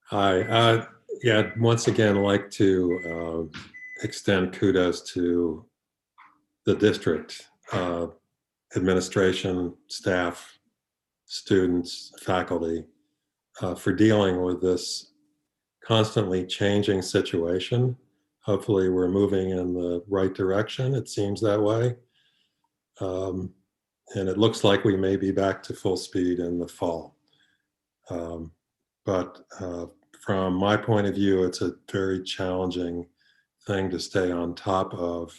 Hi. Yeah, once again, like to extend kudos to the district, administration, staff, students, faculty, for dealing with this constantly changing situation. Hopefully we're moving in the right direction. It seems that way. And it looks like we may be back to full speed in the fall. But from my point of view, it's a very challenging thing to stay on top of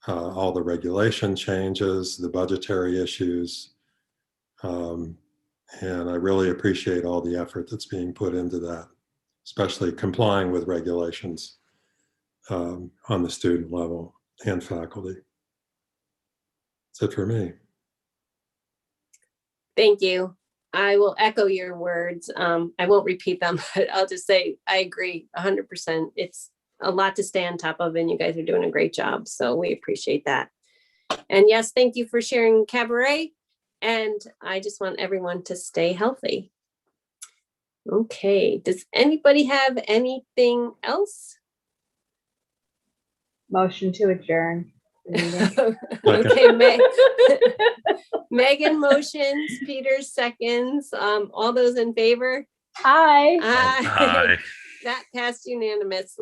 all the regulation changes, the budgetary issues. And I really appreciate all the effort that's being put into that, especially complying with regulations on the student level and faculty. That's it for me. Thank you. I will echo your words. I won't repeat them, but I'll just say I agree 100%. It's a lot to stay on top of, and you guys are doing a great job. So we appreciate that. And yes, thank you for sharing Cabaret. And I just want everyone to stay healthy. Okay. Does anybody have anything else? Motion to adjourn. Okay, Megan motions, Peter seconds. All those in favor? Aye. Aye. Aye. That passed unanimously.